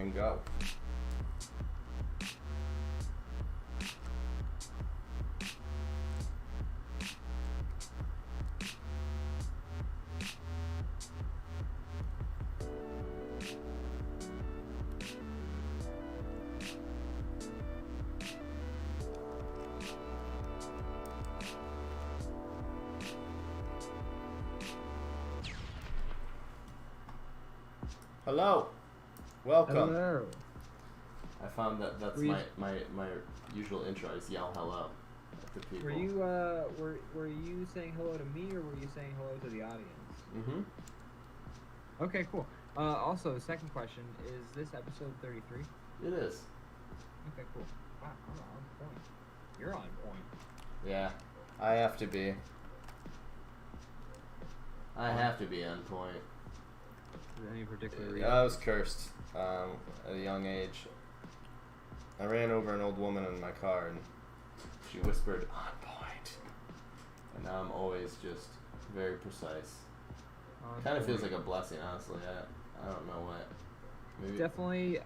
and go. Hello. Welcome. Hello. I found that that's my usual intro. I just yell hello to people. Were you were you saying hello to me, or were you saying hello to the audience? Mm-hmm. Okay, cool. Also, second question: is this episode 33? It is. Okay, cool. Wow, I'm on point. You're on point. Yeah, I have to be. I have to be on point. Any particular reason? I was cursed at a young age. I ran over an old woman in my car, and she whispered, "On point." And now I'm always just very precise. Kind of feels like a blessing, honestly. I don't know what. Maybe. Definitely,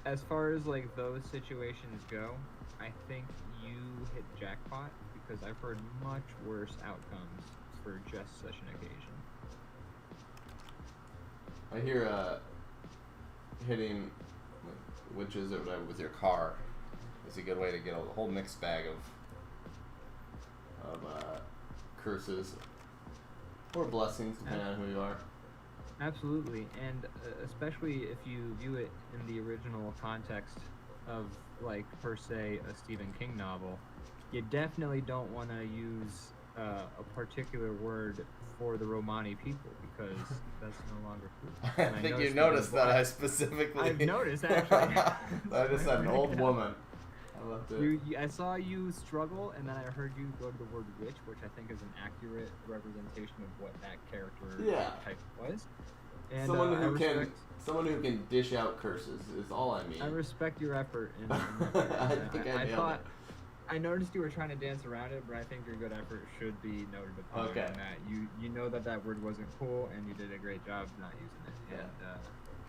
as far as like those situations go, I think you hit jackpot, because I've heard much worse outcomes for just such an occasion. I hear hitting witches or whatever with your car is a good way to get a whole mixed bag of curses or blessings, depending on who you are. Absolutely, and especially if you view it in the original context of, like, per se, a Stephen King novel, you definitely don't want to use a particular word for the Romani people, because that's no longer cool. I think you noticed that I specifically... I've noticed, actually. I just said an old woman. I saw you struggle, and then I heard you go to the word witch, which I think is an accurate representation of what that character type was. And, someone who can dish out curses is all I mean. I respect your effort. I think I nailed it. I noticed you were trying to dance around it, but I think your good effort should be noted upon. Okay. And that you know that word wasn't cool, and you did a great job not using it. Yeah. And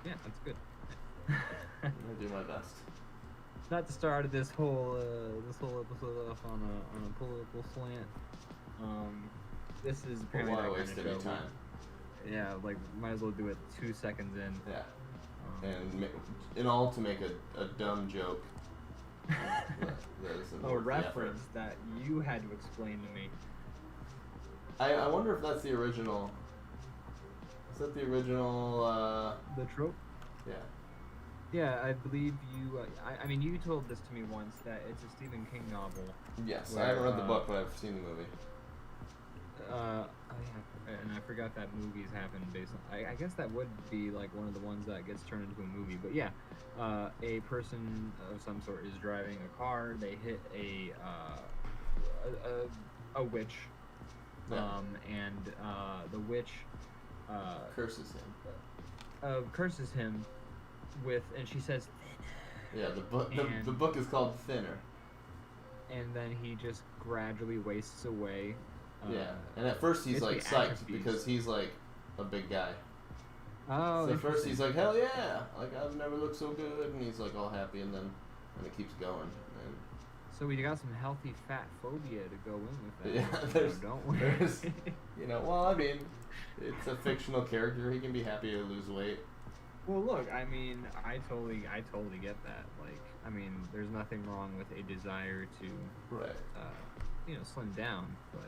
yeah, that's good. I'm gonna do my best. Not to start this whole episode off on a political slant. This is apparently that wasted kind of show. Time. Yeah, like might as well do it 2 seconds in. Yeah. And in all to make a dumb joke. A reference that you had to explain to me. I wonder if that's the original. Is that the original? The trope? Yeah. Yeah, I believe you. I mean, you told this to me once, that it's a Stephen King novel. Yes, where, I haven't read the book, but I've seen the movie. Oh yeah, and I forgot that movies happen based on. I guess that would be like one of the ones that gets turned into a movie. But yeah, a person of some sort is driving a car. They hit a witch, and the witch curses him. Curses him with, and she says. Yeah, the book is called Thinner. And then he just gradually wastes away. Yeah, and at first he's like psyched because he's like a big guy. Oh. So at first he's like, hell yeah, like I've never looked so good, and he's like all happy, and then it keeps going. And so we got some healthy fat phobia to go in with that. Yeah, don't we? there's, well, I mean, it's a fictional character. He can be happy to lose weight. Well, look, I mean, I totally get that. Like, I mean, there's nothing wrong with a desire to, slim down, but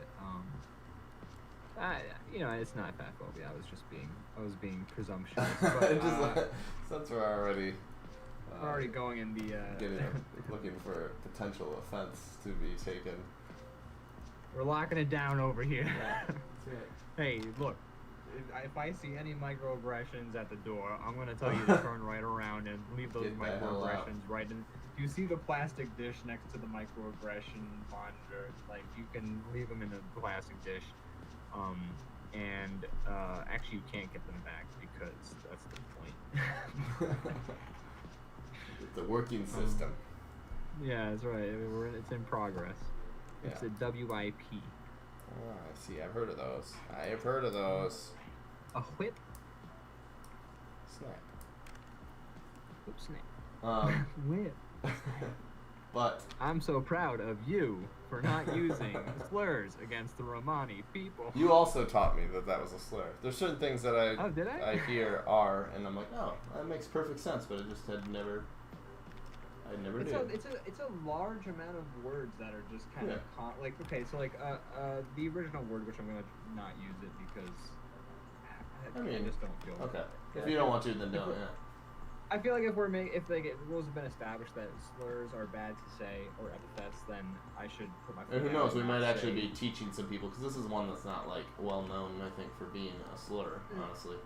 it's not fat phobia. I was being presumptuous. But, since we're already going in the looking for potential offense to be taken, we're locking it down over here. Yeah, that's right. Hey, look. If I see any microaggressions at the door, I'm gonna tell you to turn right around and leave those microaggressions right in. Do you see the plastic dish next to the microaggression monitor? Like, you can leave them in a plastic dish, and actually you can't get them back, because that's the point. It's a working system. Yeah, that's right. It's in progress. Yeah. It's a WIP. Oh, I see. I've heard of those. A whip? Snap. Whip snake. Whip. But I'm so proud of you for not using slurs against the Romani people. You also taught me that was a slur. There's certain things that I hear are, and I'm like, oh, that makes perfect sense, but it just I never did. It's a large amount of words that are just kind of like, okay, so like the original word, which I'm gonna not use it because I just don't feel okay. Yeah, if you don't want to, then don't. Yeah. I feel like if rules have been established that slurs are bad to say or epithets, then I should put my. And who knows? We might actually be teaching some people because this is one that's not like well known. I think for being a slur, honestly.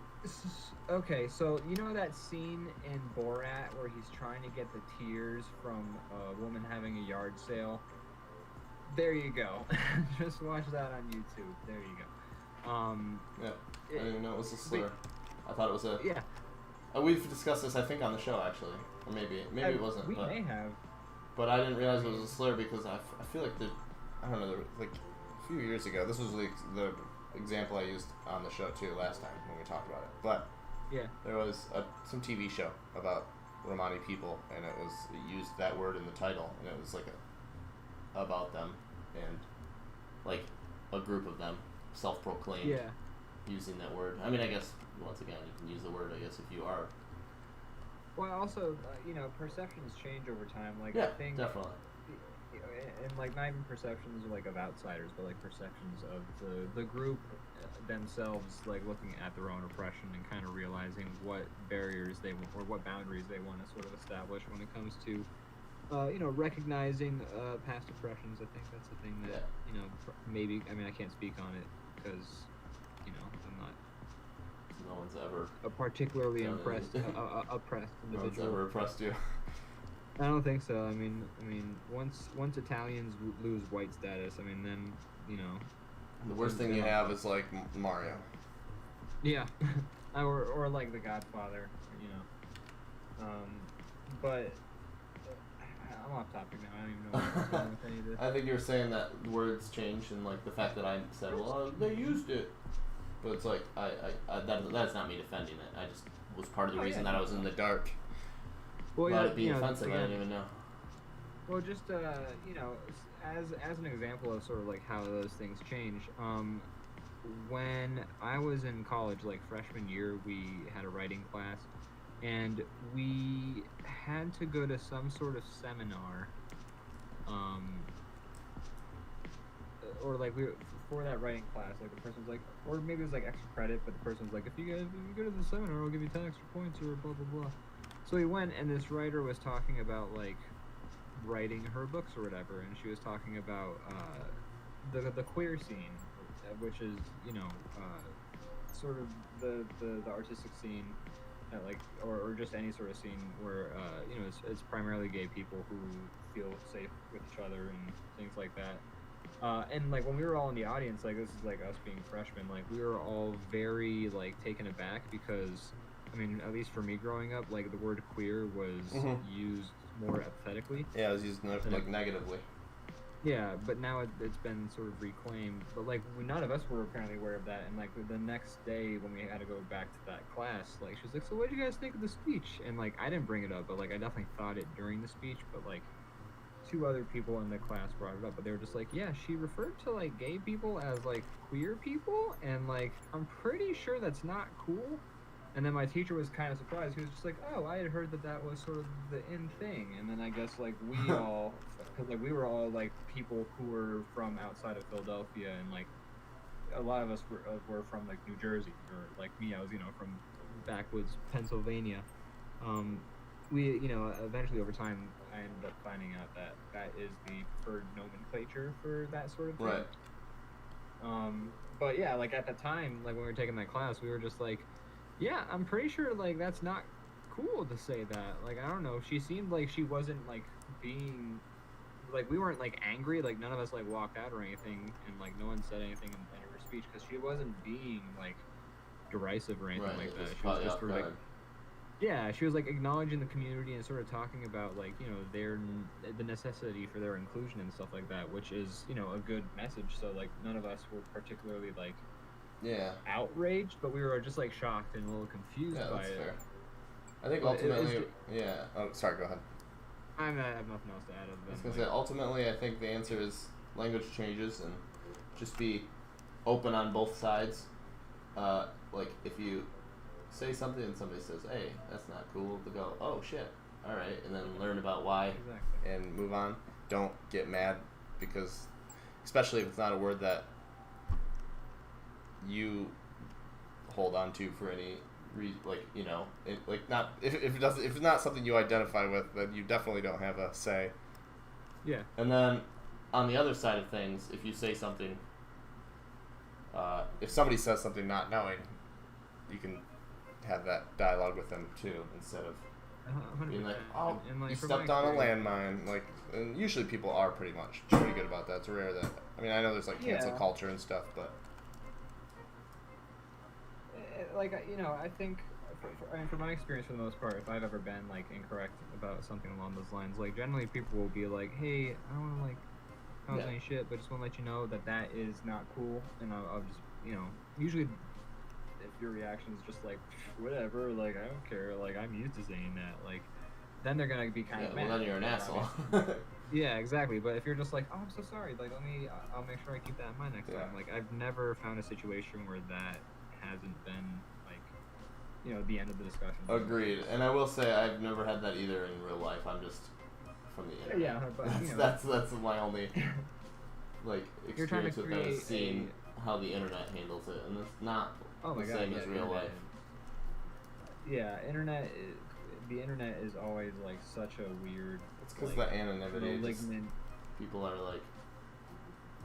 Okay, so you know that scene in Borat where he's trying to get the tears from a woman having a yard sale? There you go. Just watch that on YouTube. There you go. Yeah. I didn't even know it was a slur. I thought it was a. Yeah. We've discussed this, I think, on the show actually, or maybe it wasn't. We may have. But I didn't realize it was a slur because I feel like I don't know, like a few years ago. This was the example I used on the show too last time when we talked about it. But yeah, there was some TV show about Romani people, and it used that word in the title, and it was like about them and like a group of them, self-proclaimed. Yeah. Using that word. I mean, I guess once again you can use the word. I guess if you are. Well, also, perceptions change over time. Like yeah, I think definitely. And like not even perceptions like of outsiders, but like perceptions of the group themselves, like looking at their own oppression and kind of realizing what barriers or what boundaries they want to sort of establish when it comes to. Recognizing past oppressions. I think that's the thing that maybe. I mean, I can't speak on it because. I'm not. No one's ever a particularly oppressed individual. No one's ever oppressed you. I don't think so. I mean, once Italians lose white status, I mean, then The worst thing you have is like Mario. Yeah, or like The Godfather, But I'm off topic now. I don't even know what's going on with any of this. I think you were saying that words change, and like the fact that I said, well, they used it. But it's like that's not me defending it. I just was part of the reason that I was in the dark. Well, about it being offensive, I didn't even know. Well, just as an example of sort of like how those things change. When I was in college, like freshman year, we had a writing class, and we had to go to some sort of seminar. Or like for that writing class, like the person was like, or maybe it was like extra credit, but the person was like, if you go to the seminar, I'll give you 10 extra points or blah blah blah. So we went, and this writer was talking about like writing her books or whatever, and she was talking about the queer scene, which is sort of the artistic scene, like or just any sort of scene where it's primarily gay people who feel safe with each other and things like that. And like when we were all in the audience, like this is like us being freshmen, like we were all very like taken aback because, I mean, at least for me growing up, like the word queer was used more empathetically. Yeah, it was used like negatively. Yeah, but now it's been sort of reclaimed. But like none of us were apparently aware of that. And like the next day when we had to go back to that class, like she was like, "So what did you guys think of the speech?" And like I didn't bring it up, but like I definitely thought it during the speech. But like 2 other people in the class brought it up, but they were just like, yeah, she referred to like gay people as like queer people, and like I'm pretty sure that's not cool. And then my teacher was kind of surprised. He was just like, oh, I had heard that was sort of the in thing. And then I guess like we all, because like we were all like people who were from outside of Philadelphia, and like a lot of us were from like New Jersey, or like me, I was from backwoods Pennsylvania. We eventually over time I ended up finding out that is the preferred nomenclature for that sort of thing. Right. But yeah, like at the time, like when we were taking that class, we were just like, yeah, I'm pretty sure like that's not cool to say that. Like I don't know, she seemed like she wasn't like being, like we weren't like angry, like none of us like walked out or anything, and like no one said anything in her speech because she wasn't being like derisive or anything like that. She was just sort of like. Yeah, she was like acknowledging the community and sort of talking about like the necessity for their inclusion and stuff like that, which is a good message. So like none of us were particularly like outraged, but we were just like shocked and a little confused by it. Fair. I think ultimately, yeah. Oh, sorry. Go ahead. I have nothing else to add. I was gonna say ultimately, I think the answer is language changes and just be open on both sides. Like if you say something and somebody says, "Hey, that's not cool," to go, "Oh shit, all right," and then learn about why and move on. Don't get mad because, especially if it's not a word that you hold on to for any reason, like not if it's not something you identify with, then you definitely don't have a say. Yeah. And then on the other side of things, if you say something, if somebody says something not knowing, you can have that dialogue with them too, instead of 100%. being like, "Oh, and like, you stepped on a landmine." Like, and usually people are pretty good about that. It's rare that I know there's like cancel culture and stuff, but I think from my experience, for the most part, if I've ever been like incorrect about something along those lines, like generally people will be like, "Hey, I don't want to like cause any shit, but just want to let you know that is not cool," and I'll just usually if your reaction is just like whatever, like I don't care, like I'm used to saying that, like then they're gonna be kind of mad. Well, then you're an asshole. Yeah, exactly. But if you're just like, "Oh, I'm so sorry," like I'll make sure I keep that in mind next time. Like I've never found a situation where that hasn't been like the end of the discussion. Agreed. And I will say I've never had that either in real life. I'm just from the internet. Yeah, but that's my only like experience with that, is seeing how the internet handles it, and it's not the same as real life. Yeah, the internet is always like such a weird. It's because the anonymity. People are like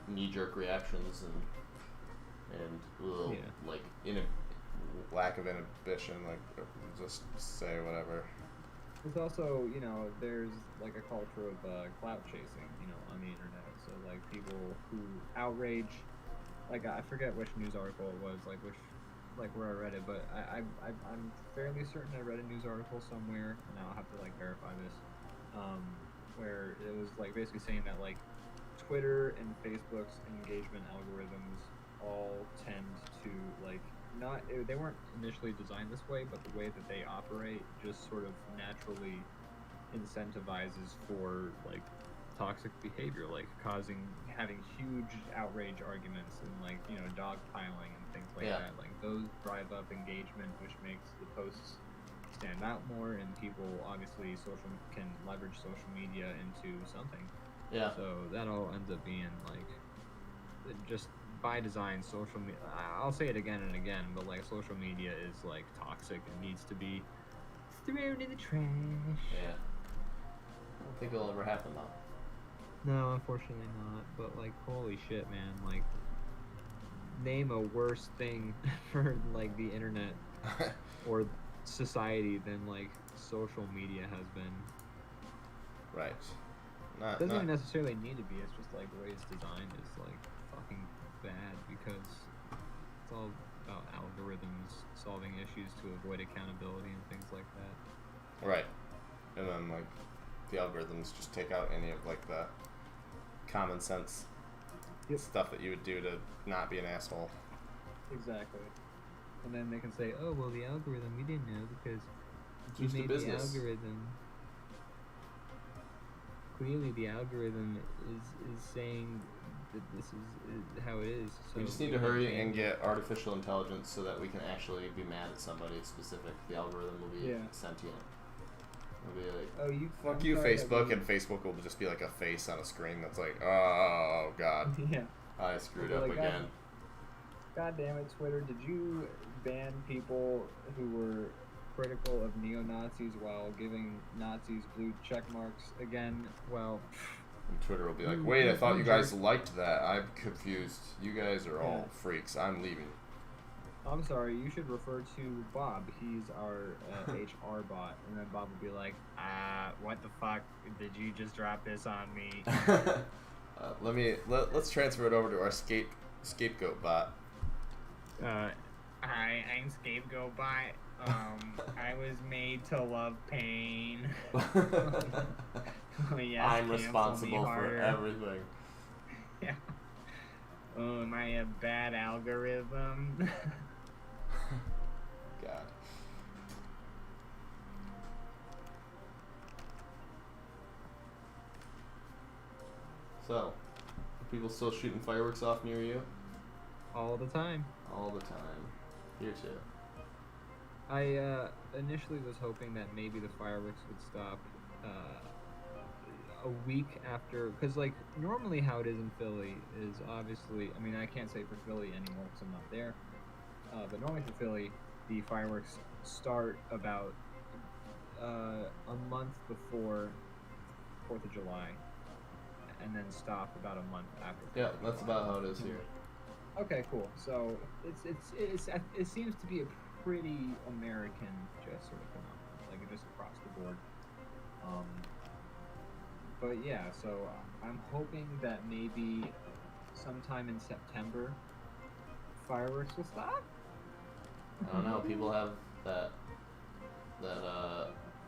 knee-jerk reactions and like in a lack of inhibition, like just say whatever. There's also there's like a culture of clout chasing on the internet. So like people who outrage, like I forget which news article it was, like where I read it, but I'm fairly certain I read a news article somewhere, and I'll have to like verify this, where it was like basically saying that like Twitter and Facebook's engagement algorithms all tend to like they weren't initially designed this way, but the way that they operate just sort of naturally incentivizes for like toxic behavior, like having huge outrage arguments and like dogpiling and things like that. Like those drive up engagement, which makes the posts stand out more, and people obviously can leverage social media into something. Yeah. So that all ends up being like just by design. Social media, I'll say it again and again, but like social media is like toxic and needs to be thrown in the trash. Yeah. I don't think it'll ever happen though. No, unfortunately not. But like, holy shit, man! Like, name a worse thing for like the internet or society than like social media has been. Right. It doesn't even necessarily need to be. It's just like the way it's designed is like fucking bad, because it's all about algorithms solving issues to avoid accountability and things like that. Right. And then like the algorithms just take out any of like the common sense stuff that you would do to not be an asshole. Exactly. And then they can say, "Oh, well, the algorithm, we didn't know because you made the algorithm." Clearly, the algorithm is saying that this is how it is. So we just need to hurry and get artificial intelligence so that we can actually be mad at somebody specific. The algorithm will be sentient. It'll be like, "Oh, you fuck you, Facebook," and Facebook will just be like a face on a screen that's like, "Oh God, yeah, I screwed up again." God damn it, Twitter! Did you ban people who were critical of neo-Nazis while giving Nazis blue check marks again? Well, and Twitter will be like, "Wait, I thought you guys liked that. I'm confused. You guys are all freaks. I'm leaving." I'm sorry, you should refer to Bob. He's our HR bot. And then Bob would be like, what the fuck? Did you just drop this on me? Let's transfer it over to our scapegoat bot. Hi, I'm Scapegoat Bot. I was made to love pain. Yes, I'm responsible for everything. Yeah. Oh, am I a bad algorithm? God. So, are people still shooting fireworks off near you? All the time. All the time. Here too. I initially was hoping that maybe the fireworks would stop a week after, because like normally how it is in Philly is obviously, I mean I can't say for Philly anymore because I'm not there, but normally for Philly the fireworks start about a month before 4th of July and then stop about a month after 4th Yeah, of that's July. about how it is here. Okay, cool. So it seems to be a pretty American just sort of phenomenon, like just across the board. But yeah, so I'm hoping that maybe sometime in September fireworks will stop. I don't know. People have that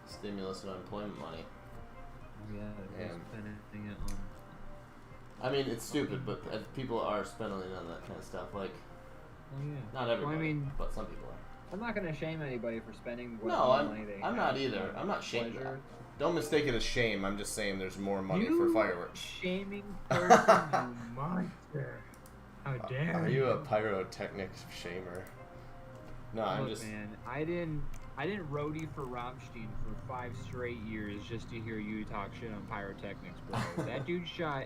stimulus and unemployment money. Oh yeah, they're And- spending it on. I mean, it's stupid, but people are spending it on that kind of stuff. Like, Oh yeah. not everybody, Well, I mean, but some people are. I'm not gonna shame anybody for spending what No, money they I'm have not either. on I'm not shaming pleasure. that. Don't mistake it as shame. I'm just saying there's more money for You fireworks. Shaming person, you monster! How dare Are you a pyrotechnics shamer? No, I'm Look, just. man, I didn't roadie for Rammstein for 5 straight years just to hear you talk shit on pyrotechnics, bro. That dude shot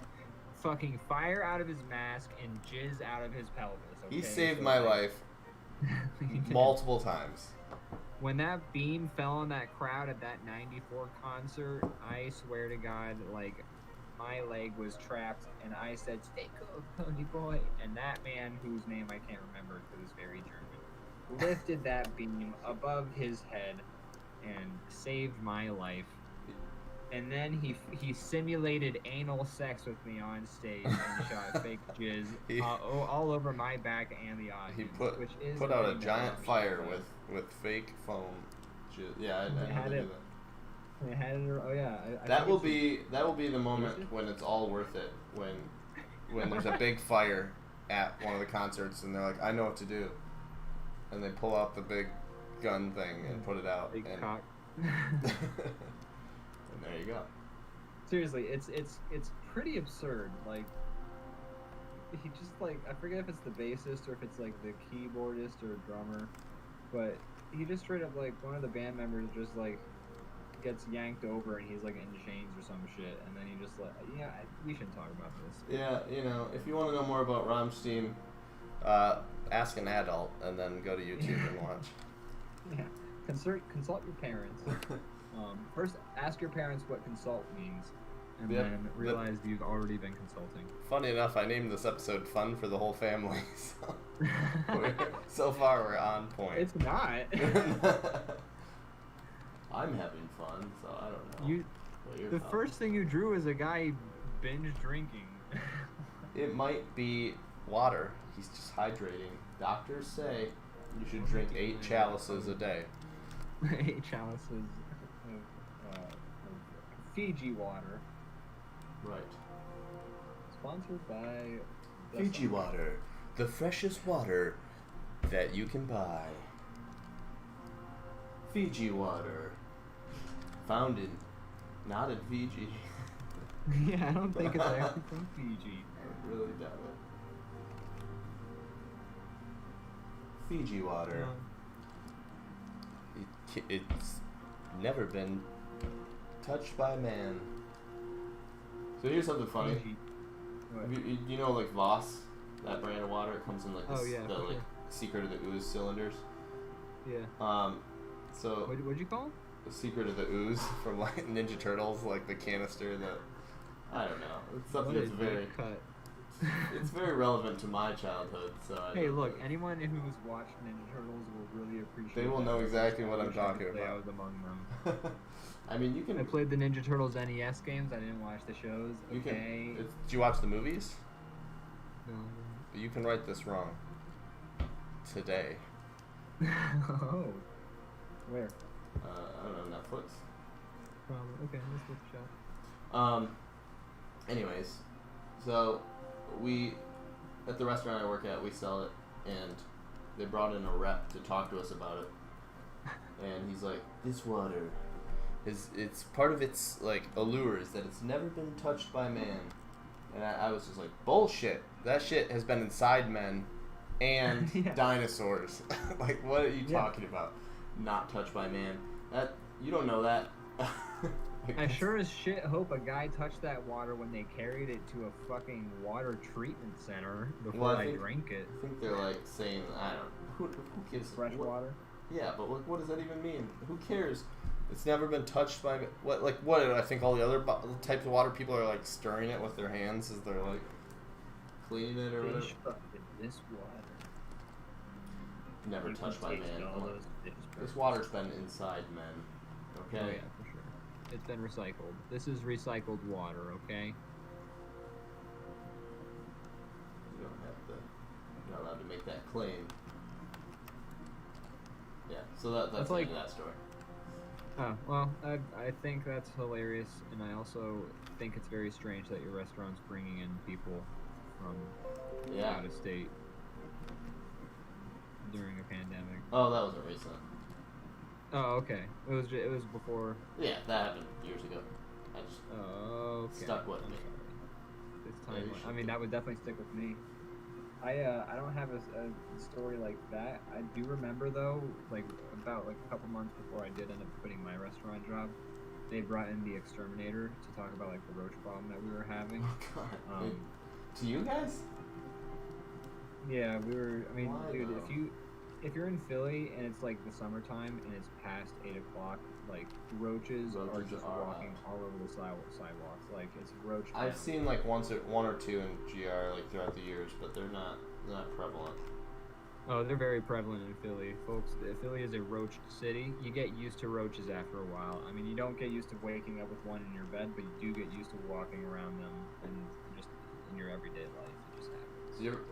fucking fire out of his mask and jizz out of his pelvis. Okay? He saved So, my like, life he did. multiple times. When that beam fell on that crowd at that 94 concert, I swear to God, like, my leg was trapped, and I said, "Stay cool, Pony Boy." And that man, whose name I can't remember because it's very German, lifted that beam above his head and saved my life. And then he simulated anal sex with me on stage and shot fake jizz all over my back and the audience. He put which is out a thing that giant Rammstein fire does. with fake foam. Yeah, I They know had they it. do that. They had it. Oh yeah. I That think will it's be the moment it? when it's all worth it. When there's a big fire at one of the concerts and they're like, I know what to do, and they pull out the big gun thing and put it out. big and, cock. and there you go. Seriously, it's pretty absurd. Like, he just like, I forget if it's the bassist or if it's like the keyboardist or drummer, but he just straight up, like, one of the band members just like gets yanked over and he's like in chains or some shit, and then he just like, yeah, we shouldn't talk about this. Yeah, if you want to know more about Rammstein, ask an adult and then go to YouTube and watch. Yeah, consult your parents. First, ask your parents what consult means, and Yep. then realize you've already been consulting. Funny enough, I named this episode "Fun for the Whole Family," so far we're on point. It's not. I'm having fun, so I don't know. what you're The talking first thing you drew is a guy binge drinking. It might be water. He's just hydrating. Doctors say you should drink 8 chalices a day. 8 chalices of Fiji water. Right. Sponsored by Fiji water, the freshest water that you can buy. Fiji water, found not in Fiji. Yeah, I don't think it's actually from Fiji. I really doubt it. Fiji water. It's never been touched by man. So here's something funny. Fiji. What? You know, like Voss, that brand of water, it comes in like Oh, yeah, the for like sure. Secret of the Ooze cylinders. Yeah. So What'd you call? the Secret of the Ooze from like Ninja Turtles, like the canister that I don't know. It's something What that's a very deep cut. it's very relevant to my childhood. So I Hey, don't look, know. anyone who's watched Ninja Turtles will really appreciate. They will that. know exactly what I'm Wish I could talking say I about. was among them. I mean, you can. I played the Ninja Turtles NES games. I didn't watch the shows. You Okay. can. Did you watch the movies? No. You can write this wrong. Today. Oh. Where? I don't know, Netflix. Probably. Okay, let's look it up. Anyways, so we at the restaurant I work at, we sell it, and they brought in a rep to talk to us about it. And he's like, "This water it's part of its like allure is that it's never been touched by man, And I was just like, bullshit. That shit has been inside men and dinosaurs. Like, what are you talking about? Not touched by man. You don't know that. I sure as shit hope a guy touched that water when they carried it to a fucking water treatment center before I drank it. I think they're like saying, I don't know, who gives fresh water? Yeah, but what does that even mean? Who cares? It's never been touched by what I think all the other types of water people are like stirring it with their hands as they're like cleaning it or whatever. This water. Never touched by man. This water's been inside men. Okay. Oh yeah, for sure. It's been recycled. This is recycled water, okay? You're not allowed to make that claim. Yeah, so that's the end of that story. Oh, well, I think that's hilarious, and I also think it's very strange that your restaurant's bringing in people from out of state during a pandemic. Oh, that wasn't recent. Oh, okay. It was before. Yeah, that happened years ago. I just stuck with me. This time, I mean, that would definitely stick with me. I don't have a story like that. I do remember though, about a couple months before I did end up quitting my restaurant job, they brought in the exterminator to talk about the roach problem that we were having. Oh God! To you guys? Yeah, we were. I mean, Why, dude, though? if you're in Philly and it's the summertime and it's past 8 o'clock, roaches are just walking all over the sidewalks. It's roach. I've seen one or two in GR throughout the years, but they're not prevalent. Oh, they're very prevalent in Philly, folks. Philly is a roach city. You get used to roaches after a while. I mean, you don't get used to waking up with one in your bed, but you do get used to walking around them and just in your everyday life. It just happens.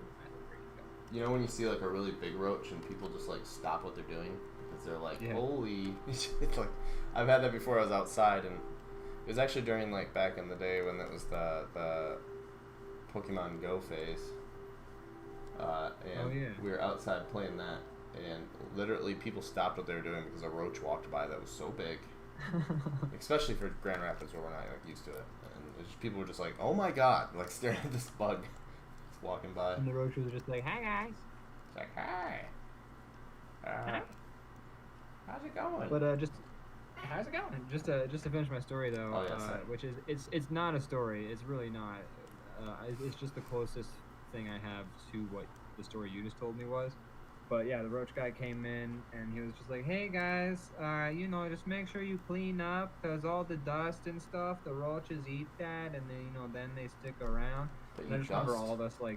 You know when you see a really big roach and people just stop what they're doing because they're like, holy! It's I've had that before. I was outside and it was actually during back in the day when it was the Pokemon Go phase. And we were outside playing that, and literally people stopped what they were doing because a roach walked by that was so big, especially for Grand Rapids where we're not used to it, and people were just like, "Oh my God!" staring at this bug just walking by. And the roach was just like, "Hi guys." It's like, "Hi. How's it going?" But just how's it going? Just to finish my story though, which is it's not a story. It's really not. It's just the closest thing I have to what the story you just told me was. But yeah, the roach guy came in and he was just like, "Hey guys, just make sure you clean up because all the dust and stuff, the roaches eat that, and then then they stick around." But and I just remember all of us dust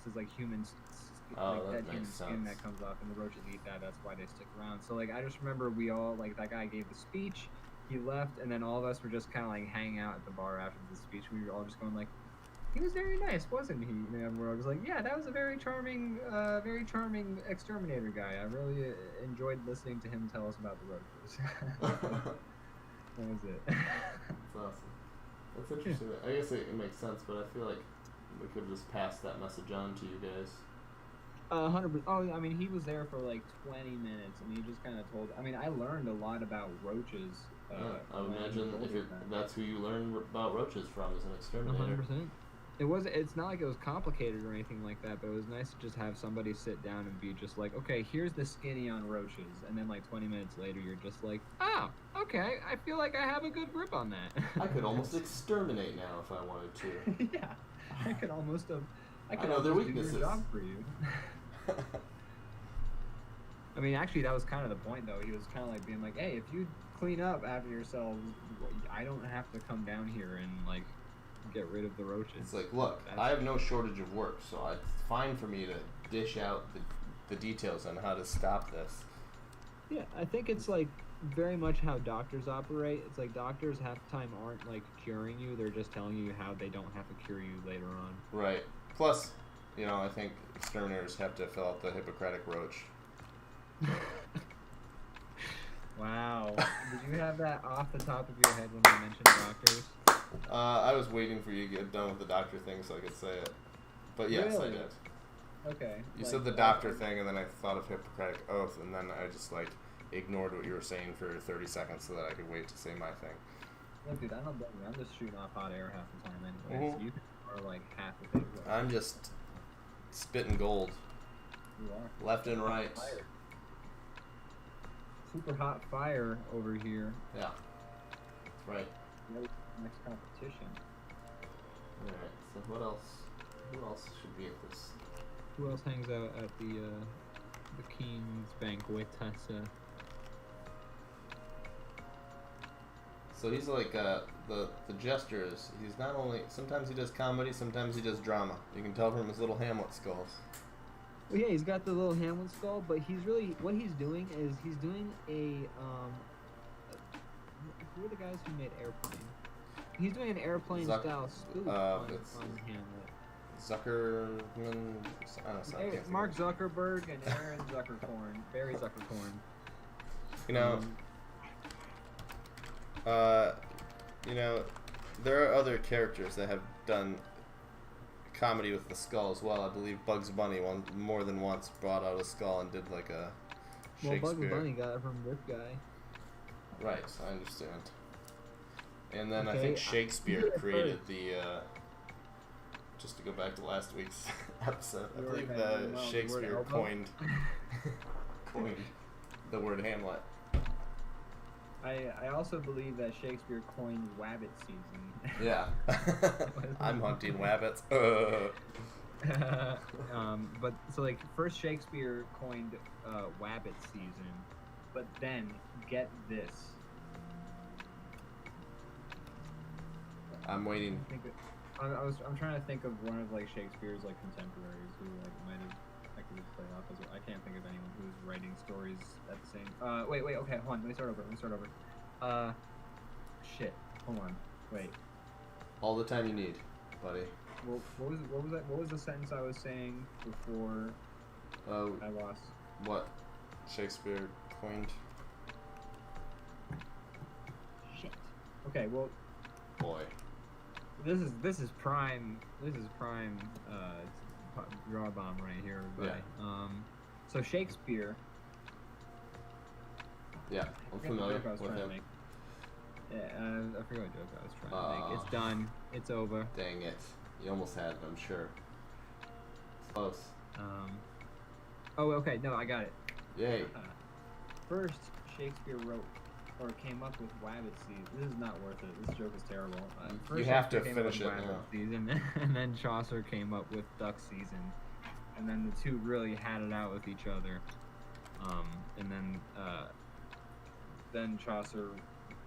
is human dead human skin that comes off, and the roaches eat that. That's why they stick around. So I just remember we all that guy gave the speech, he left, and then all of us were just kind of hanging out at the bar after the speech. We were all just going he was very nice, wasn't he? And we're all just yeah, that was a very charming exterminator guy. I really enjoyed listening to him tell us about the roaches. That was it. That's awesome. That's interesting. I guess it makes sense, but I feel like we could have just passed that message on to you guys. 100%. Oh, I mean, he was there for 20 minutes, and he just kind of told. I mean, I learned a lot about roaches. I would imagine that's who you learn about roaches from as an exterminator. 100%. It's not like it was complicated or anything like that, but it was nice to just have somebody sit down and be just okay, here's the skinny on roaches, and then 20 minutes later you're just oh, okay, I feel like I have a good grip on that. I could almost exterminate now if I wanted to. Yeah, I could almost have. I know their weaknesses. Do your job for you. I mean, actually, that was kind of the point, though. He was kind of being hey, if you clean up after yourselves, I don't have to come down here and get rid of the roaches. It's look, I have no shortage of work, so it's fine for me to dish out the details on how to stop this. Yeah, I think it's very much how doctors operate. It's doctors half the time aren't curing you, they're just telling you how they don't have to cure you later on. Right. Plus, I think exterminators have to fill out the Hippocratic roach. Wow. Did you have that off the top of your head when you mentioned doctors? I was waiting for you to get done with the doctor thing so I could say it. But yes, really? I did. Okay. You said the doctor thing, and then I thought of Hippocratic Oath, and then I just ignored what you were saying for 30 seconds so that I could wait to say my thing. No, dude, I don't blame you. I'm just shooting off hot air half the time anyway. Mhm. So you are like half the things. I'm just spitting gold. You are. Left and right. Fire. Super hot fire over here. Yeah. That's right. Next competition. Alright, so what else? Who else should be at this? Who else hangs out at the King's Banquet? So he's like the jester is. He's not only sometimes he does comedy, sometimes he does drama. You can tell from his little Hamlet skulls. Well, yeah, he's got the little Hamlet skull, but he's really what he's doing is he's doing a who are the guys who made Airplane? He's doing an airplane style spoof on Hamlet. Zuckerman, I don't know, Mark Zuckerberg and Aaron Zuckercorn, Barry Zuckercorn. You know, there are other characters that have done comedy with the skull as well. I believe Bugs Bunny more than once brought out a skull and did like a Shakespeare. Well, Bugs Bunny got it from this guy. Right, I understand. And then I think Shakespeare created the. Just to go back to last week's episode, I believe Shakespeare coined the word Hamlet. I also believe that Shakespeare coined Wabbit season. Yeah. I'm hunting wabbits. But so like first Shakespeare coined Wabbit season, but then get this. I'm waiting. I'm trying to think of one of like Shakespeare's like contemporaries who like might have I could just play off as well. I can't think of anyone who's writing stories at the same. Wait, okay, hold on. Let me start over. Shit. Hold on. Wait. All the time you need, buddy. Well, what was that? What was the sentence I was saying before? I lost. What? Shakespeare coined. Shit. Okay. Well. Boy. This is prime DrawBomb right here, everybody. Yeah. So Shakespeare. Yeah, I'm familiar with him. Yeah, I forgot what joke I was trying to make. It's done. It's over. Dang it! You almost had it, I'm sure. It's close. Oh, okay. No, I got it. Yay. First, Shakespeare wrote or came up with Wabbit season. This is not worth it. This joke is terrible. First you have to Shakespeare finish came it up with now. Wabbit season, and then Chaucer came up with Duck season, and then the two really had it out with each other. And then Chaucer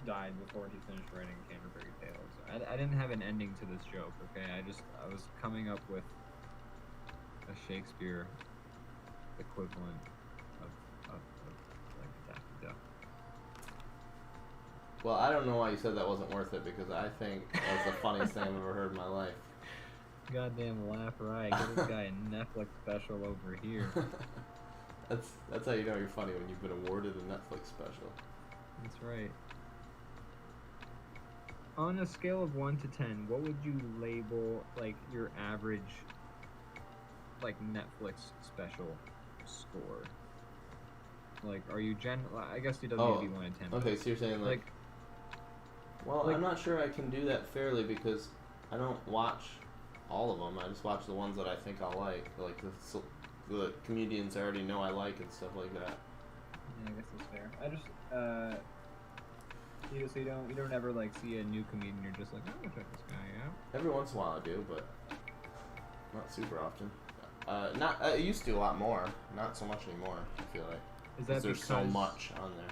died before he finished writing Canterbury Tales. I didn't have an ending to this joke. Okay, I was coming up with a Shakespeare equivalent of like Daffy Duck. Well, I don't know why you said that wasn't worth it, because I think that's the funniest thing I've ever heard in my life. Goddamn laugh right. Get this guy a Netflix special over here. That's how you know you're funny, when you've been awarded a Netflix special. That's right. On a scale of 1 to 10, what would you label like your average like Netflix special score? Like, are you I guess you doesn't need to be 1 to 10. Okay, so you're saying like well, I'm not sure I can do that fairly, because I don't watch all of them. I just watch the ones that I think I'll like the comedians I already know I like and stuff like that. Yeah, I guess that's fair. I just you don't ever like see a new comedian, you're just like, oh, check this guy out. Every once in a while I do, but not super often. I used to a lot more, not so much anymore. I feel like is that there's so much on there.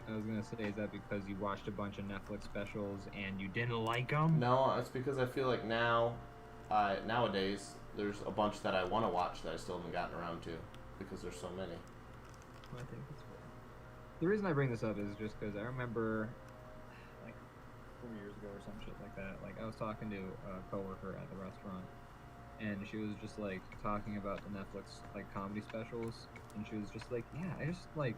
I was gonna say, is that because you watched a bunch of Netflix specials and you didn't like them? No, it's because I feel like nowadays there's a bunch that I want to watch that I still haven't gotten around to, because there's so many. I think that's fair. The reason I bring this up is just because I remember, like, 4 years ago or some shit like that, like, I was talking to a coworker at the restaurant, and she was just, like, talking about the Netflix, like, comedy specials, and she was just like, yeah, I just, like,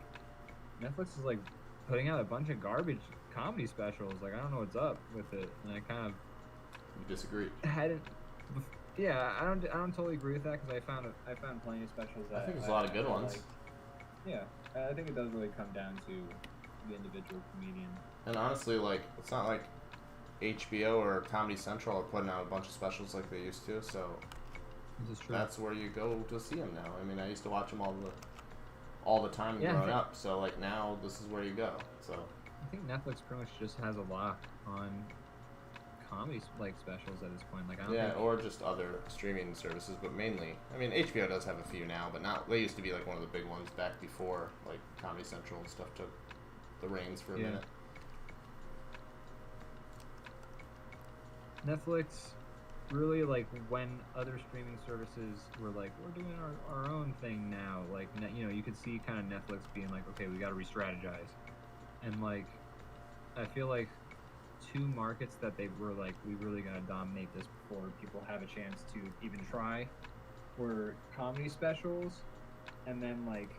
Netflix is, like, putting out a bunch of garbage comedy specials, like, I don't know what's up with it, and I kind of... You disagree? Yeah, I don't totally agree with that, because I found plenty of specials that... I think there's a lot of good ones. Like, yeah, I think it does really come down to the individual comedian. And honestly, like, it's not like HBO or Comedy Central are putting out a bunch of specials like they used to, so This is true. that's where you go to see them now. I mean, I used to watch them all the time Yeah, growing up, so like now this is where you go. So I think Netflix pretty much just has a lock on comedy like specials at this point. Like I don't yeah, think... or just other streaming services, but mainly, I mean, HBO does have a few now, but not. They used to be like one of the big ones back before like Comedy Central and stuff took the reins for a minute. Netflix really, like, when other streaming services were like, we're doing our own thing now, like, you know, you could see kind of Netflix being like, okay, we got to re-strategize. And like, I feel like two markets that they were like, we really got to dominate this before people have a chance to even try, were comedy specials, and then like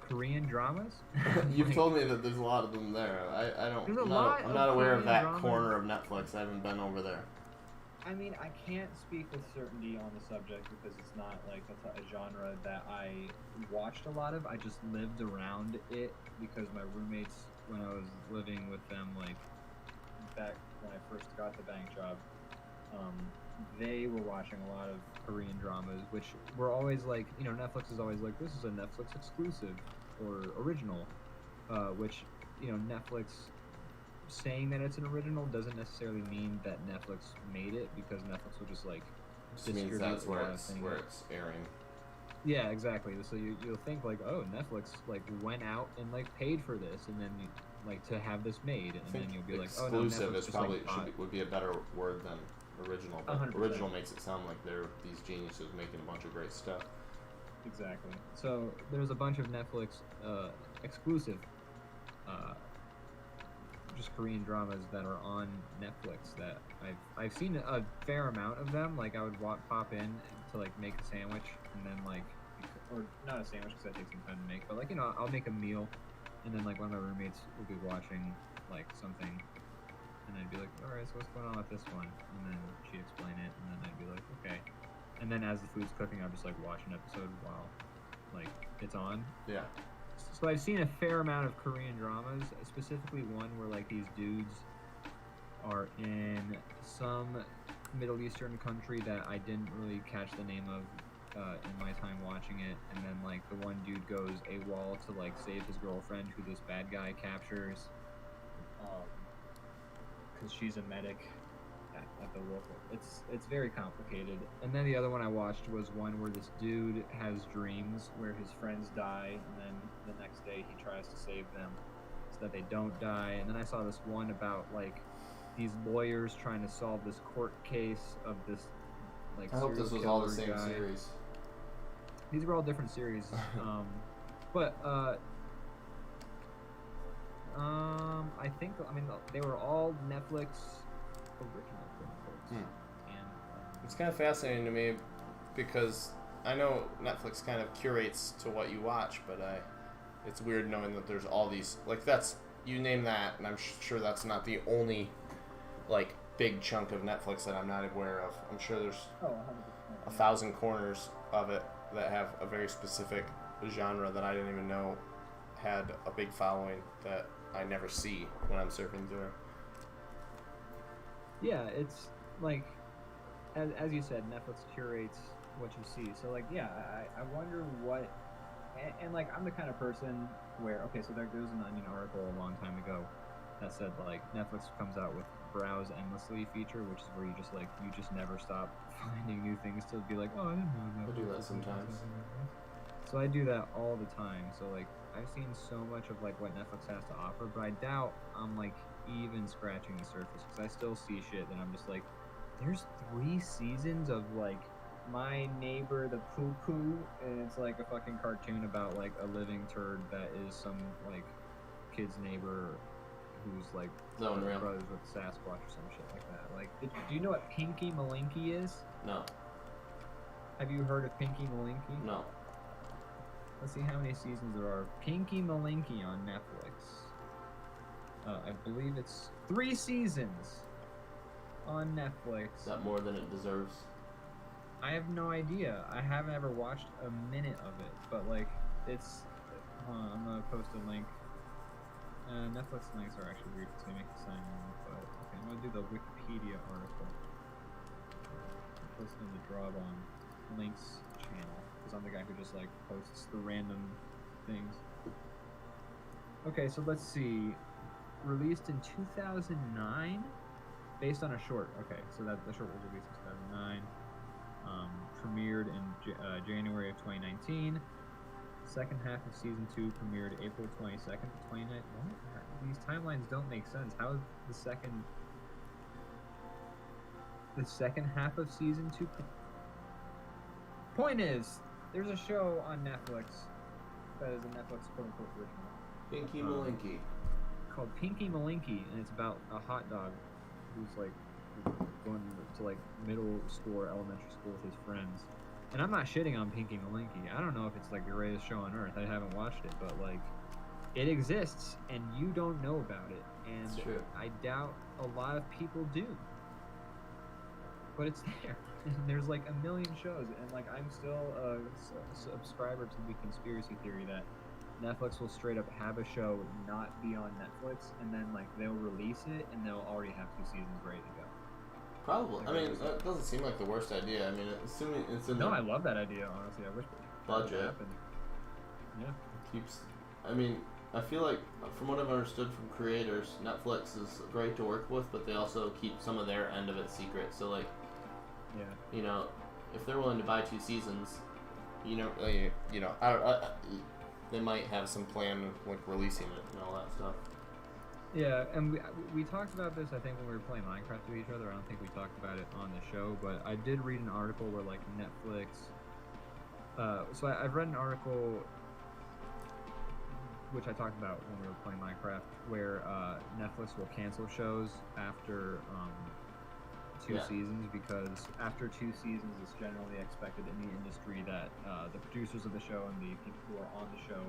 Korean dramas. You've told me that there's a lot of them there. I don't. There's a I'm lot not, I'm of not aware of Korean that dramas. corner of Netflix. I haven't been over there. I mean, I can't speak with certainty on the subject because it's not like a genre that I watched a lot of. I just lived around it because my roommates, when I was living with them, like back when I first got the bank job, they were watching a lot of Korean dramas, which were always like, you know, Netflix is always like, this is a Netflix exclusive or original, which, you know, Netflix saying that it's an original doesn't necessarily mean that Netflix made it, because Netflix will just like Just means that's where it's airing. Yeah, exactly. So you'll think like, oh, Netflix like went out and like paid for this, and then you, like to have this made, and then you'll be like, oh no, exclusive Netflix is just, probably like, would be a better word than original. But 100%. original makes it sound like they're these geniuses making a bunch of great stuff. Exactly. So there's a bunch of Netflix exclusive, just Korean dramas that are on Netflix that I've seen a fair amount of them. Like I would pop in to like make a sandwich, and then like, or not a sandwich because that takes some time to make, but like, you know, I'll make a meal, and then like one of my roommates will be watching like something, and I'd be like, all right, so what's going on with this one? And then she'd explain it, and then I'd be like, okay. And then as the food's cooking, I'll just like watch an episode while like it's on. Yeah. So I've seen a fair amount of Korean dramas, specifically one where like these dudes are in some Middle Eastern country that I didn't really catch the name of in my time watching it, and then like the one dude goes AWOL to like save his girlfriend who this bad guy captures, because she's a medic at the local. It's very complicated. And then the other one I watched was one where this dude has dreams where his friends die, and then the next day he tries to save them so that they don't die. And then I saw this one about like these lawyers trying to solve this court case of this like I hope this was all the same series. These were all different series. But I think, I mean, they were all Netflix original. And it's kind of fascinating to me because I know Netflix kind of curates to what you watch, but it's weird knowing that there's all these, like, that's, you name that, and I'm sure that's not the only like big chunk of Netflix that I'm not aware of. I'm sure there's 1,000 corners of it that have a very specific genre that I didn't even know had a big following that I never see when I'm surfing through. Yeah, it's like, as you said, Netflix curates what you see. So like, yeah, I wonder what, and like, I'm the kind of person where, okay, so there was an Onion article a long time ago that said like Netflix comes out with browse endlessly feature, which is where you just never stop finding new things to be like, oh, I didn't know Netflix. I do that sometimes. So I do that all the time. So like, I've seen so much of like what Netflix has to offer, but I doubt I'm like even scratching the surface, because I still see shit that I'm just like, there's 3 seasons of like My Neighbor the Poo Poo, and it's like a fucking cartoon about like a living turd that is some like kid's neighbor who's like brothers with Sasquatch or some shit like that. Like, do you know what Pinky Malinky is? No. Have you heard of Pinky Malinky? No. Let's see how many seasons there are. Pinky Malinky on Netflix. I believe it's 3 seasons on Netflix. Is that more than it deserves? I have no idea. I haven't ever watched a minute of it, but like, it's. I'm gonna post a link Netflix links are actually weird because they make you sign in, but okay, I'm gonna do the Wikipedia article. I'm posting the DrawBomb links channel because I'm the guy who just like posts the random things. Okay, so let's see. Released in 2009, based on a short. Okay, so that the short was released in 2009. Premiered in January of 2019. Second half of season 2 premiered April 22nd, 2019. What? These timelines don't make sense. How is the second half of season 2? Point is, there's a show on Netflix that is a Netflix quote-unquote original. Pinky Malinky. Called Pinky Malinky, and it's about a hot dog who's like going to like middle school or elementary school with his friends. And I'm not shitting on Pinky Malinky. I don't know if it's like the greatest show on earth. I haven't watched it, but like it exists and you don't know about it. And It's true. I doubt a lot of people do. But it's there. And there's like a million shows, and like I'm still a subscriber to the conspiracy theory that Netflix will straight up have a show not be on Netflix, and then like they'll release it and they'll already have 2 seasons ready to go. Probably. I mean, that doesn't seem like the worst idea. I mean, assuming it's in No, the I love that idea. Honestly, I wish that would budget. happen. Yeah. Keeps. I mean, I feel like from what I've understood from creators, Netflix is great to work with, but they also keep some of their end of it secret. So like, Yeah. you know, if they're willing to buy 2 seasons, you know, they might have some plan of like releasing it and all that stuff. Yeah, and we talked about this, I think, when we were playing Minecraft with each other. I don't think we talked about it on the show, but I did read an article where, like, Netflix... I've read an article, which I talked about when we were playing Minecraft, where Netflix will cancel shows after 2 seasons, because after 2 seasons, it's generally expected in the industry that the producers of the show and the people who are on the show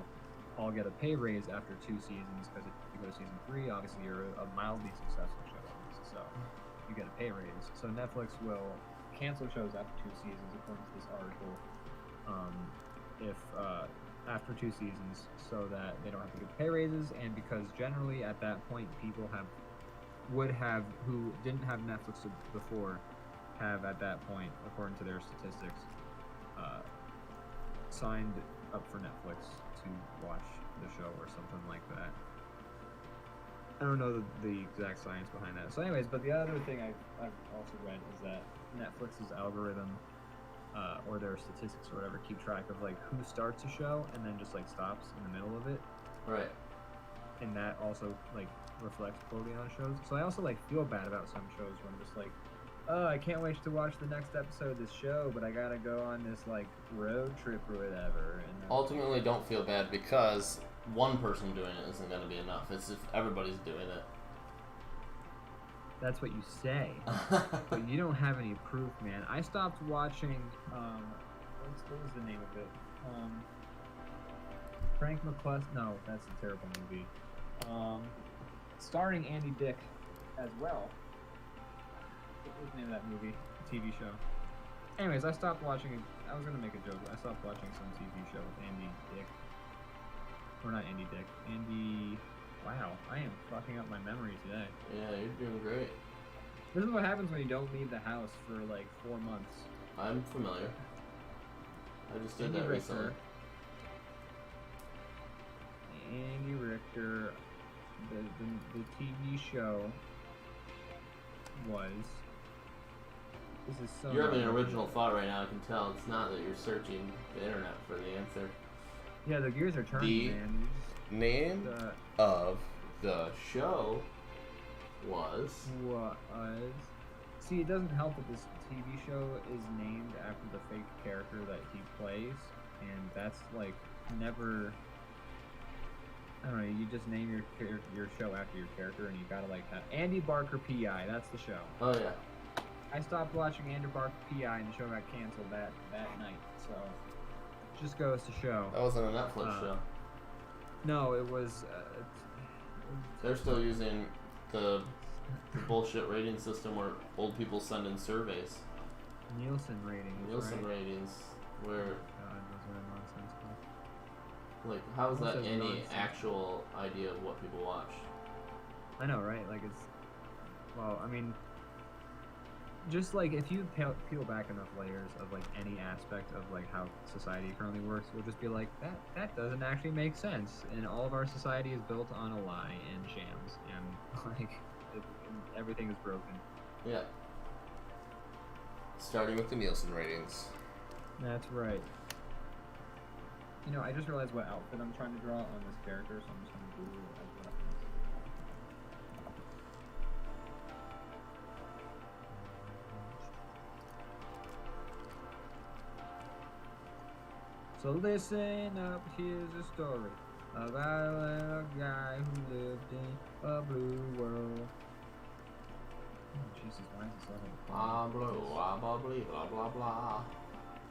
all get a pay raise after 2 seasons, because if you go to season 3, obviously you're a mildly successful show, so you get a pay raise. So Netflix will cancel shows after 2 seasons, according to this article, if after 2 seasons, so that they don't have to give pay raises, and because generally at that point people who didn't have Netflix before have at that point, according to their statistics, signed up for Netflix to watch the show or something like that. I don't know the exact science behind that. So anyways, but the other thing I've also read is that Netflix's algorithm or their statistics or whatever keep track of like who starts a show and then just like stops in the middle of it. Right. And that also like reflects poorly on shows. So I also like feel bad about some shows where I'm just like, oh, I can't wait to watch the next episode of this show, but I gotta go on this like road trip or whatever. And Ultimately, don't feel bad because one person doing it isn't going to be enough. It's if everybody's doing it. That's what you say, but you don't have any proof, man. I stopped watching. What was the name of it? Frank McClus. No, that's a terrible movie. Starring Andy Dick as well. What was the name of that movie? TV show. Anyways, I stopped watching it. I was gonna make a joke. I stopped watching some TV show with Andy Dick. Or not Andy Dick. Andy. Wow, I am fucking up my memory today. Yeah, you're doing great. This is what happens when you don't leave the house for like 4 months. I'm familiar. I just did Andy that Richter. recently. Andy Richter. The TV show was. This is so. You're having an original thought right now. I can tell. It's not that you're searching the internet for the answer. Yeah, the gears are turning, man. Name of the show was. See, it doesn't help that this TV show is named after the fake character that he plays, and that's like never. I don't know. You just name your show after your character, and you gotta like have Andy Barker PI. That's the show. Oh yeah. I stopped watching Andy Barker PI, and the show got canceled that night. So it just goes to show. That wasn't a Netflix show. No, it was. They're still using the bullshit rating system where old people send in surveys. Nielsen ratings. Nielsen right? ratings, where God, those are nonsense. Like, how is that Almost as any nonsense. actual idea of what people watch? I know, right? Like it's, well, I mean, just like if you peel back enough layers of like any aspect of like how society currently works, you'll just be like that doesn't actually make sense, and all of our society is built on a lie and shams, and like everything is broken. Yeah. Starting with the Nielsen ratings. That's right. You know, I just realized what outfit I'm trying to draw on this character, so I'm just gonna Google it as well. So listen up, here's a story about a guy who lived in a blue world. Oh, Jesus, why is this level? Blah, blah, blah, blah, blah, blah, blah, blah.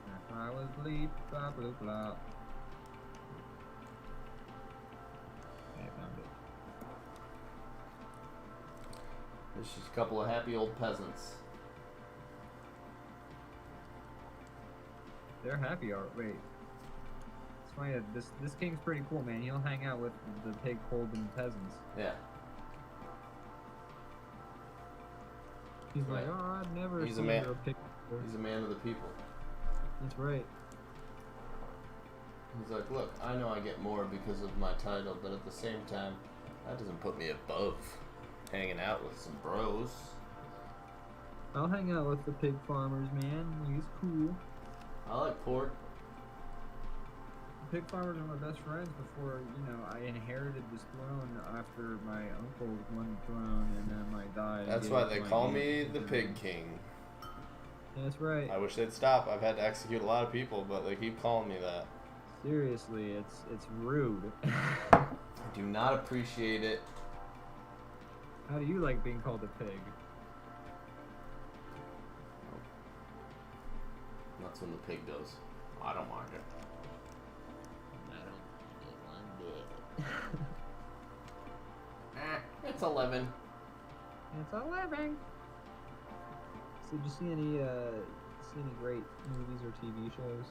If I was bleep, blah, blah, blah. Okay, I found it. There's just a couple of happy old peasants. They're happy, wait. It's funny that this king's pretty cool, man. He'll hang out with the pig holding peasants. Yeah. He's Right. like, oh, I've never He's a seen man. a pig before. He's a man of the people. That's right. He's like, look, I know I get more because of my title, but at the same time, that doesn't put me above hanging out with some bros. I'll hang out with the pig farmers, man. He's cool. I like pork. The pig farmers are my best friends before, you know, I inherited this throne after my uncle won the throne and then I died. That's why they call me the Pig King. That's right. I wish they'd stop. I've had to execute a lot of people, but they keep calling me that. Seriously, it's rude. I do not appreciate it. How do you like being called a pig? That's when the pig goes, I don't mind it. I don't mind it. It's 11. It's 11. So did you see any great movies or TV shows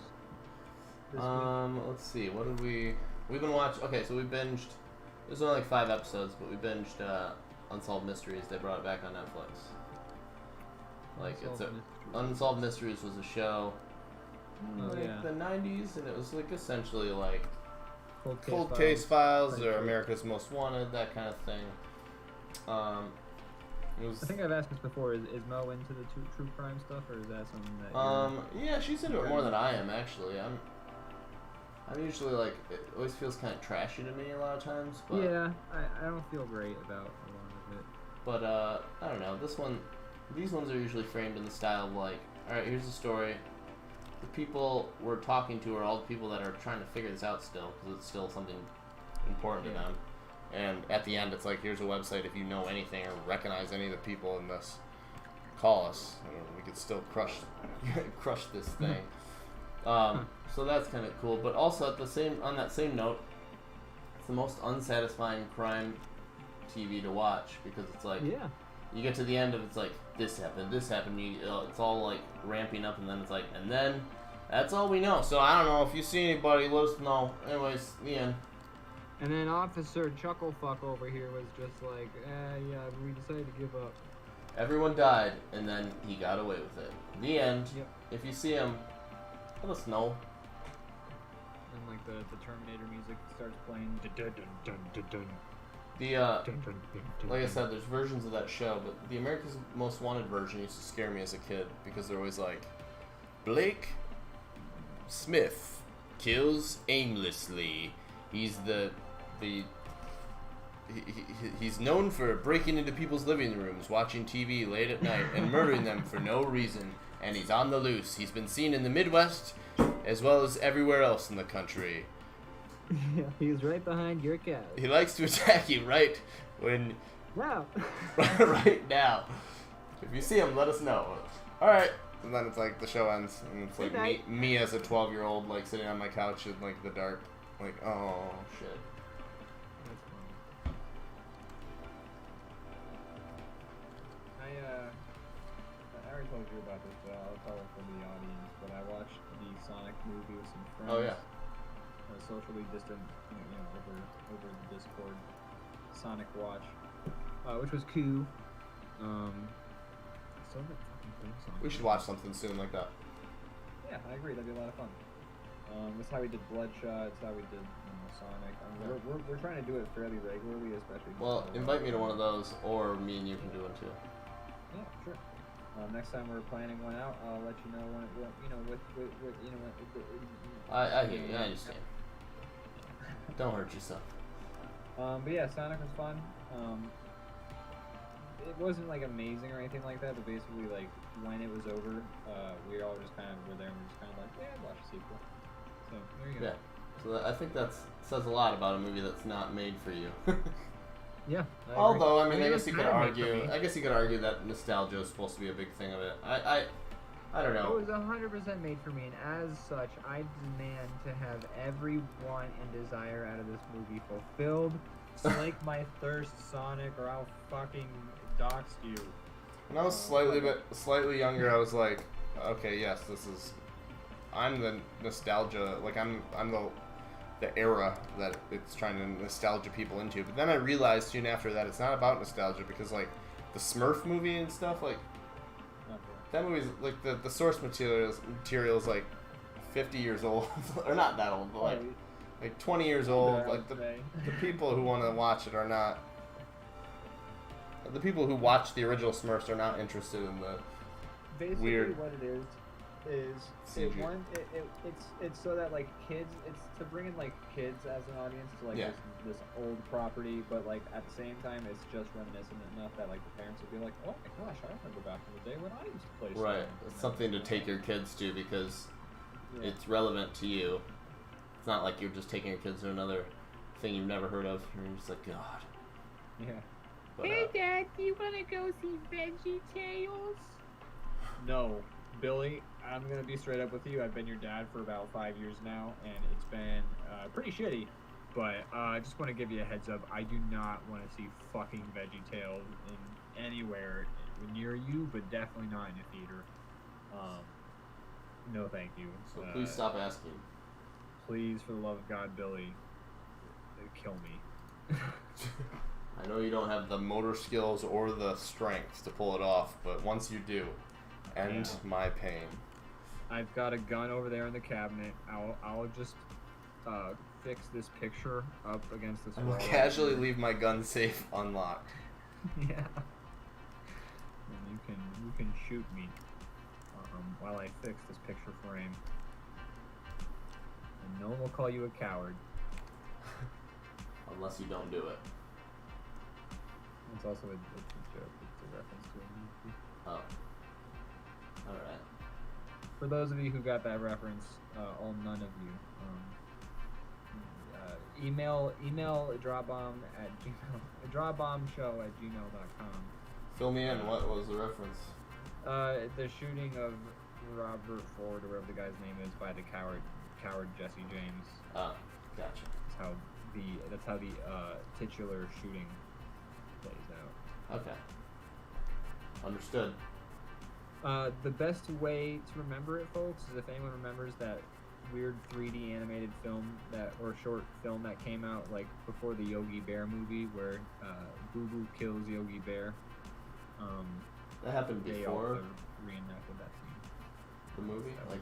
this week? Let's see. What did we've been watching? Okay, so we binged. There's only like 5 episodes, but we binged Unsolved Mysteries. They brought it back on Netflix. Like Unsolved Mysteries was a show in like the 90s, and it was like essentially like Cold Case Files or America's Most Wanted, that kind of thing. It was. I think I've asked this before. Is Mo into the true crime stuff, or is that something that? Yeah, she's into it more than I am actually. I'm usually like, it always feels kind of trashy to me a lot of times. But, yeah, I don't feel great about a lot of it. But I don't know. These ones are usually framed in the style of like, all right, here's the story. The people we're talking to are all the people that are trying to figure this out still, because it's still something important to them. And at the end, it's like, here's a website. If you know anything or recognize any of the people in this, call us. We could still crush this thing. So that's kind of cool. But also on that same note, it's the most unsatisfying crime TV to watch, because it's like, you get to the end of it's like, this happened. It's all like ramping up, and then it's like, and then that's all we know. So I don't know if you see anybody, let us know. Anyways, the end. And then Officer Chucklefuck over here was just like, yeah, we decided to give up. Everyone died, and then he got away with it. The end. Yep. If you see him, let us know. And like the Terminator music starts playing. Like I said, there's versions of that show, but the America's Most Wanted version used to scare me as a kid, because they're always like, Blake Smith kills aimlessly. He's known for breaking into people's living rooms, watching TV late at night, and murdering them for no reason. And he's on the loose. He's been seen in the Midwest, as well as everywhere else in the country. Yeah, he's right behind your couch. He likes to attack you right when... Wow. right now. If you see him, let us know. Alright. And then it's like, the show ends, and it's like me as a 12-year-old, like, sitting on my couch in, like, the dark. Like, oh, shit. That's funny. I already told you about this, but I'll tell it for the audience. But I watched the Sonic movie with some friends. Oh, yeah. socially distant, over the Discord, Sonic Watch, which was cool. Still have that fucking theme song. We should watch something soon like that. Yeah, I agree. That'd be a lot of fun. That's how we did Bloodshot. It's how we did Sonic. We're trying to do it fairly regularly, especially. Well, invite me to one of those, or me and you can do one too. Yeah, sure. Next time we're planning one out, I'll let you know when I hear you. I understand. Don't hurt yourself. But yeah, Sonic was fun. It wasn't like amazing or anything like that, but basically like when it was over, we all just kind of were there and we just kind of like, yeah, watch the sequel. So there you go. Yeah. So I think that says a lot about a movie that's not made for you. Yeah. Although I mean, I guess you could argue. I guess you could argue that nostalgia is supposed to be a big thing of it. I don't know. It was 100% made for me, and as such, I demand to have every want and desire out of this movie fulfilled. Slake my thirst, Sonic, or I'll fucking dox you. When I was slightly younger, I was like, okay, yes, this is. I'm the nostalgia. Like I'm the era that it's trying to nostalgia people into. But then I realized soon after that it's not about nostalgia because like the Smurf movie and stuff like. That movie's like the source material is like 50 years old, or not that old, but like 20 years old. Like the people who want to watch it are not. The people who watch the original Smurfs are not interested in the basically weird. What it is it's so that like kids, it's to bring in like kids as an audience to like this old property, but like at the same time it's just reminiscent enough that like the parents would be like, oh my gosh, I remember back in the day when I used to play. Right, it's something to take your kids to because it's relevant to you. It's not like you're just taking your kids to another thing you've never heard of. You're just like, God. Yeah. But, hey Dad, do you wanna go see VeggieTales? No, Billy. I'm gonna be straight up with you. I've been your dad for about 5 years now, and it's been pretty shitty. But I just want to give you a heads up. I do not want to see fucking VeggieTales in anywhere near you, but definitely not in a theater. No, thank you. So please stop asking. Please, for the love of God, Billy, kill me. I know you don't have the motor skills or the strength to pull it off, but once you do, end my pain. I've got a gun over there in the cabinet. I'll just fix this picture up against this wall. I will casually leave my gun safe unlocked. Yeah. And you can shoot me while I fix this picture frame. And no one will call you a coward. Unless you don't do it. It's also a joke. It's a reference to a movie. Oh. Alright. For those of you who got that reference, none of you, email DrawBomb at drawbombshow@gmail.com. Fill me in. What was the reference? The shooting of Robert Ford, or whatever the guy's name is, by the coward Jesse James. Oh, gotcha. That's how the titular shooting plays out. Okay. Understood. The best way to remember it, folks, is if anyone remembers that weird 3D animated film or short film that came out like before the Yogi Bear movie, where Boo Boo kills Yogi Bear. That happened they before also reenacted that scene. the movie, like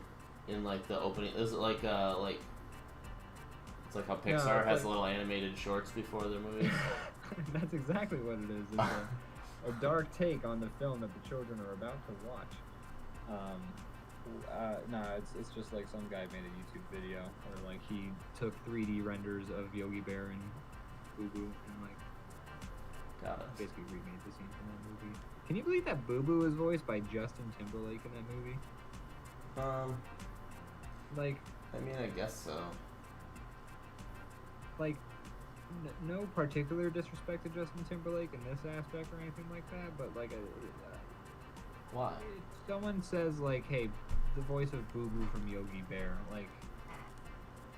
in like the opening. Is it like it's like how Pixar has little animated shorts before their movies? That's exactly what it is. It's a dark take on the film that the children are about to watch. It's just like some guy made a YouTube video where like he took 3D renders of Yogi Bear and Boo Boo and like basically remade the scene from that movie. Can you believe that Boo Boo is voiced by Justin Timberlake in that movie? Like, I mean, I guess so. Like, no particular disrespect to Justin Timberlake in this aspect or anything like that, but like, why? If someone says like, "Hey, the voice of Boo Boo from Yogi Bear," like,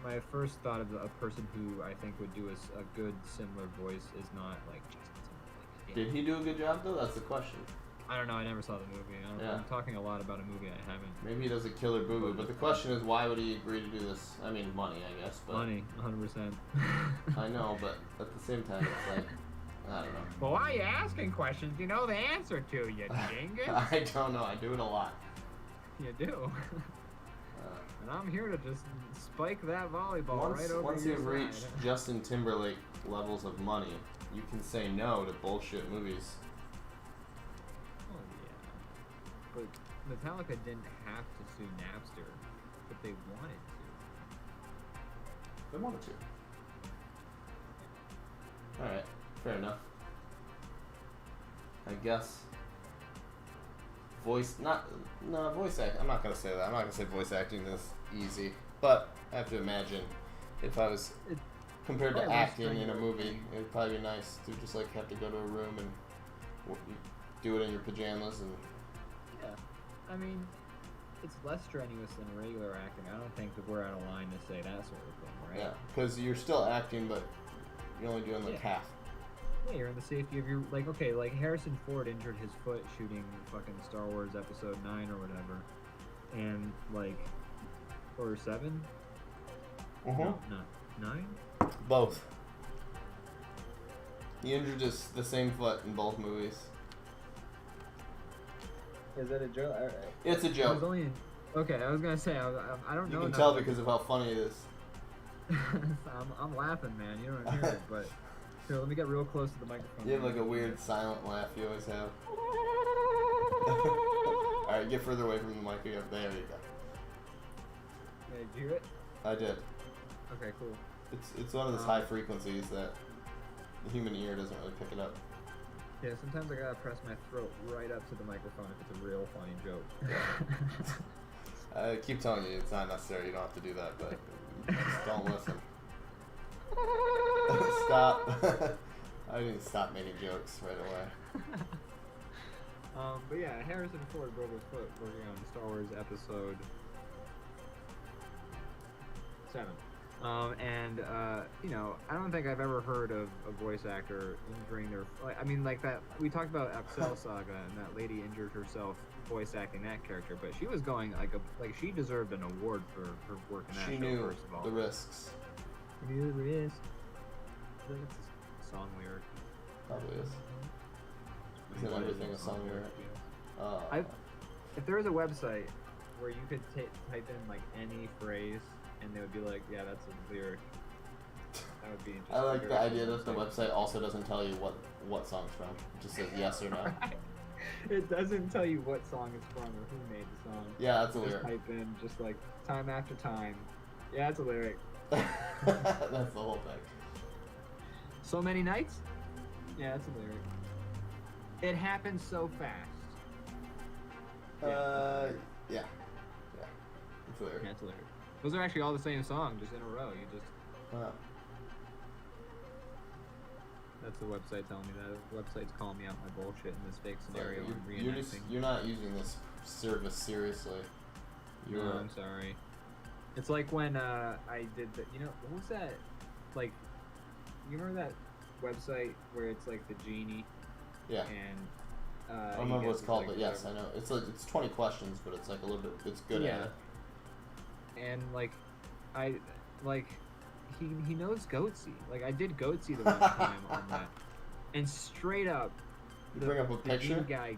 my first thought of a person who I think would do a good similar voice is not like Justin Timberlake. Did he do a good job though? That's the question. I don't know. I never saw the movie. Yeah. I'm talking a lot about a movie I haven't. Maybe he does a killer boo-boo, but the question is, why would he agree to do this? I mean, money, I guess. But Money, 100%. I know, but at the same time, it's like, I don't know. Well, why are you asking questions? You know the answer to, you dingus. I don't know. I do it a lot. You do. And I'm here to just spike that volleyball right over Once your you've side. reached Justin Timberlake levels of money, you can say no to bullshit movies. Oh, yeah. But Metallica didn't have to sue Napster, but they wanted to. They wanted to. Alright, fair enough. I guess. Voice act. I'm not gonna say that. I'm not gonna say voice acting is easy, but I have to imagine if I was compared to probably acting in a movie, it'd probably be nice to just like have to go to a room and do it in your pajamas and. Yeah, I mean, it's less strenuous than regular acting. I don't think that we're out of line to say that sort of thing, right? Yeah, because you're still acting, but you're only doing like half. Yeah, you're in the safety of your, like, okay, like Harrison Ford injured his foot shooting fucking Star Wars Episode 9 or whatever, and like, or 7? No, 9? Both. He injured the same foot in both movies. Is that a joke? It's a joke. Okay, I was gonna say, I don't know. You can tell because of how funny it is. I'm laughing, man. You don't hear it, but here, let me get real close to the microphone. You have like a weird silent laugh you always have. Alright, get further away from the mic. There you go. Hey, did you hear it? I did. Okay, cool. It's one of those high frequencies that the human ear doesn't really pick it up. Yeah, sometimes I gotta press my throat right up to the microphone if it's a real funny joke. I keep telling you it's not necessary. You don't have to do that, but just don't listen. Stop. I didn't stop making jokes right away. But yeah, Harrison Ford broke his foot working on Star Wars Episode 7. You know, I don't think I've ever heard of a voice actor injuring their. I mean, like that. We talked about Excel Saga, and that lady injured herself voice acting that character, but she was going like she deserved an award for her work in that She show. knew First of all, the risks. She knew the risks. I think it's a song lyric. Probably is. Isn't everything a song lyric? If there was a website where you could type in like any phrase and they would be like, yeah, that's a lyric, that would be interesting. I like the idea that the website also doesn't tell you what song's from. It just says yes or no. Right. It doesn't tell you what song it's from or who made the song. Yeah, that's a just lyric. Type in just like time after time. Yeah, it's a lyric. That's the whole thing. So many nights? Yeah, that's a lyric. It happened so fast. Yeah. It's a lyric. Yeah, it's a lyric. Those are actually all the same song, just in a row. You just. That's the website telling me that. The website's calling me out my bullshit in this fake scenario and reenacting. You're not using this service seriously. No, I'm sorry. It's like when I did the. You know, what was that? Like, you remember that website where it's like the genie? Yeah. And I don't remember what it's called, but yes, I know. It's 20 questions, but it's like a little bit. It's good at it. And like, he knows Goatsy. Like I did Goatsy the one time on that, and straight up, You bring up a picture? The guy.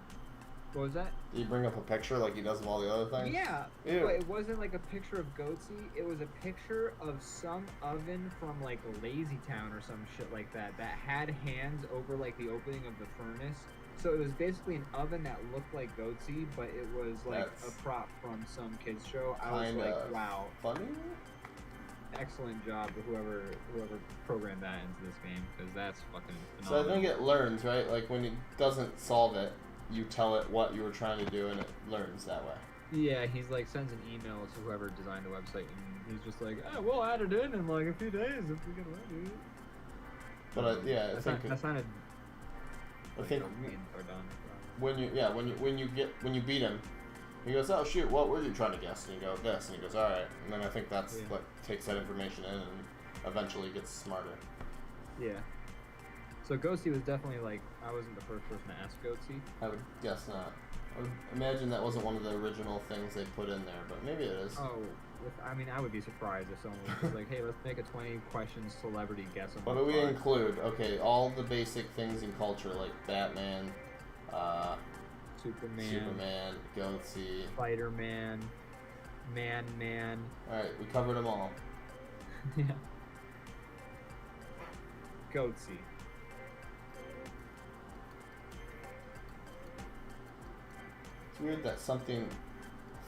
What was that? Did you bring up a picture like he does of all the other things? Yeah. Ew. But it wasn't like a picture of Goatsy. It was a picture of some oven from like Lazy Town or some shit like that had hands over like the opening of the furnace. So it was basically an oven that looked like Goatsy, but it was like a prop from some kids show. I was like, wow. Funny? Excellent job to whoever programmed that into this game, because that's fucking phenomenal. So I think it learns, right? Like when it doesn't solve it, you tell it what you were trying to do, and it learns that way. Yeah, he's like sends an email to whoever designed the website, and he's just like, oh, we'll add it in like a few days if we can ready it. But I think that sounded. I think when you beat him, he goes, oh shoot, what were you trying to guess? And you go this, and he goes, all right, and then I think that's what takes that information in and eventually gets smarter. Yeah. So Ghosty was definitely like, I wasn't the first person to ask Ghosty. I would guess not. I would imagine that wasn't one of the original things they put in there, but maybe it is. Oh, I mean, I would be surprised if someone was just like, hey, let's make a 20 question celebrity guess on What do we include? Okay, all the basic things in culture like Batman, Superman, Ghosty, Spider-Man, Man. Alright, we covered them all. Yeah. Ghosty. It's weird that something,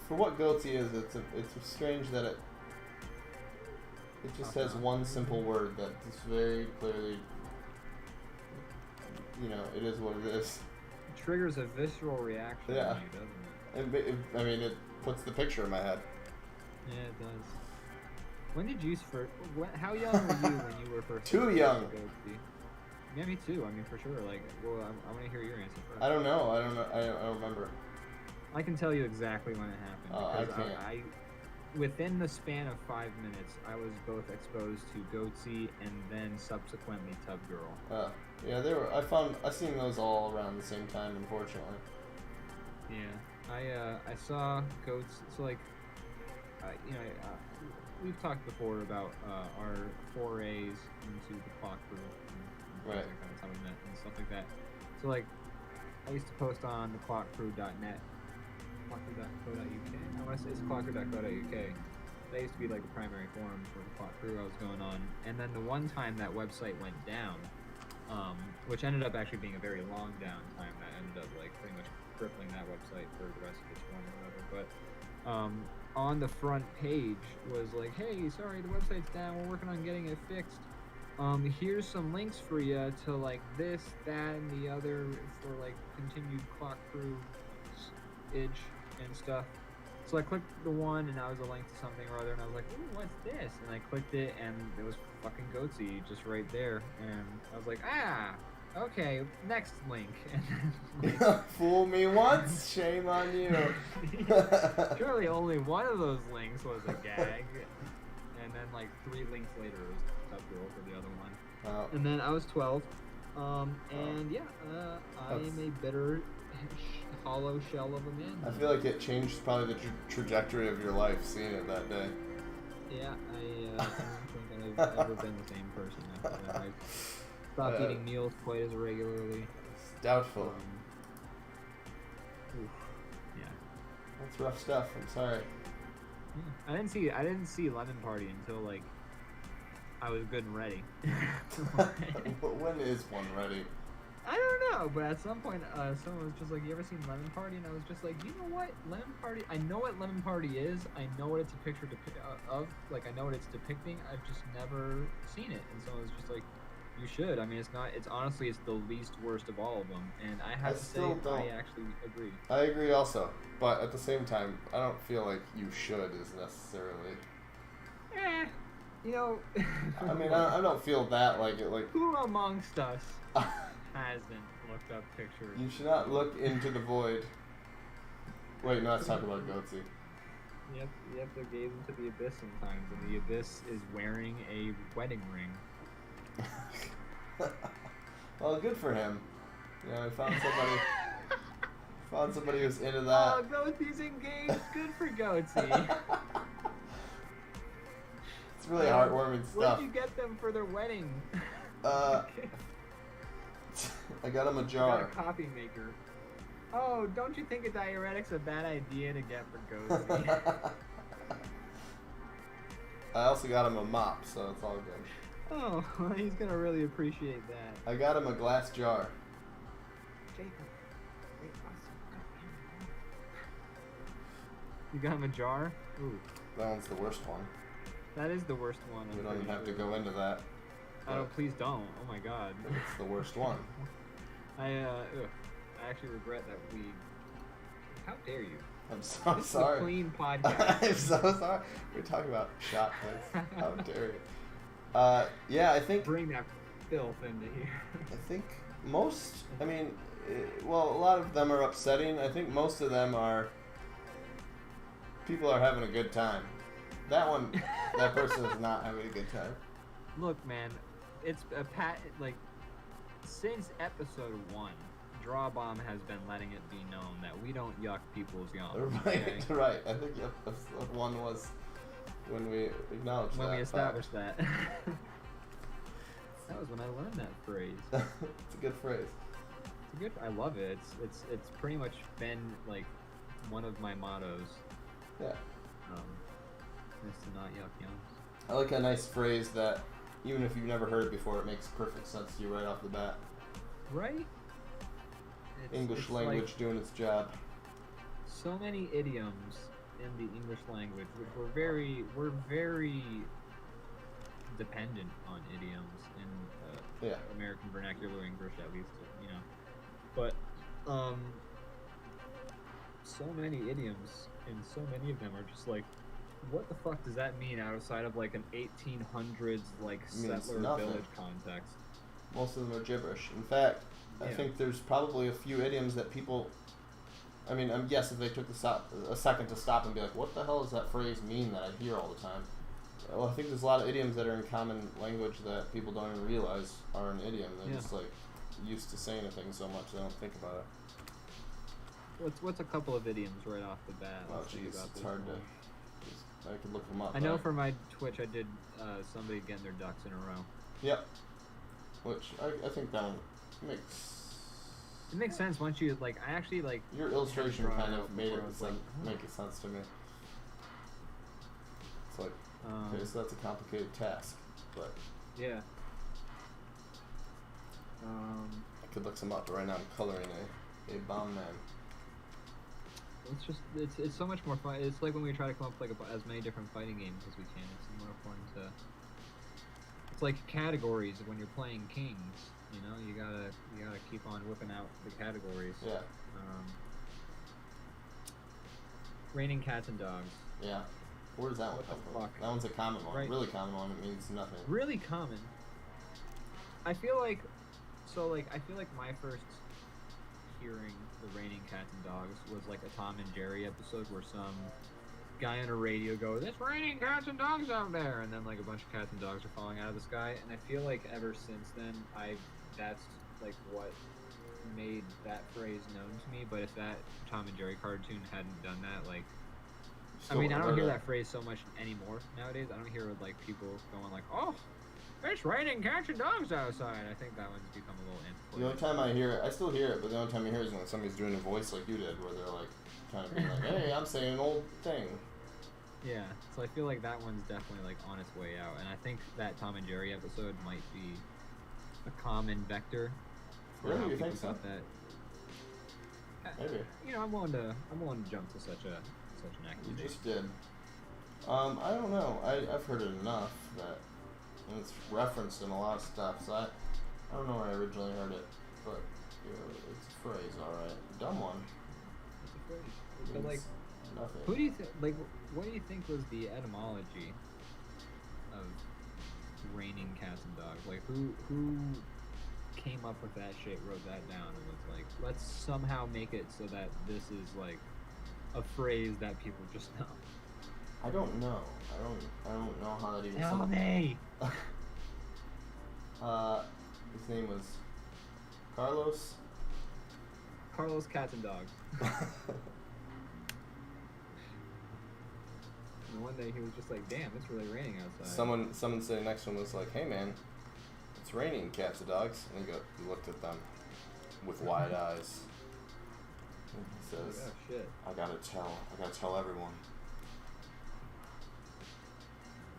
for what Ghosty is, it's strange that it just has one simple word that just very clearly, you know, it is what it is. It triggers a visceral reaction Yeah. in you, doesn't it? I mean, it puts the picture in my head. Yeah, it does. When did you first? How young were you when you were first? Too young. Ghosty? Yeah, me too. I mean, for sure. Like, well, I want to hear your answer first. I don't know. I don't remember. I can tell you exactly when it happened. I Because can't. within the span of 5 minutes, I was both exposed to Goatsy and then subsequently Tub Girl. Yeah, I seen those all around the same time, unfortunately. Yeah, I saw Goats. So like, you know, we've talked before about our forays into the clock group and Right. like that's how we met and stuff like that. So like, I used to post on the clockcrew.net. Clockcrew.co.uk. I want to say it's clockcrew.co.uk. That used to be like the primary forum for the clock crew I was going on. And then the one time that website went down, which ended up actually being a very long downtime that ended up like pretty much crippling that website for the rest of its run or whatever. But on the front page was like, hey, sorry, the website's down. We're working on getting it fixed. Here's some links for you to like this, that, and the other for like continued clock crew itch and stuff. So I clicked the one and that was a link to something or other and I was like, ooh, what's this? And I clicked it and it was fucking Goatsy just right there. And I was like, okay, next link. And then, Fool me once, shame on you. surely only one of those links was a gag. And then like 3 links later it was Tub Girl for the other one. Oh. And then I was 12. And yeah, I am a bitter hollow shell of a man. I feel like it changed probably the trajectory of your life seeing it that day. Yeah, I don't think I've ever been the same person after that. I stopped eating meals quite as regularly. It's doubtful. Yeah. That's rough stuff. I'm sorry. Yeah. I didn't see Lemon Party until like I was good and ready. When is one ready? I don't know, but at some point, someone was just like, "You ever seen Lemon Party?" And I was just like, "You know what, Lemon Party? I know what Lemon Party is. I know what it's a picture of. Like, I know what it's depicting. I've just never seen it." And so I was just like, "You should. I mean, it's not. It's honestly, it's the least worst of all of them." And I have to say, I actually agree. I agree also, but at the same time, I don't feel like you should is necessarily. You know. I mean, I don't feel that like it. Like who amongst us hasn't looked up pictures? You should not look into the void. Wait, no, let's talk about Goatsy. You have to gaze into the abyss sometimes, and the abyss is wearing a wedding ring. Well, good for him. You know, he found somebody who's into that. Oh, Goatsy's engaged. Good for Goatsy. It's really heartwarming stuff. What did you get them for their wedding? I got him a jar. Got a coffee maker. Oh, don't you think a diuretic's a bad idea to get for Goatsy? I also got him a mop, so it's all good. Oh, well, he's gonna really appreciate that. I got him a glass jar. Jacob, you got him a jar? Ooh. That one's the worst one. That is the worst one. We don't even have to go into that. Oh, please don't. Oh my god. It's the worst one. I actually regret that we... How dare you? I'm so this sorry. Is a clean podcast. I'm so sorry. We're talking about shot puts. How dare you? Yeah, I think... Bring that filth into here. I think most... I mean, well, a lot of them are upsetting. I think most of them are... People are having a good time. That one, that person is not having a good time. Look, man, it's a like since episode 1, DrawBomb has been letting it be known that we don't yuck people's yawns. Right, Okay? right. I think episode 1 was when we acknowledged that. When we established fact. that. That was when I learned that phrase. It's a good phrase. It's a good. I love it. It's pretty much been like one of my mottos. Yeah. Is to not yuck yawns. I like a nice phrase that, even if you've never heard it before, it makes perfect sense to you right off the bat. Right? English language like doing its job. so many idioms in the English language, which we're very dependent on idioms in American vernacular English, at least, you know. But so many idioms, and so many of them are just like, what the fuck does that mean outside of like an 1800s like settler village context? Most of them are gibberish. In fact, I think there's probably a few idioms that people. I mean, yes, if they took a second to stop and be like, what the hell does that phrase mean that I hear all the time? Well, I think there's a lot of idioms that are in common language that people don't even realize are an idiom. They're just like used to saying a thing so much they don't think about it. What's a couple of idioms right off the bat? Oh, jeez, it's hard to. I could look them up. I know for my Twitch, I did somebody getting their ducks in a row. Yep. Which I think that makes. It makes sense once you like. I actually like. Your illustration kind of made it like, make it sense to me. It's like, okay, so that's a complicated task, but yeah. I could look some up, but right now I'm coloring a bomb man. It's just it's so much more fun. It's like when we try to come up with like as many different fighting games as we can. It's more fun to. It's like categories when you're playing Kings. You know, you gotta keep on whipping out the categories. Yeah. Raining cats and dogs. Yeah. Where does that one come from? That one's a common one. Right. Really common one. It means nothing. Really common. I feel like my first hearing the Raining Cats and Dogs was like a Tom and Jerry episode where some guy on a radio goes, "It's raining cats and dogs out there," and then like a bunch of cats and dogs are falling out of the sky. And I feel like ever since then, that's like what made that phrase known to me. But if that Tom and Jerry cartoon hadn't done that, like, I mean, I don't hear that phrase so much anymore nowadays. I don't hear like people going like, "Oh, it's raining cats and dogs outside." I think that one's become a little antiquated. The only time I hear it, I still hear it, but the only time I hear it is when somebody's doing a voice like you did, where they're like kind of being like, "Hey, I'm saying an old thing." Yeah, so I feel like that one's definitely like on its way out, and I think that Tom and Jerry episode might be a common vector. Really, you think so? That. Maybe. You know, I'm willing to jump to such an accusation. You just did. I don't know. I've heard it enough that and it's referenced in a lot of stuff. So I don't know where I originally heard it, but you know, it's a phrase, all right. Dumb one. It's a phrase. But like, nothing. who do you think? Like, what do you think was the etymology of raining cats and dogs? Like, who came up with that shit, wrote that down, and was like, let's somehow make it so that this is like a phrase that people just know. I don't know. I don't know how that even. Tell me. His name was Carlos. Carlos Cats and Dogs. And one day he was just like, "Damn, it's really raining outside." Someone sitting next to him was like, "Hey man, it's raining, cats and dogs." And he looked at them with wide eyes. And he says, "Oh shit! I gotta tell everyone."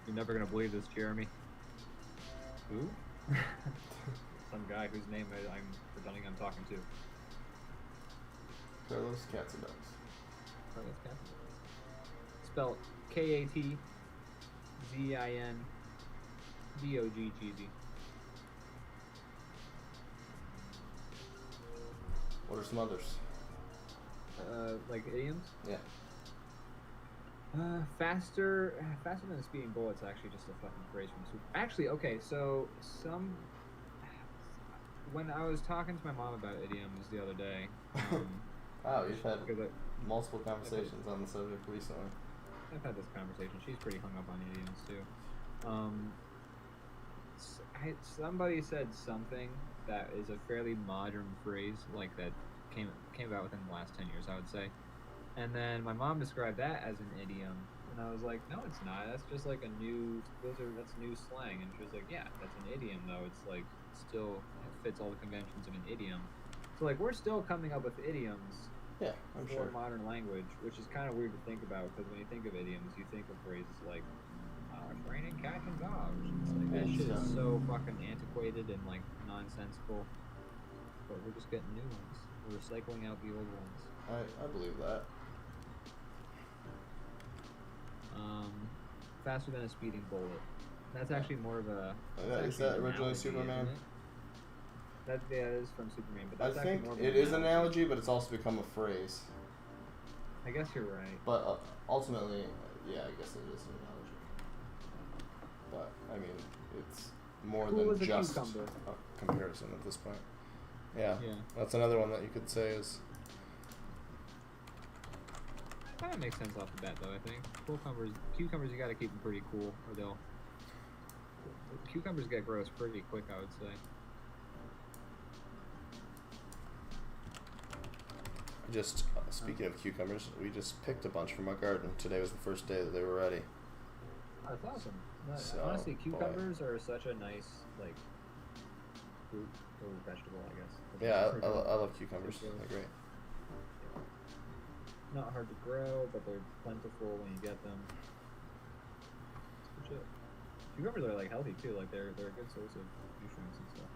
You're never gonna believe this, Jeremy. Who? Some guy whose name I'm pretending I'm talking to. Carlos Cats and Dogs. Carlos Cats and Dogs. Spelled KATZINDOGGZ. What are some others? Like idioms? Yeah. Faster than a speeding bullet's actually just a fucking phrase from Super. Actually, okay, so when I was talking to my mom about idioms the other day. Wow, you've had multiple conversations on the subject recently. I've had this conversation. She's pretty hung up on idioms too. Somebody said something that is a fairly modern phrase, like that came about within the last 10 years, I would say. And then my mom described that as an idiom, and I was like, no, it's not. That's just like that's new slang. And she was like, yeah, that's an idiom though. It's like still it fits all the conventions of an idiom. So like we're still coming up with idioms. Yeah, I'm for sure. modern language, which is kind of weird to think about because when you think of idioms, you think of phrases like "it's raining cats and dogs." It's like that shit is so fucking antiquated and like nonsensical. But we're just getting new ones. We're recycling out the old ones. I believe that. Faster than a speeding bullet. That's actually more of a. Is that originally Superman? That is from Superman, but that's I think more of it is an analogy, but it's also become a phrase. I guess you're right. But ultimately, yeah, I guess it is an analogy. But I mean, it's more than just a comparison at this point. Yeah, that's another one that you could say is. That makes sense off the bat, though. I think cucumbers, you gotta keep them pretty cool, or cucumbers get gross pretty quick. I would say. Just speaking of cucumbers, we just picked a bunch from our garden. Today was the first day that they were ready. Oh, that's awesome. So, honestly, cucumbers are such a nice like fruit or vegetable, I guess. Yeah, I love cucumbers. They're great. Not hard to grow, but they're plentiful when you get them. That's legit. Cucumbers are like healthy too. Like they're a good source of nutrients and stuff.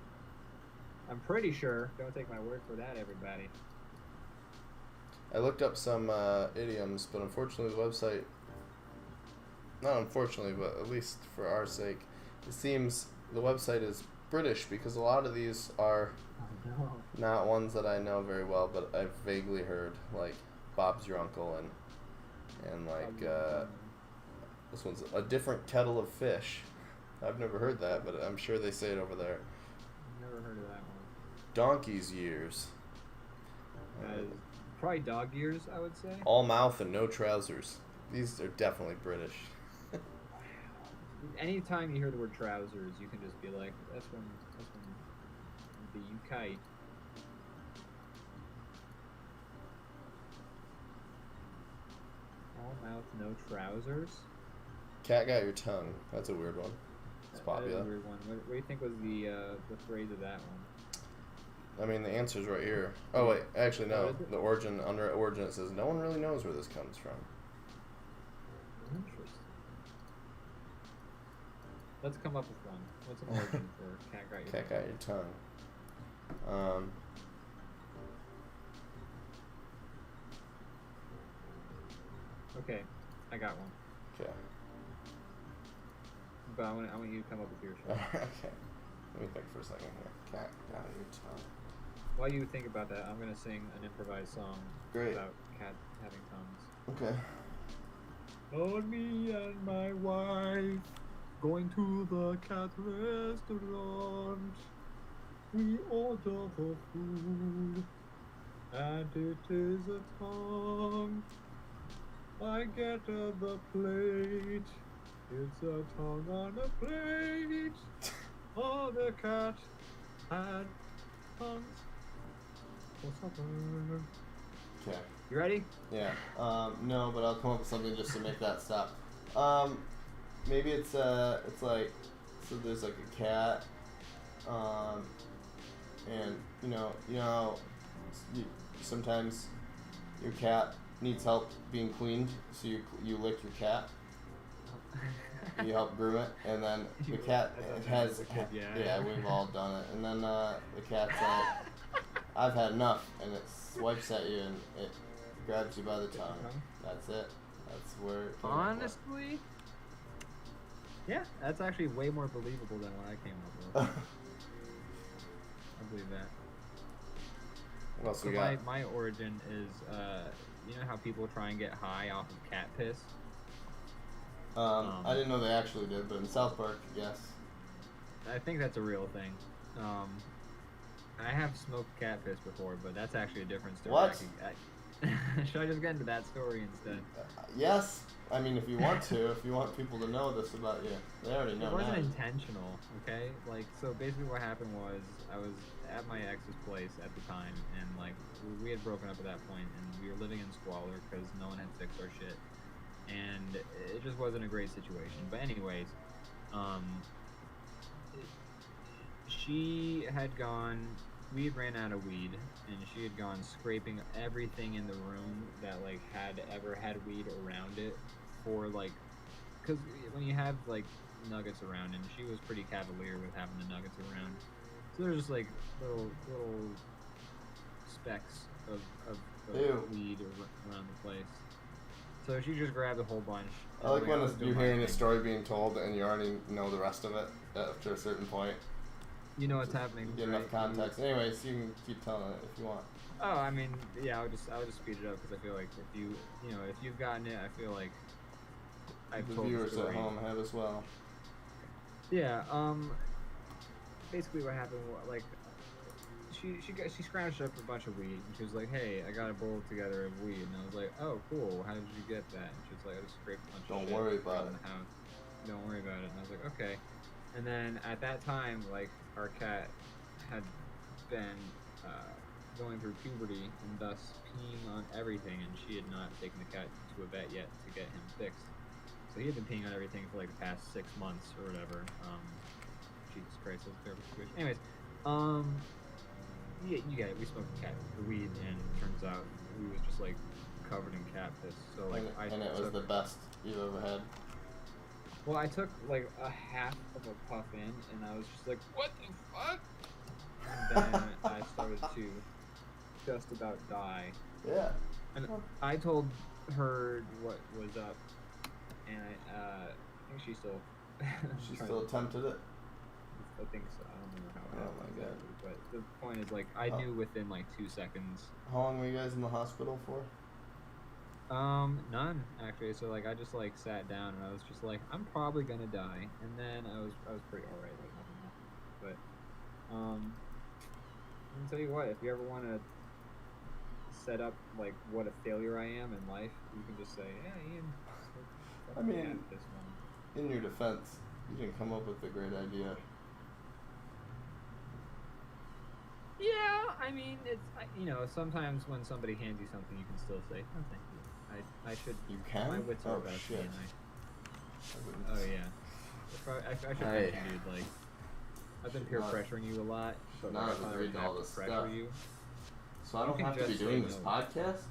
I'm pretty sure. Don't take my word for that, everybody. I looked up some idioms, but unfortunately the website, not unfortunately, but at least for our sake, it seems the website is British because a lot of these are not ones that I know very well, but I've vaguely heard, like Bob's Your Uncle and like this one's a different kettle of fish. I've never heard that, but I'm sure they say it over there. Never heard of that one. Donkey's years. Probably dog ears, I would say. All mouth and no trousers. These are definitely British. Anytime you hear the word trousers, you can just be like, that's from the UK. All mouth, no trousers. Cat got your tongue. That's a weird one. It's popular. That is a weird one. What do you think was the phrase of that one? I mean, the answer's right here. Oh wait, actually no. The origin, under origin, it says no one really knows where this comes from. Interesting. Let's come up with one. What's an origin for cat got your tongue? Cat got your tongue. Okay, I got one. Okay. But I want you to come up with yours. Okay. Let me think for a second here. Cat got your tongue. While you think about that, I'm gonna sing an improvised song about cats having tongues. Okay. On me and my wife going to the cat restaurant. We order the food, and it is a tongue. I get the plate. It's a tongue on a plate. Oh, the cat had tongues. Okay. You ready? Yeah. No, but I'll come up with something just to make that stop. Maybe it's like, so there's like a cat, and you know, sometimes your cat needs help being cleaned, so you lick your cat. You help groom it, and then the cat yeah, we've all done it, and then the cat's like, I've had enough, and it swipes at you and it grabs you by the tongue. That's it. That's where it came Honestly, yeah, that's actually way more believable than what I came up with. I believe that. What else so we got? My origin is, you know how people try and get high off of cat piss? I didn't know they actually did, but in South Park, yes. I think that's a real thing. I have smoked cat piss before, but that's actually a different story. What? Should I just get into that story instead? Yes. I mean, if you want to, if you want people to know this about you, they already know. It wasn't now. intentional, okay? Like, so basically what happened was I was at my ex's place at the time, and like we had broken up at that point, and we were living in squalor because no one had fixed our shit, and it just wasn't a great situation. But anyways, she had gone. We ran out of weed, and she had gone scraping everything in the room that like had ever had weed around it for like, because when you have like nuggets around, and she was pretty cavalier with having the nuggets around, so there's just like little specks of weed around the place. So she just grabbed a whole bunch. I like when you're hearing a story being told and you already know the rest of it after a certain point. You know what's happening. You get enough context. Anyways, you can keep telling it if you want. Oh, I mean, yeah, I'll just speed it up because I feel like if you've gotten it, I feel like I've the told viewers the story. at home have as well. Yeah. Basically, what happened was like she scrounged up a bunch of weed, and she was like, "Hey, I got a bowl together of weed," and I was like, "Oh, cool. How did you get that?" And she was like, "I just scraped a bunch of shit Don't worry about around it. the house. Don't worry about it." And I was like, "Okay." And then at that time, like, our cat had been going through puberty and thus peeing on everything, and she had not taken the cat to a vet yet to get him fixed. So he had been peeing on everything for like the past 6 months or whatever. Jesus Christ, that's a terrible situation. Anyways, yeah, you get it. We smoked cat weed, and it turns out we was just like covered in cat piss. So like, And it was the best you've ever had. Well, I took like a half of a puff in, and I was just like, "What the fuck?" And then I started to just about die. Yeah. And I told her what was up, and I think she still. She still attempted it. I think so. I don't remember how. Oh my God. But the point is, like, I knew within like 2 seconds. How long were you guys in the hospital for? None actually. So like, I just like sat down, and I was just like, I'm probably gonna die, and then I was pretty alright. Like nothing happened. But I'll tell you what, if you ever want to set up like what a failure I am in life, you can just say, "Yeah, Ian." I mean, at this one. In your defense, you didn't come up with a great idea. Yeah, I mean, sometimes when somebody hands you something, you can still say, "Oh, thank you." I should. You can? My wits are Oh, about me, shit. and I wouldn't. oh yeah. I should Hey. mention, dude. Like, I've been Should peer not- pressuring you a lot, but not like, have if I agreed would to have all to this pressure stuff. you. So I don't can have to be just say doing this no. podcast?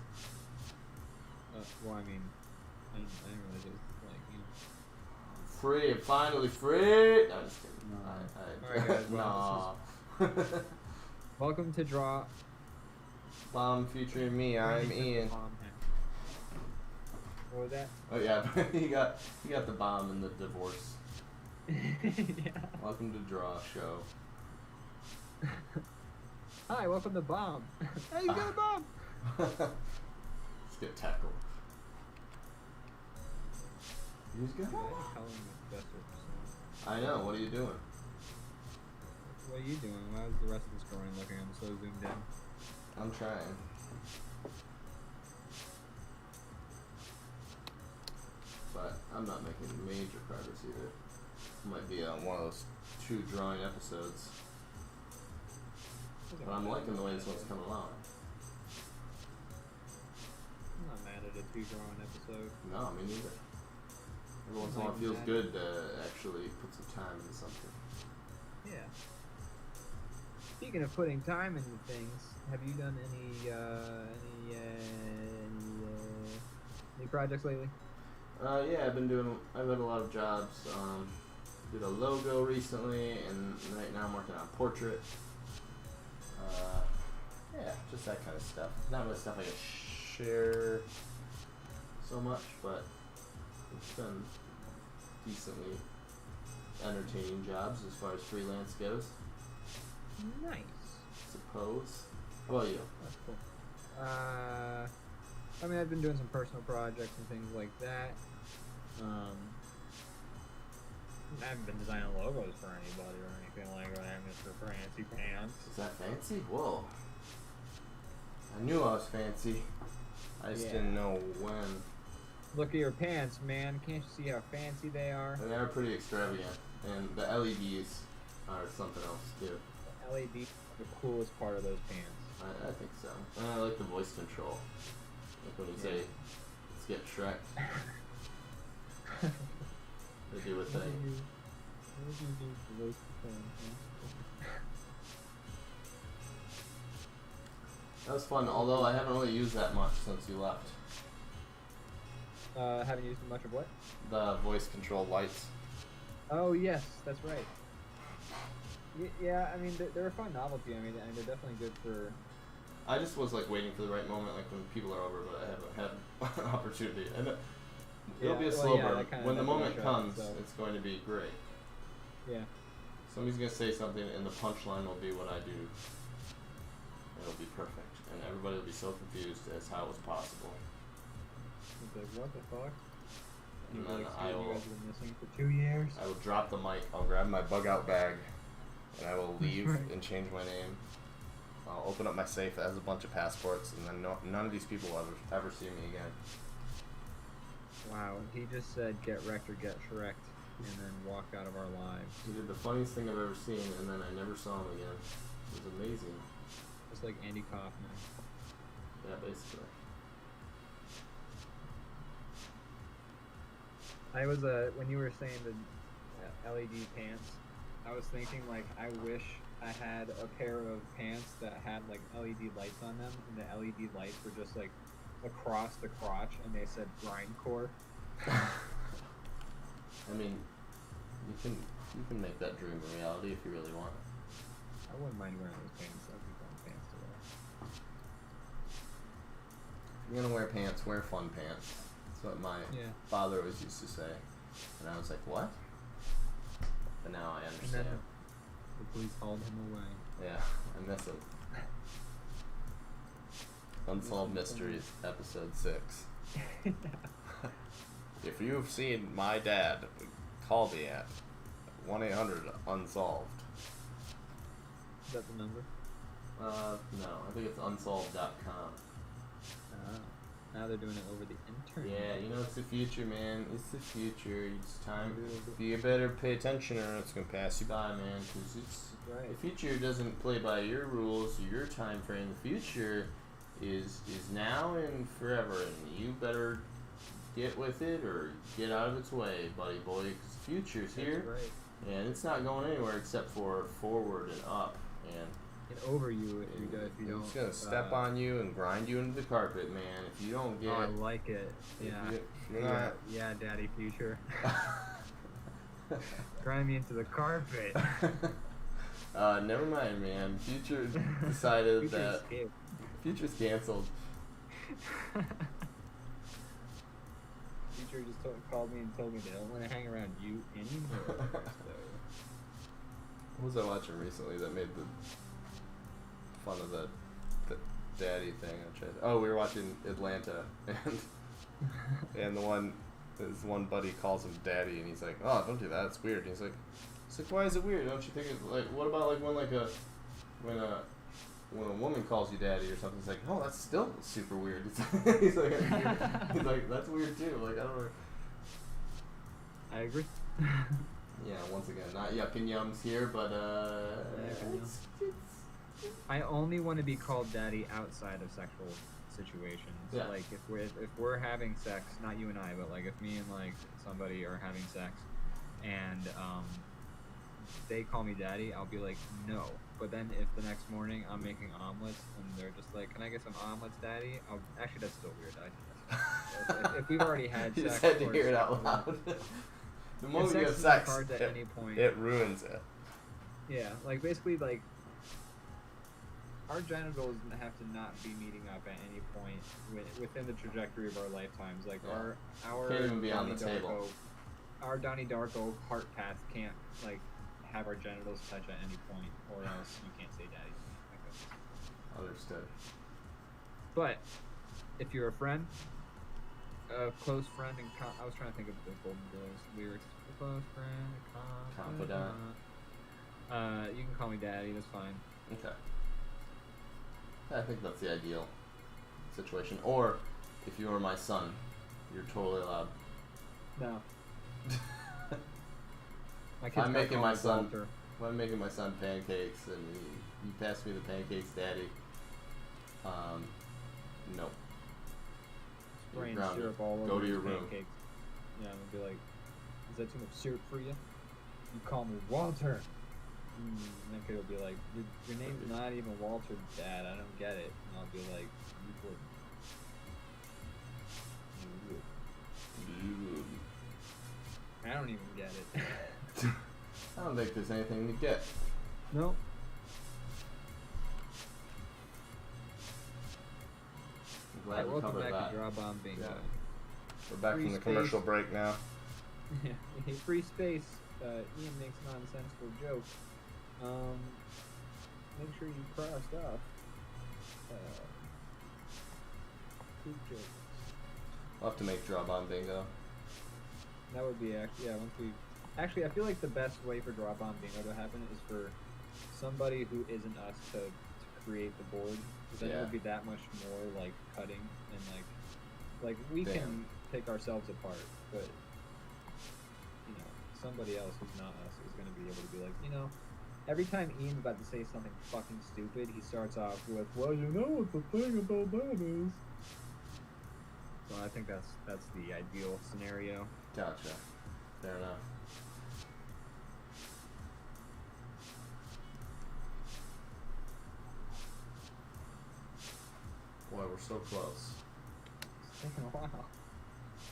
Well, I mean, I didn't realize it was like, you know. Free, I'm finally free! No, I'm just kidding. No. Alright, guys, well, nah. Welcome to Draw. Bomb featuring me, I'm Ian. What was that? Oh yeah, you got the bomb and the divorce. Yeah. Welcome to Draw Show. Hi, welcome to Bomb. Hey, you got a bomb. Let's get tackled. He's good. I know, what are you doing? What are you doing? Why is the rest of the story looking? I'm so zoomed in. I'm trying. But I'm not making major progress either. Might be on one of those 2 drawing episodes. But I'm liking the way this one's coming along. I'm not mad at a 2 drawing episode. No, me neither. Every once in a while it feels good to actually put some time into something. Yeah. Speaking of putting time into things, have you done any projects lately? Yeah, I've had a lot of jobs. Did a logo recently, and right now I'm working on a portrait. Yeah, just that kind of stuff. Not really stuff I can share so much, but it's been decently entertaining jobs as far as freelance goes. Nice. Suppose. How about you? That's cool. I mean, I've been doing some personal projects and things like that. I haven't been designing logos for anybody or anything like that, Mr. Fancy Pants. Is that fancy? Whoa. I knew I was fancy. I just didn't know when. Look at your pants, man. Can't you see how fancy they are? And they're pretty extravagant. And the LEDs are something else, too. The LED is the coolest part of those pants. I think so. And I like the voice control. Like when you say, let's get Shrek. They do a thing. That was fun, although I haven't really used that much since you left. Haven't used much of what? The voice control lights. Oh yes, that's right. Yeah, I mean they're a fun novelty. I mean they're definitely good for. I just was like waiting for the right moment, like when people are over, but I haven't had an opportunity. And it'll be a slow burn. When the moment comes, it's going to be great. Yeah. Somebody's gonna say something, and the punchline will be what I do. It'll be perfect, and everybody will be so confused as how it was possible. It's like, what the fuck? And then you guys have been missing for 2 years. I will drop the mic. I'll grab my bug out bag, and I will leave and change my name. I'll open up my safe that has a bunch of passports, and then none of these people will ever see me again. Wow, he just said get wrecked or get shreked, and then walked out of our lives. He did the funniest thing I've ever seen, and then I never saw him again. It was amazing. Just like Andy Kaufman. Yeah, basically. I was when you were saying the LED pants, I was thinking like I wish I had a pair of pants that had like LED lights on them, and the LED lights were just like across the crotch, and they said grindcore. I mean, you can make that dream a reality if you really want. I wouldn't mind wearing those pants. That'd be fun pants to wear. If you're gonna wear pants, wear fun pants. That's what my father always used to say, and I was like, what? But now I understand. And then the police hauled him away. Yeah, I miss him. Unsolved Mysteries, episode 6. If you've seen my dad, call me at 1-800-UNSOLVED. Is that the number? No, I think it's unsolved.com. Now they're doing it over the internet. Yeah, you know, it's the future, man. It's the future. It's time. You better pay attention or it's going to pass you by, man. Because the future doesn't play by your rules or your time frame. The future is now and forever. And you better get with it or get out of its way, buddy boy. Because the future's here. Right. And it's not going anywhere except for forward and up. And get over you if you don't. It's gonna step on you and grind you into the carpet, man. If you don't get. Oh, I like it. Yeah. If you're not. Yeah, Daddy Future. Grind me into the carpet. Never mind, man. Future decided that. Future's canceled. Future just called me and told me they don't want to hang around you anymore. What was I watching recently that made the fun of the daddy thing? We were watching Atlanta, and his one buddy calls him daddy, and he's like, "Oh, don't do that. It's weird." And he's like, "Why is it weird? Don't you think it's like what about like when a woman calls you daddy or something?" He's like, "Oh, that's still super weird." he's like, "That's weird too." Like I don't know. I agree. Yeah, once again, not yuck and yums here, but I only want to be called daddy outside of sexual situations. Yeah. Like if we're having sex, not you and I, but like if me and like somebody are having sex, and they call me daddy, I'll be like no. But then if the next morning I'm making omelets and they're just like, "Can I get some omelets, daddy?" Actually, that's still weird. If we've already had you sex, just had to hear it out loud. The moment you have sex, at any point, it ruins it. Yeah, like basically, like our genitals have to not be meeting up at any point within the trajectory of our lifetimes. Like our can't even be on the table. Our Donnie Darko heart path can't like have our genitals touch at any point, or else you can't say daddy. Understood. But if you're a friend. A close friend and I was trying to think of the Golden Girls lyrics. Close friend, confidant. You can call me daddy. That's fine. Okay. I think that's the ideal situation. Or if you were my son, you're totally allowed. No. My If kid's I'm gonna making call my me son, Walter. if I'm making my son pancakes and you pass me the pancakes, Daddy. No. Spraying grounded. syrup all over Go to his your room. pancakes. Yeah, I'm gonna be like, is that too much syrup for you? You call me Walter. And then kid will be like, your name's not even Walter, Dad. I don't get it. And I'll be like, you would. I don't even get it. I don't think there's anything to get. Nope. I'm glad Alright, we welcome covered back that. to DrawBomb Bingo. Yeah. We're back Free from the space. commercial break now. Hey, free space. Ian makes nonsensical joke. Make sure you crossed off. Poop jokes. We'll have to make DrawBomb Bingo. That would be actually, yeah, once we... Actually, I feel like the best way for DrawBomb Bingo to happen is for somebody who isn't us to create the board. Because then it Yeah. would be that much more, like, cutting and, like we Damn. can pick ourselves apart, but, you know, somebody else who's not us is going to be able to be like, you know, every time Ian's about to say something fucking stupid, he starts off with, well, you know what the thing about that is. So I think that's the ideal scenario. Gotcha. Fair enough. Boy, we're so close. It's taking a while.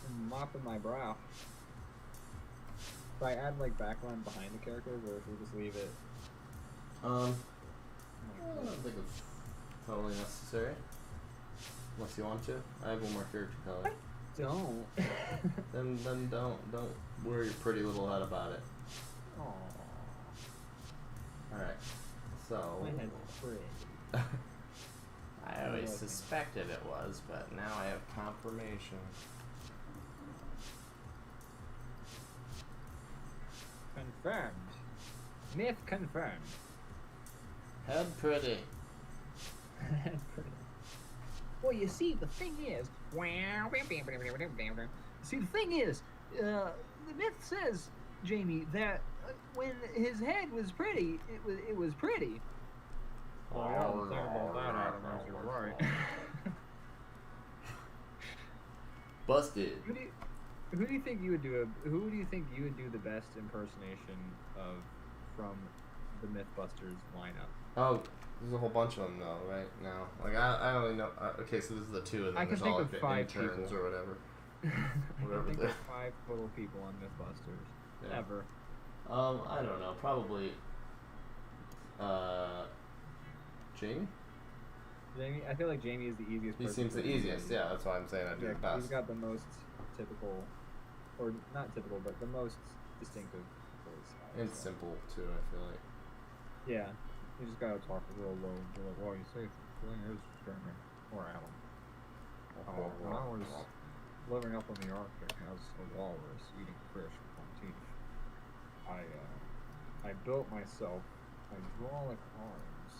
I'm mopping my brow. If I add like background behind the characters, or if we just leave it. I don't think it's totally necessary. Unless you want to. I have one more character color. Don't. Then don't worry your pretty little head about it. Aww. Alright. So My head's pretty. I always suspected it was, but now I have confirmation. Confirmed. Myth confirmed. Head pretty. Pretty. Well, you see, the thing is, the myth says, Jamie, that when his head was pretty, it was pretty. Well, I don't think about that, Adam, you're right. Busted. Who do you think you would do the best impersonation of from the Mythbusters lineup? Oh, there's a whole bunch of them though, right now. Like I don't really know. Okay, so this is the two, and I then can there's all think like of the 5 interns people. or whatever. I Whatever think the- there's 5 total people on Mythbusters. Yeah. Ever. I don't know. Probably. Jamie. Jamie, I feel like Jamie is the easiest. He person seems to the do. easiest. Yeah, that's why I'm saying I do Yeah, the best. he's got the most typical, or not typical, but the most distinctive voice. I And would say. simple too. I feel like. Yeah, you just gotta talk real low and be like, well, you say the thing is, Jeremy, or Adam. When I was living up in the Arctic as a walrus eating fish from teeth, I built myself hydraulic arms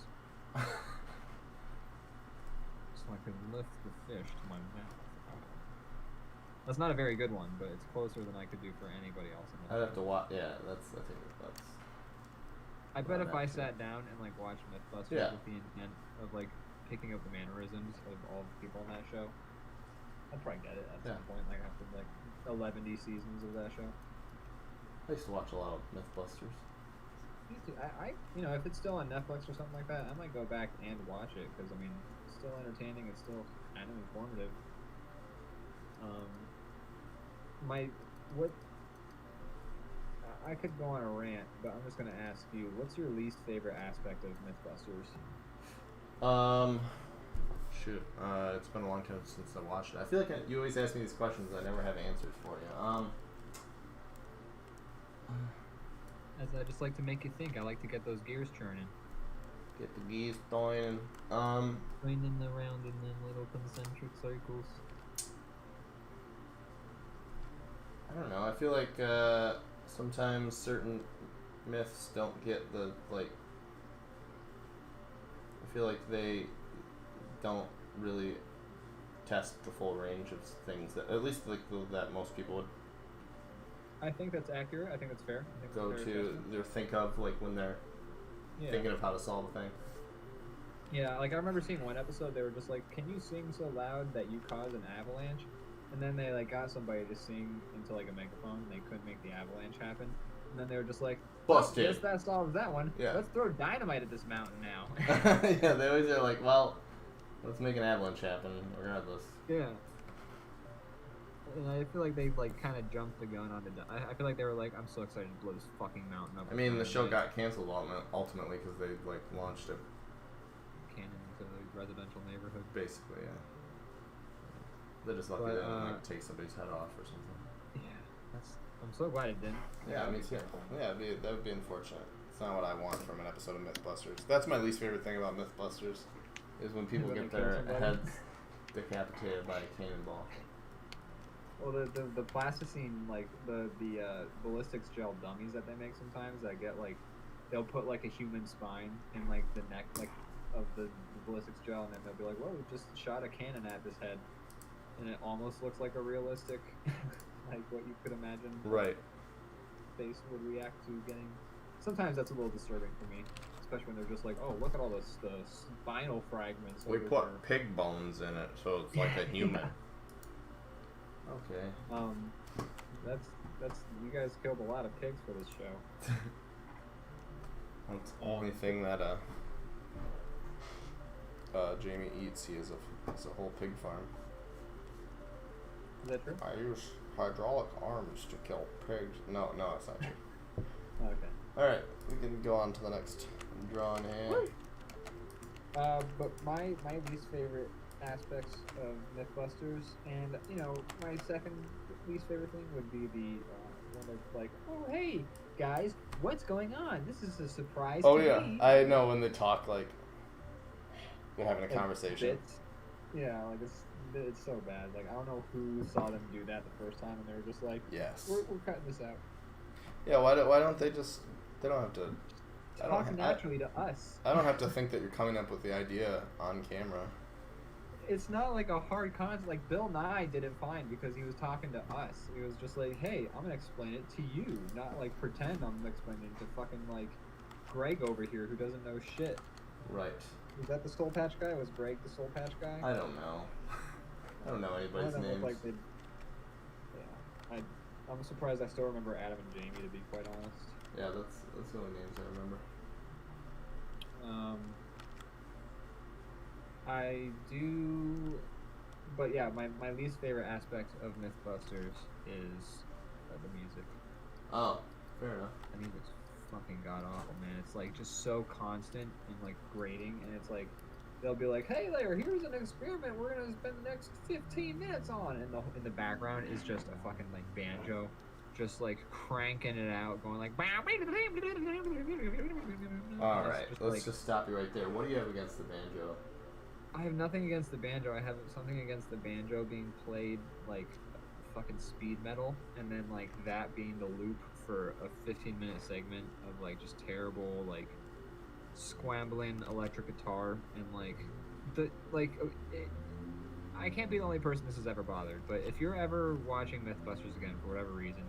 so I could lift the fish to my mouth. That's not a very good one, but it's closer than I could do for anybody else. In the I'd have to watch. Yeah, that's. I think that's. I bet if I Actually. sat down and like watched Mythbusters Yeah. with the intent of like picking up the mannerisms of all the people on that show, I'd probably get it at Yeah. some point, like after like 11 seasons of that show. I used to watch a lot of Mythbusters. I you know, if it's still on Netflix or something like that, I might go back and watch it because I mean, it's still entertaining. It's still kind of informative. I could go on a rant, but I'm just gonna ask you, what's your least favorite aspect of Mythbusters? Shoot. It's been a long time since I watched it. I feel like you always ask me these questions. I never have answers for you. As I just like to make you think. I like to get those gears churning. Get the geese going. Spinning around in them little concentric circles. I don't know. I feel like sometimes certain myths don't get the like. I feel like they don't really test the full range of things that at least like that most people would I think that's accurate. I think that's fair. I think go that's to or think of like when they're thinking of how to solve a thing. Yeah, like I remember seeing one episode. They were just like, "Can you sing so loud that you cause an avalanche?" And then they like got somebody to sing into like a megaphone. And they couldn't make the avalanche happen. And then they were just like, Busted. Guess that solves that one. Yeah. Let's throw dynamite at this mountain now." Yeah, they always are like, well, let's make an avalanche happen regardless. Yeah. And I feel like they like kind of jumped the gun on the. I feel like they were like, "I'm so excited to blow this fucking mountain up." I mean, the show got canceled ultimately because they like launched a cannon into the residential neighborhood. basically, yeah. They're just lucky they didn't like take somebody's head off or something. Yeah, I'm so glad it didn't. Yeah, me too. Yeah, that would be unfortunate. It's not what I want from an episode of Mythbusters. That's my least favorite thing about Mythbusters, is when people get their heads decapitated by a cannonball. Well, the plasticine, like the ballistics gel dummies that they make sometimes, that get like, they'll put like a human spine in like the neck like of the ballistics gel, and then they'll be like, "Whoa, we just shot a cannon at his head," and it almost looks like a realistic, like what you could imagine. Right. Face would react to getting. Sometimes that's a little disturbing for me, especially when they're just like, "Oh, look at all the spinal fragments." We put pig bones in it, so it's like a human. Okay. That's you guys killed a lot of pigs for this show. That's the only thing that Jamie eats. He has a whole pig farm. Is that true? I use hydraulic arms to kill pigs. No, it's not true. Okay. All right, we can go on to the next drawing hand. But my least favorite aspects of Mythbusters, and you know, my second least favorite thing would be the when they're like, "Oh hey guys, what's going on? This is a surprise." Oh to yeah, me." I know when they talk like they're having a Like, conversation. bits. Yeah, like it's so bad. Like I don't know who saw them do that the first time, and they were just like, Yes. we're cutting this out." Yeah, why don't they just? They don't have to. Talk naturally to us. I don't have to think that you're coming up with the idea on camera. It's not like a hard concept. Like Bill Nye did it fine because he was talking to us. He was just like, "Hey, I'm gonna explain it to you, not like pretend I'm explaining it to fucking like Greg over here who doesn't know shit." Right. Was that the Soul Patch guy? Was Greg the Soul Patch guy? I don't know. I don't know anybody's None of them names. look like yeah, I'm surprised I still remember Adam and Jamie, to be quite honest. Yeah, that's the only names I remember. I do, but yeah, my least favorite aspect of Mythbusters is the music. Oh, fair enough. The music's fucking god awful, man. It's like just so constant and like grating, and it's like they'll be like, "Hey there, here's an experiment we're gonna spend the next 15 minutes on," and in the background is just a fucking like banjo, just like cranking it out, going like. All right, let's like, just stop you right there. What do you have against the banjo? I have nothing against the banjo. I have something against the banjo being played like fucking speed metal, and then like that being the loop for a 15-minute segment of like just terrible like squambling electric guitar, and I can't be the only person this has ever bothered, but if you're ever watching Mythbusters again for whatever reason,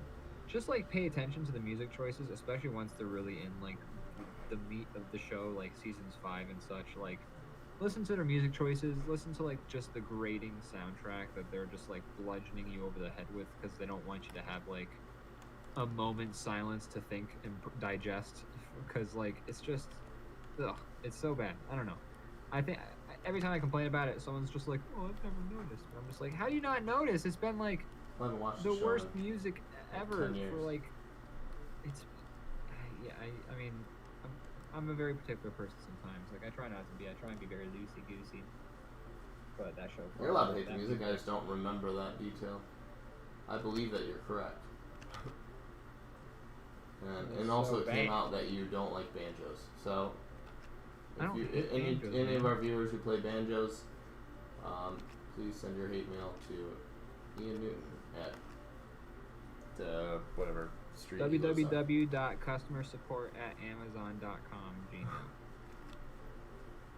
just like pay attention to the music choices, especially once they're really in like the meat of the show, like seasons 5 and such. Like listen to their music choices, listen to like just the grating soundtrack that they're just like bludgeoning you over the head with, because they don't want you to have like a moment's silence to think and digest, because like it's just it's so bad. I don't know. I think every time I complain about it, someone's just like, "Oh, I've never noticed." But I'm just like, how do you not notice? It's been like the worst music ever for like it's I mean I'm a very particular person sometimes. Like I try not to be. I try and be very loosey goosey. But that show. You're allowed to hate the music. I just don't remember that detail. I believe that you're correct. And also it came out that you don't like banjos. So if any of our viewers who play banjos, please send your hate mail to Ian Newton at whatever street. www.customersupport@amazon.com. Gmail.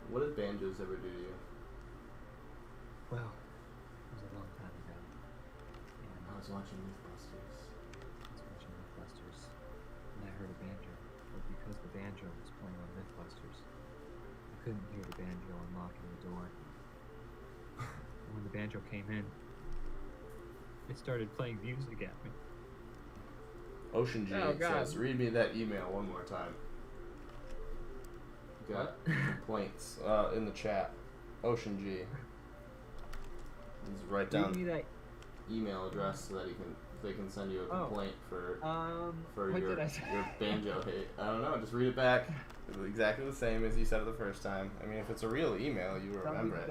What did banjos ever do to you? Well, was watching Mythbusters. I was watching Mythbusters, and I heard a banjo. But because the banjo was playing on Mythbusters, I couldn't hear the banjo unlocking the door. And when the banjo came in, it started playing music at me. Ocean G Oh, God. says, read me that email one more time. Got complaints in the chat. Ocean G. He's write down Read me that. email address so that they can send you a complaint for what your did I say? your banjo hate. I don't know. Just read it back. It's exactly the same as you said it the first time. I mean, if it's a real email, you remember it.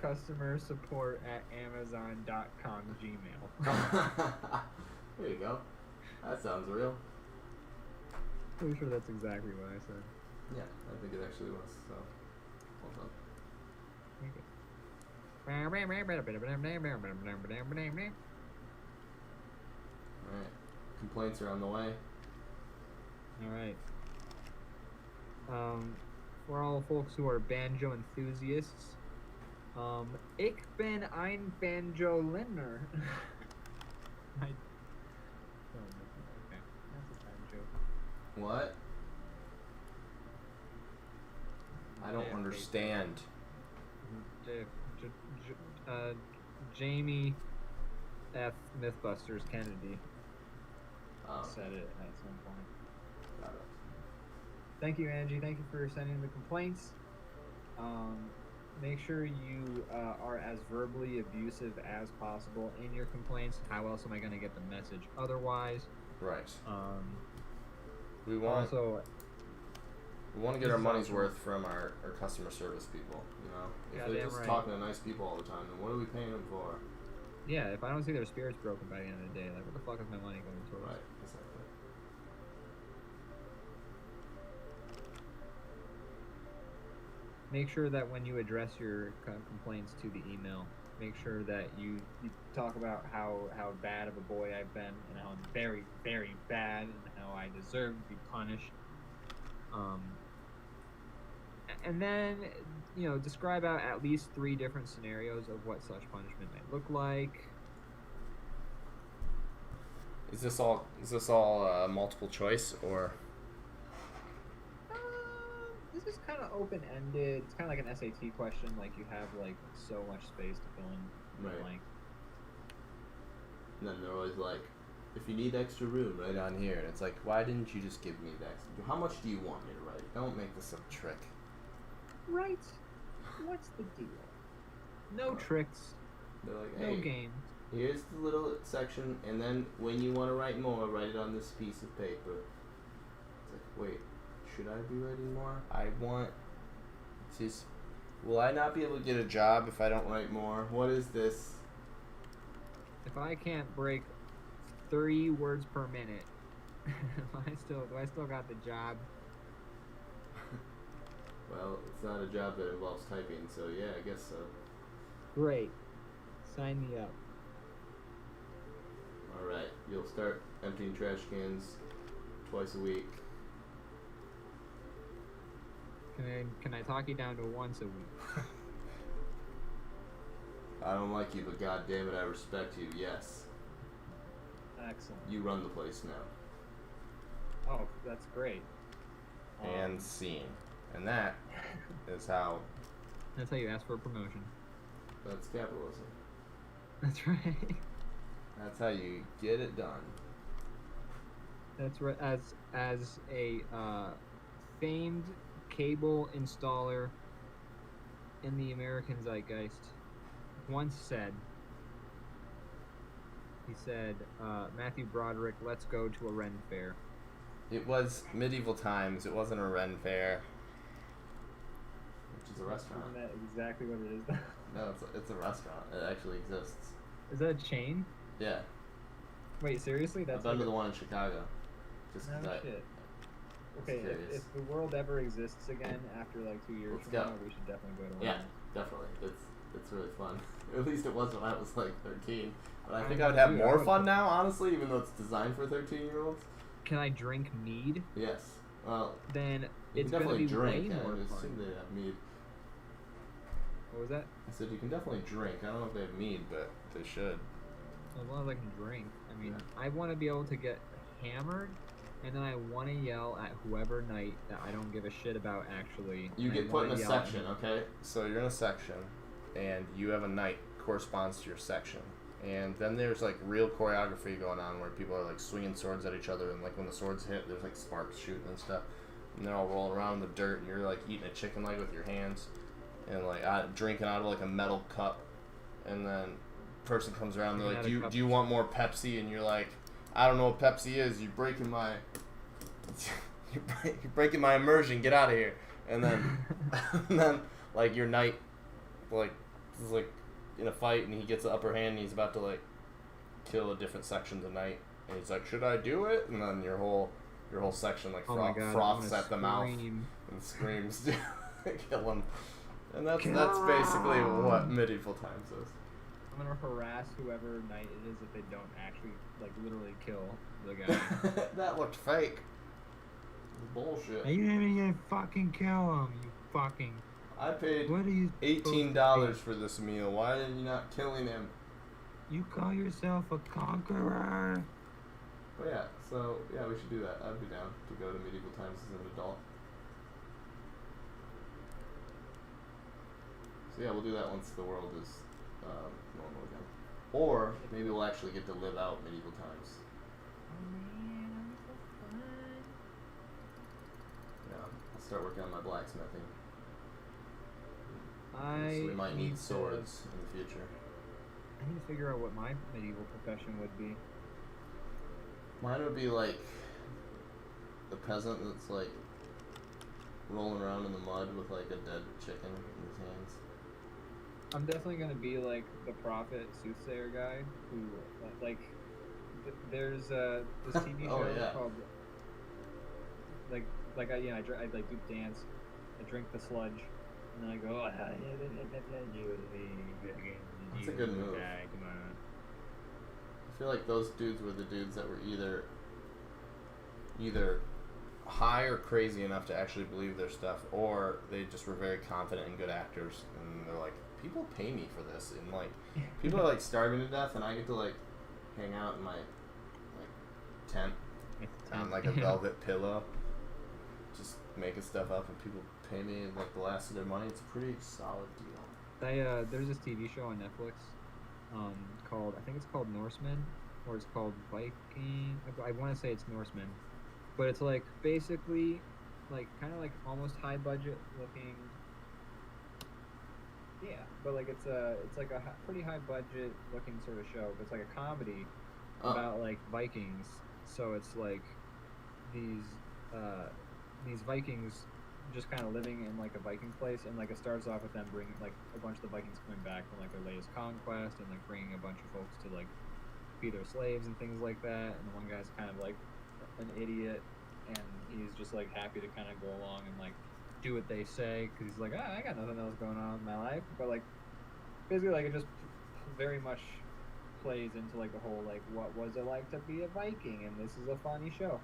www.customersupport@amazon.com Gmail. There you go. That sounds real. Pretty sure that's exactly what I said. Yeah, I think it actually was. So, well done. Alright. Complaints are on the way. Alright. For all folks who are banjo enthusiasts, ich bin ein Banjo-Liner. Okay, that's a bad joke. What? I don't Yeah, understand. Jamie F. Mythbusters Kennedy said it at some point. Got it. Thank you, Angie. Thank you for sending the complaints. Make sure you are as verbally abusive as possible in your complaints. How else am I going to get the message otherwise? Right. We We want to get This our is money's awesome. worth from our customer service people. You know, if they're Goddamn just right. talking to nice people all the time, then what are we paying them for? Yeah, if I don't see their spirits broken by the end of the day, like, what the fuck is my money going towards? Right. Exactly. Make sure that when you address your complaints to the email, make sure that you talk about how bad of a boy I've been and how I'm very, very bad and how I deserve to be punished. And then, describe out at least 3 different scenarios of what such punishment might look like. Is this all multiple choice or? This is kind of open-ended. It's kind of like an SAT question. Like, you have like so much space to fill in the Right. blank. And then they're always like, if you need extra room, right on here. And it's like, why didn't you just give me the extra? How much do you want me to write? Don't make this a trick. Right. What's the deal? No tricks. They're like, No hey, games. here's the little section, and then when you want to write more, write it on this piece of paper. It's like, wait, should I be writing more? I want. Just, will I not be able to get a job if I don't write more? What is this? If I can't break 3 words per minute, do I still got the job? Well, it's not a job that involves typing, so yeah, I guess so. Great. Sign me up. Alright, you'll start emptying trash cans twice a week. Can I talk you down to once a week? I don't like you, but god damn it, I respect you, yes. Excellent. You run the place now. Oh, that's great. And scene. And that is how. That's how you ask for a promotion. That's capitalism. That's right. That's how you get it done. That's right. As a famed cable installer in the American zeitgeist once said, he said, Matthew Broderick, let's go to a Ren fair. It was medieval times. It wasn't a Ren fair. Which is a restaurant. Isn't that exactly what it is? No, it's a restaurant. It actually exists. Is that a chain? Yeah. Wait, seriously? That's I've been to like the one in Chicago. Just no 'cause shit. was Okay, curious. if the world ever exists again after like 2 years Let's from go. now, we should definitely go to one. Yeah, definitely. It's really fun. At least it was when I was like 13. But I I think know, I would have dude, I more would- fun now, honestly, even though it's designed for 13-year-olds. Can I drink mead? Yes. Well, Then you it's can gonna definitely be drink. way I more would fun. assume they have mead. What was that? I said you can definitely drink. I don't know if they have mead, but they should. as long as I can drink. I mean, I want to be able to get hammered, and then I want to yell at whoever night that I don't give a shit about actually. You and I get put in wanna a yell section, at- okay? So you're in a section, and you have a night corresponds to your section. And then there's like real choreography going on where people are like swinging swords at each other, and like when the swords hit, there's like sparks shooting and stuff. And they're all rolling around in the dirt, and you're like eating a chicken leg with your hands, and like drinking out of like a metal cup. And then person comes around, they're like, do you want more Pepsi? And you're like, I don't know what Pepsi is. You're breaking my you're breaking my immersion. Get out of here. And then and then like your knight like is like in a fight, and he gets the upper hand, and he's about to like kill a different section tonight, and he's like, should I do it? And then your whole section like froths at the mouth and screams kill him. And that's basically what medieval times is. I'm gonna harass whoever knight it is if they don't actually like literally kill the guy. That looked fake. Bullshit. You didn't even fucking kill him, you fucking. I paid What are you $18 for this meal. Why are you not killing him? You call yourself a conqueror? But yeah, so yeah, we should do that. I'd be down to go to medieval times as an adult. So yeah, we'll do that once the world is normal again. Or maybe we'll actually get to live out medieval times. Oh man, I'm so fun. Yeah, I'll start working on my blacksmithing. I So we might need need swords in the future. I need to figure out what my medieval profession would be. Mine would be like the peasant that's like rolling around in the mud with like a dead chicken in his hands. I'm definitely gonna be like the prophet soothsayer guy who, like, there's this TV show Oh, yeah. called I like do dance, I drink the sludge, and then I go. That's a good move. Come on. I feel like those dudes were the dudes that were either high or crazy enough to actually believe their stuff, or they just were very confident and good actors, and they're like, people pay me for this, and like people are like starving to death, and I get to like hang out in my like tent on like a velvet pillow, just making stuff up, and people pay me like the last of their money. It's a pretty solid deal. There's this TV show on Netflix, called, I think it's called Norseman, or it's called Viking. I want to say it's Norseman, but it's like basically like kind of like almost high budget looking. Yeah, but like it's like a pretty high budget looking sort of show, but it's like a comedy about like Vikings. So it's like these Vikings just kind of living in like a Viking place, and like it starts off with them bringing like a bunch of the Vikings coming back from like their latest conquest, and like bringing a bunch of folks to like be their slaves and things like that. And the one guy's kind of like an idiot, and he's just like happy to kind of go along and like do what they say, because he's like, I got nothing else going on in my life. But like basically like it just very much plays into like the whole like what was it like to be a Viking, and this is a funny show.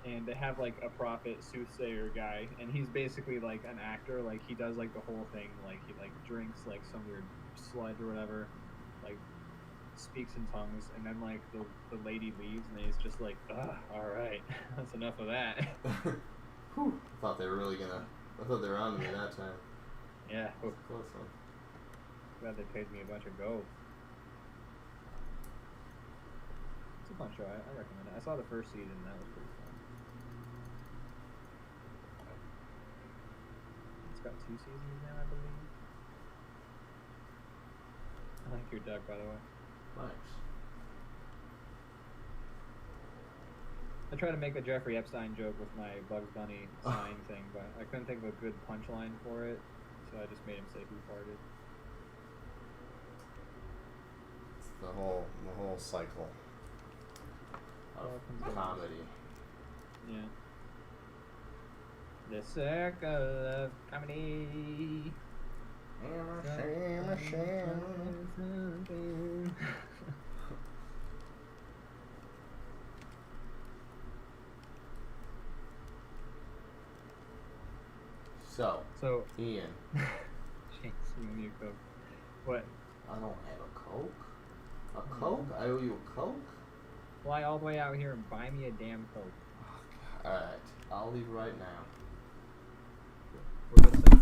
And they have like a prophet soothsayer guy, and he's basically like an actor. Like he does like the whole thing. Like he like drinks like some weird sludge or whatever, like speaks in tongues, and then like the lady leaves, and he's just like, all right, that's enough of that. Whew. I thought they were on me that time. Yeah. That was a close one. Glad they paid me a bunch of gold. It's a fun show. I recommend it. I saw the first season, and that was pretty fun. It's got 2 seasons now, I believe. I like your duck, by the way. Nice. I tried to make a Jeffrey Epstein joke with my Bugs Bunny sign thing, but I couldn't think of a good punchline for it, so I just made him say who farted. It's the whole cycle of comedy. Yeah. The circle of comedy. So, Ian. Jinx, you need a Coke. What? I don't have a Coke. A Coke? I owe you a Coke? Fly all the way out here and buy me a damn Coke. Alright, I'll leave right now. We're listening.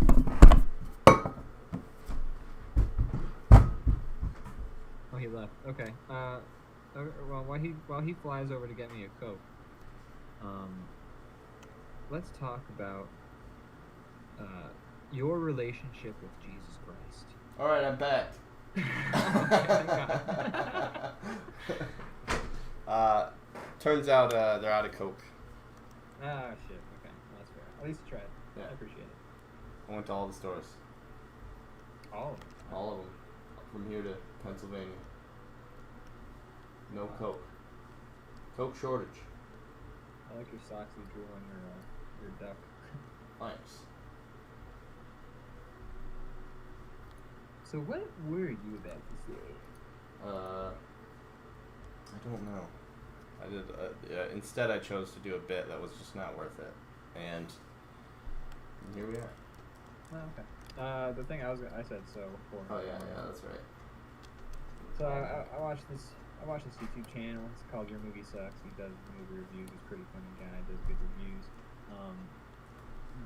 Oh, he left. Okay. Well, while he flies over to get me a Coke, let's talk about your relationship with Jesus Christ. Alright, I'm back. Turns out they're out of Coke. Ah, shit. Okay, that's fair. At least you tried. Yeah. I appreciate it. I went to all the stores. All of them. All of them. From here to Pennsylvania. No Coke. Coke shortage. I like your socks you drew on your duck. Thanks. So what were you about to say? I don't know. I did. Instead, I chose to do a bit that was just not worth it, and here we are. Oh, okay. The thing I said so before. Oh yeah, that's right. So I watched this YouTube channel. It's called Your Movie Sucks. He does movie reviews. He's a pretty funny guy. Does good reviews.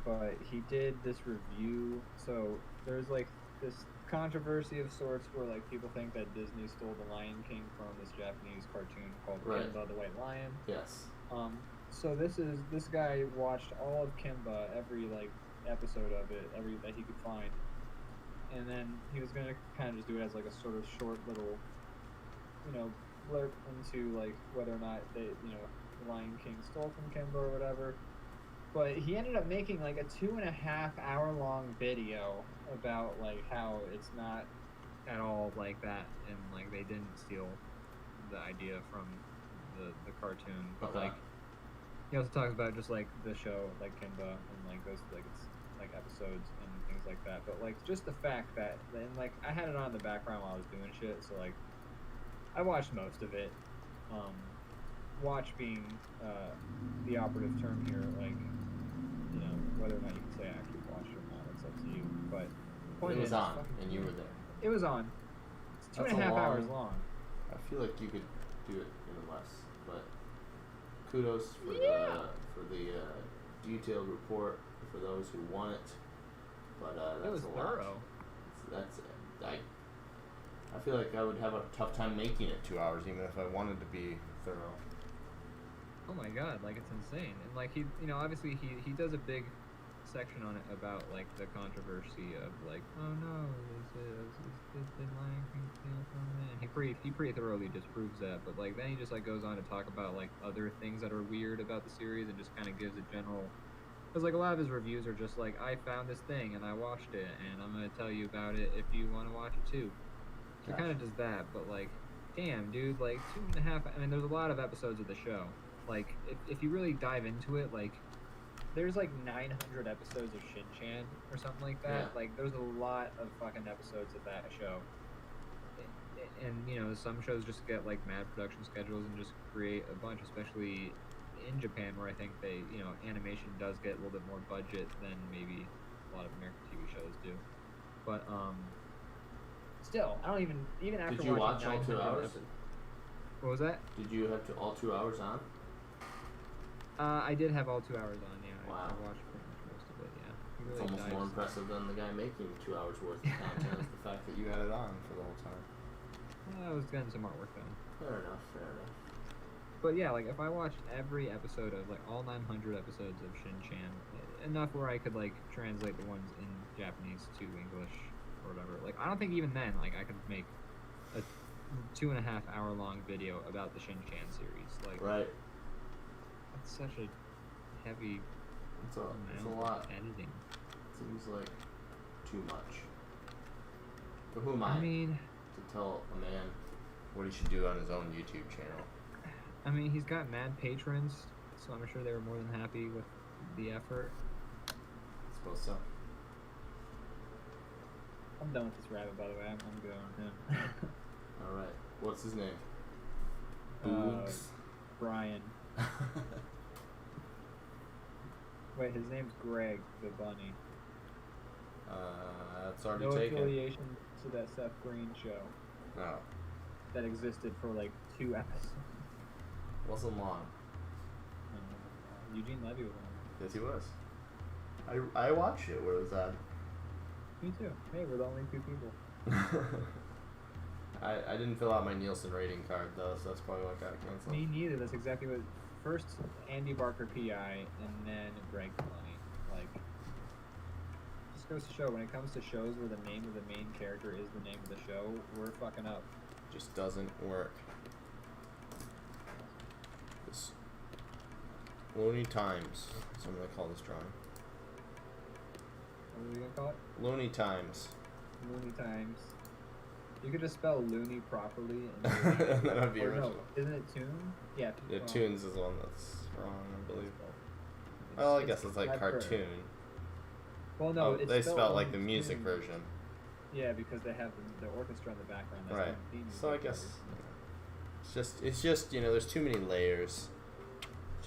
But he did this review. So there's like this controversy of sorts where like people think that Disney stole the Lion King from this Japanese cartoon called Kimba the White Lion. Yes. So this guy watched all of Kimba, every like episode of it, every that he could find, and then he was gonna kind of just do it as like a sort of short little, blurb into like whether or not the Lion King stole from Kimba or whatever. But he ended up making like a 2.5 hour long video about like how it's not at all like that, and like they didn't steal the idea from the cartoon. But okay. Like he also talks about just like the show, like Kimba, and like those like it's like episodes and things like that. But like just the fact that, and like I had it on in the background while I was doing shit, so like I watched most of it. Watch being the operative term here, like. Whether or not you can say I actually watched it or not, it's up to you. But the point it was is, on, and you were there. It was on. It's 2.5 hours long. I feel like you could do it even less, but kudos for the detailed report for those who want it. But that's it was a thorough. I feel like I would have a tough time making it 2 hours, even if I wanted to be thorough. Oh my god, like it's insane. And like he, obviously he does a big section on it about like the controversy of like, oh no, did Lion King steal from it? And he pretty thoroughly disproves that. But like then he just like goes on to talk about like other things that are weird about the series and just kind of gives a general. Because like a lot of his reviews are just like, I found this thing and I watched it and I'm gonna tell you about it if you want to watch it too. So it kind of does that, but like, damn, dude, like 2.5. I mean, there's a lot of episodes of the show. Like, if you really dive into it, like, there's like 900 episodes of Shin-Chan or something like that. Yeah. Like, there's a lot of fucking episodes of that show. And, some shows just get like mad production schedules and just create a bunch, especially in Japan, where I think they, animation does get a little bit more budget than maybe a lot of American TV shows do. But, still, I don't even after Did you watch all 2 hours? What was that? Did you have all 2 hours on? I did have all 2 hours on, yeah. Wow. I watched pretty much most of it, yeah. It's almost more impressive than the guy making 2 hours worth of content is the fact that you had it on for the whole time. I was getting some artwork done. Fair enough. But yeah, like if I watched every episode of like all 900 episodes of Shin-Chan, enough where I could like translate the ones in Japanese to English or whatever. Like I don't think even then like I could make a 2.5 hour long video about the Shin-Chan series. Like Right. It's such a heavy It's a lot. editing. Seems like too much. But who am I? I mean, to tell a man what he should do on his own YouTube channel. I mean, he's got mad patrons, so I'm sure they were more than happy with the effort. I suppose so. I'm done with this rabbit, by the way. I'm good on him. Alright. What's his name? Brian. Wait, his name's Greg, the bunny. That's already no taken. affiliation to that Seth Green show. No. that existed for like 2 episodes. Wasn't long. Eugene Levy was on. Yes, he was. I watched it. Where was that? Me too. Hey, we're the only 2 people. I didn't fill out my Nielsen rating card though, so that's probably what got canceled. Me neither. That's exactly what. First, Andy Barker PI, and then Greg Filoni. Like, just goes to show when it comes to shows where the name of the main character is the name of the show, we're fucking up. Just doesn't work. This Looney Times. That's what I'm gonna call this drawing. What are we gonna call it? Looney Times. Looney Times. You could just spell loony properly. And that would be original. No, isn't it Toon? Yeah. Yeah, Toons is the one that's wrong, I believe. Well, I guess it's like cartoon. Well, no, oh, it's they spelled like the Toon. music version. Yeah, because they have the orchestra in the background. That's Right. the theme So I music guess cover. it's just there's too many layers.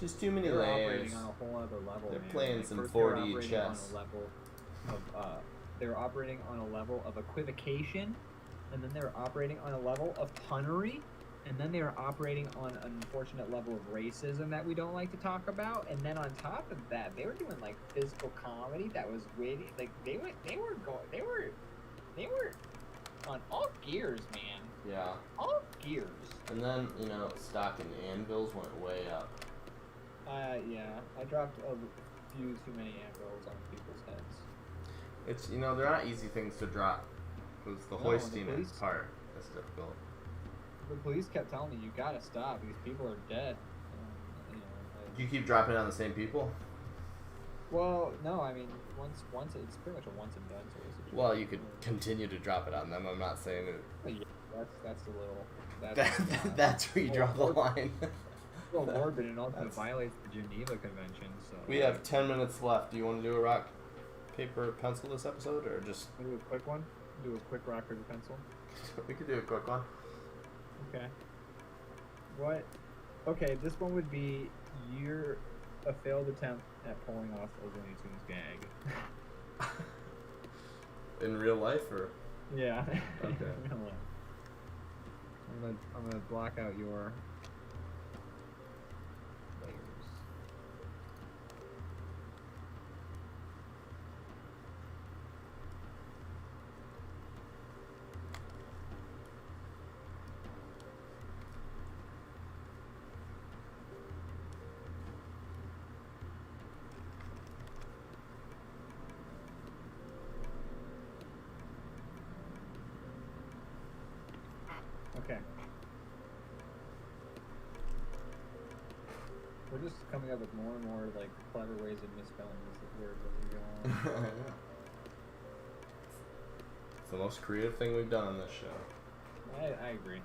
Just too many They're layers. operating on a whole other level. They're man. playing Like, some first they were 4D operating chess. On a level of, they were operating on a level of equivocation, and then they were operating on a level of punnery, and then they were operating on an unfortunate level of racism that we don't like to talk about, and then on top of that, they were doing like physical comedy that was witty. Like they were on all gears, man. Yeah. All gears. And then stock and anvils went way up. Yeah, I dropped a few too many anvils on people's heads. It's they're not easy things to drop. Because the hoisting part is difficult. The police kept telling me, you gotta stop, these people are dead. You keep dropping on the same people? Well, no, I mean, once it's pretty much a once and done sort of situation. Well, you could continue to drop it on them. I'm not saying it. Well, yeah, that's a little... That's where you draw the line. Well, morbid and also violates the Geneva Convention, so... We have 10 minutes left. Do you want to do a rock, paper, pencil this episode, or just... Do a quick one? Do a quick rock, paper, pencil? We could do a quick one. Okay. What? Okay, this one would be a failed attempt at pulling off a Looney Tunes gag. In real life, or? Yeah. Okay. I'm gonna block out your layers. Okay. We're just coming up with more and more like clever ways of misspelling this word as we go on. It's the most creative thing we've done on this show. I agree.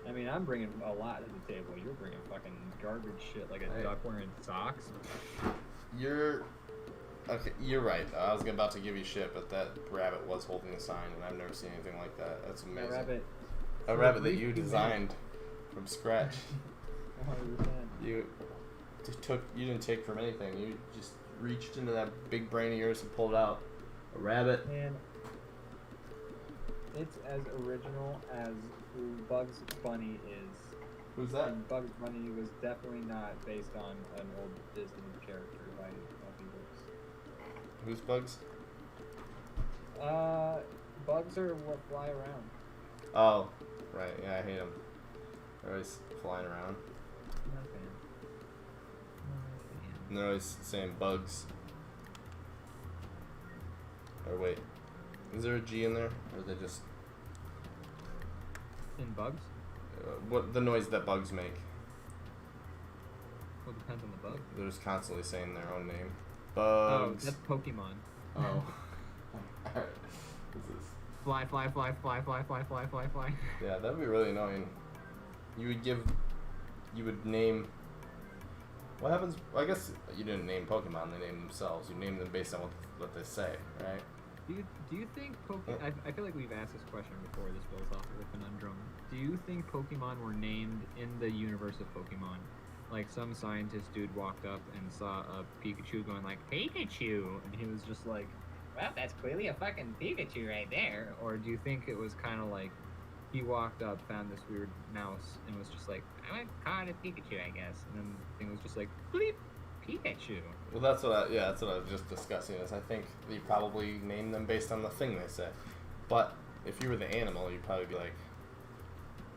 I mean, I'm bringing a lot to the table. You're bringing fucking garbage shit like a duck wearing socks. You're right. I was about to give you shit, but that rabbit was holding a sign, and I've never seen anything like that. That's amazing. A rabbit that you designed from scratch. 100%. You didn't take from anything. You just reached into that big brain of yours and pulled out a rabbit. Man, it's as original as Bugs Bunny is. Who's that? And Bugs Bunny was definitely not based on an old Disney character by books. Who's Bugs? Bugs are what fly around. Oh, right. Yeah, I hate them. They're always flying around. Not a fan. And they're always saying bugs. Or wait, is there a G in there? Or are they just... In bugs? What the noise that bugs make? Well, it depends on the bug. They're just constantly saying their own name. Oh, Bugs. that's Pokemon. Oh. Alright. This is... Fly, fly, fly, fly, fly, fly, fly, fly, fly. Yeah, that'd be really annoying. You would name... What happens... I guess you didn't name Pokemon, they named themselves. You named them based on what they say, right? Do you think Pokemon... I feel like we've asked this question before, this philosophical conundrum. Do you think Pokemon were named in the universe of Pokemon? Like, some scientist dude walked up and saw a Pikachu going like, Pikachu! And he was just like, well, that's clearly a fucking Pikachu right there. Or do you think it was kind of like, he walked up, found this weird mouse, and was just like, I want to call it a Pikachu, I guess. And then the thing was just like, bleep, Pikachu. Well, that's what I was just discussing. Is I think you probably name them based on the thing they say. But if you were the animal, you'd probably be like,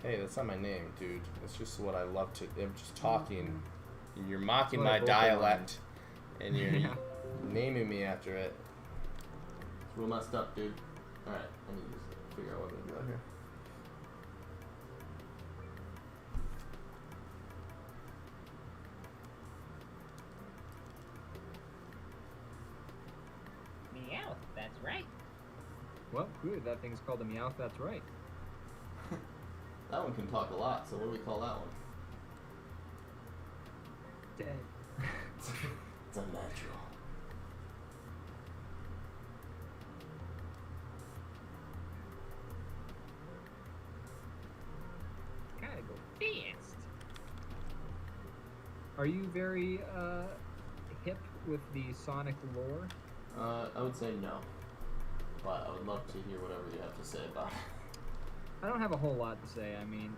hey, that's not my name, dude. It's just what I love to. I'm just talking. You're mocking my dialect, and you're naming me after it. It's real messed up, dude. All right, I need to figure out what I'm gonna do out here. Meow, that's right. Well, good. That thing's called a Meowth. That's right. That one can talk a lot. So what do we call that one? Dead. It's unnatural. Gotta go fast. Are you very hip with the Sonic lore? I would say no, but I would love to hear whatever you have to say about it. I don't have a whole lot to say. I mean,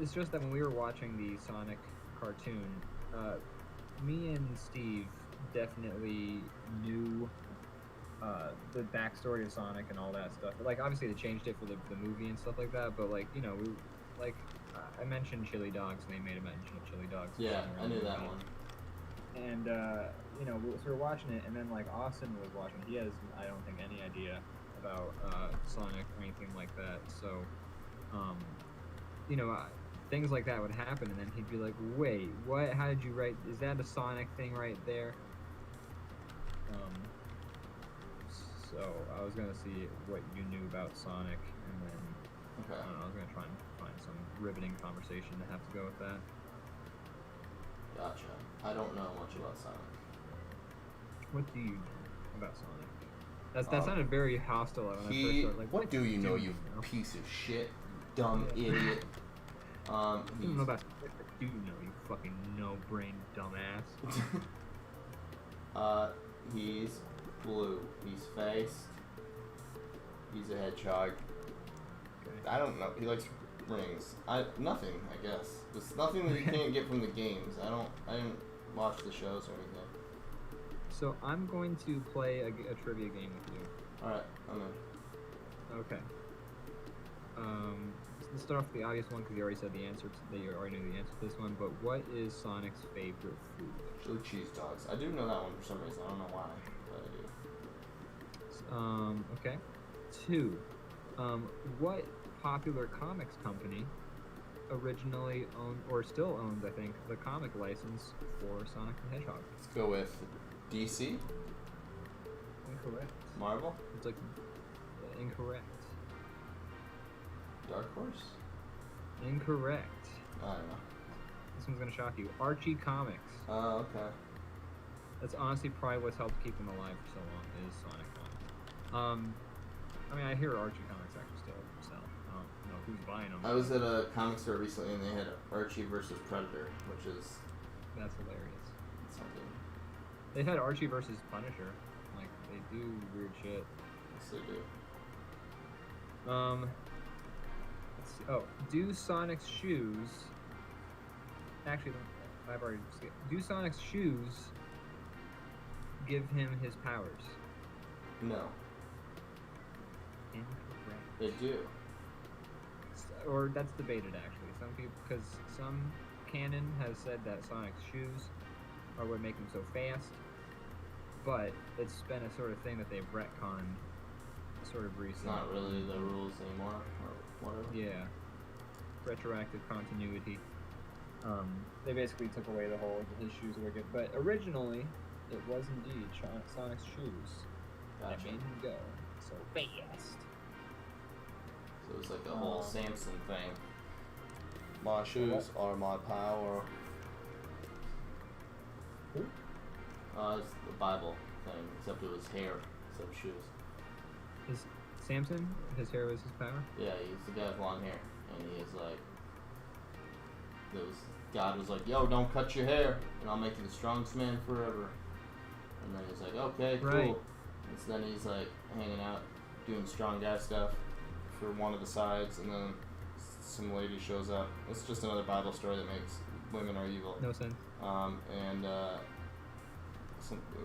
it's just that when we were watching the Sonic cartoon, me and Steve definitely knew the backstory of Sonic and all that stuff. Like, obviously they changed it for the movie and stuff like that, but like, you know, I mentioned chili dogs and they made a mention of chili dogs. Yeah, I knew that one. And you know, so we were watching it, and then like Austin was watching. He has, I don't think, any idea about Sonic or anything like that. So, you know, things like that would happen, and then he'd be like, "Wait, what? How did you write? Is that a Sonic thing right there?" So I was gonna see what you knew about Sonic, and then Okay. I don't know, I was gonna try and find some riveting conversation to have to go with that. Gotcha. I don't know much about Sonic. What do you know about Sonic? That sounded very hostile when I first started. Like, what do you know, you piece of shit, dumb idiot? I don't know about what do you know, you fucking no-brain dumbass. He's blue. He's faced. He's a hedgehog. Okay. I don't know. He likes rings. Nothing, I guess. There's nothing that you can't get from the games. I didn't watch the shows or anything. So I'm going to play a trivia game with you. Alright, I'm in. Okay. Let's start off with the obvious one because you already said the answer. That you already knew the answer to this one. But what is Sonic's favorite food? Chili cheese dogs. I do know that one for some reason. I don't know why, but I do. Okay. 2. What popular comics company originally owned, or still owns, I think, the comic license for Sonic the Hedgehog? Let's go with DC? Incorrect. Marvel? It's like incorrect. Dark Horse? Incorrect. I don't know. This one's gonna shock you. Archie Comics. Oh, okay. That's honestly probably what's helped keep them alive for so long. Is Sonic one. I mean, I hear Archie Comics actually still sell. I don't know who's buying them. I was at a comic store recently and they had Archie versus Predator, which is That's hilarious. something. They've had Archie versus Punisher. Like, they do weird shit. Yes, they do. Let's see. Oh, do Sonic's shoes... Actually, I've already skipped. Do Sonic's shoes give him his powers? No, Incorrect. they do. Or that's debated, actually. Some people... Because some canon has said that Sonic's shoes are what make him so fast. But it's been a sort of thing that they've retconned sort of It's recently. not really the rules anymore, or whatever. Yeah. Retroactive continuity. They basically took away the whole his shoes were good. But originally, it was indeed Sonic's shoes that Gotcha. made him go so fast. So it's like a whole Samson thing. My shoes are my power. Who? It's the Bible thing, except it was hair, instead of shoes. Is Samson, his hair was his power? Yeah, he's the guy with long hair, and he is like, God was like, yo, don't cut your hair, and I'll make you the strongest man forever. And then he's like, okay, cool. Right. And so then he's like hanging out, doing strong guy stuff for one of the sides, and then some lady shows up. It's just another Bible story that makes women are evil. No sense. And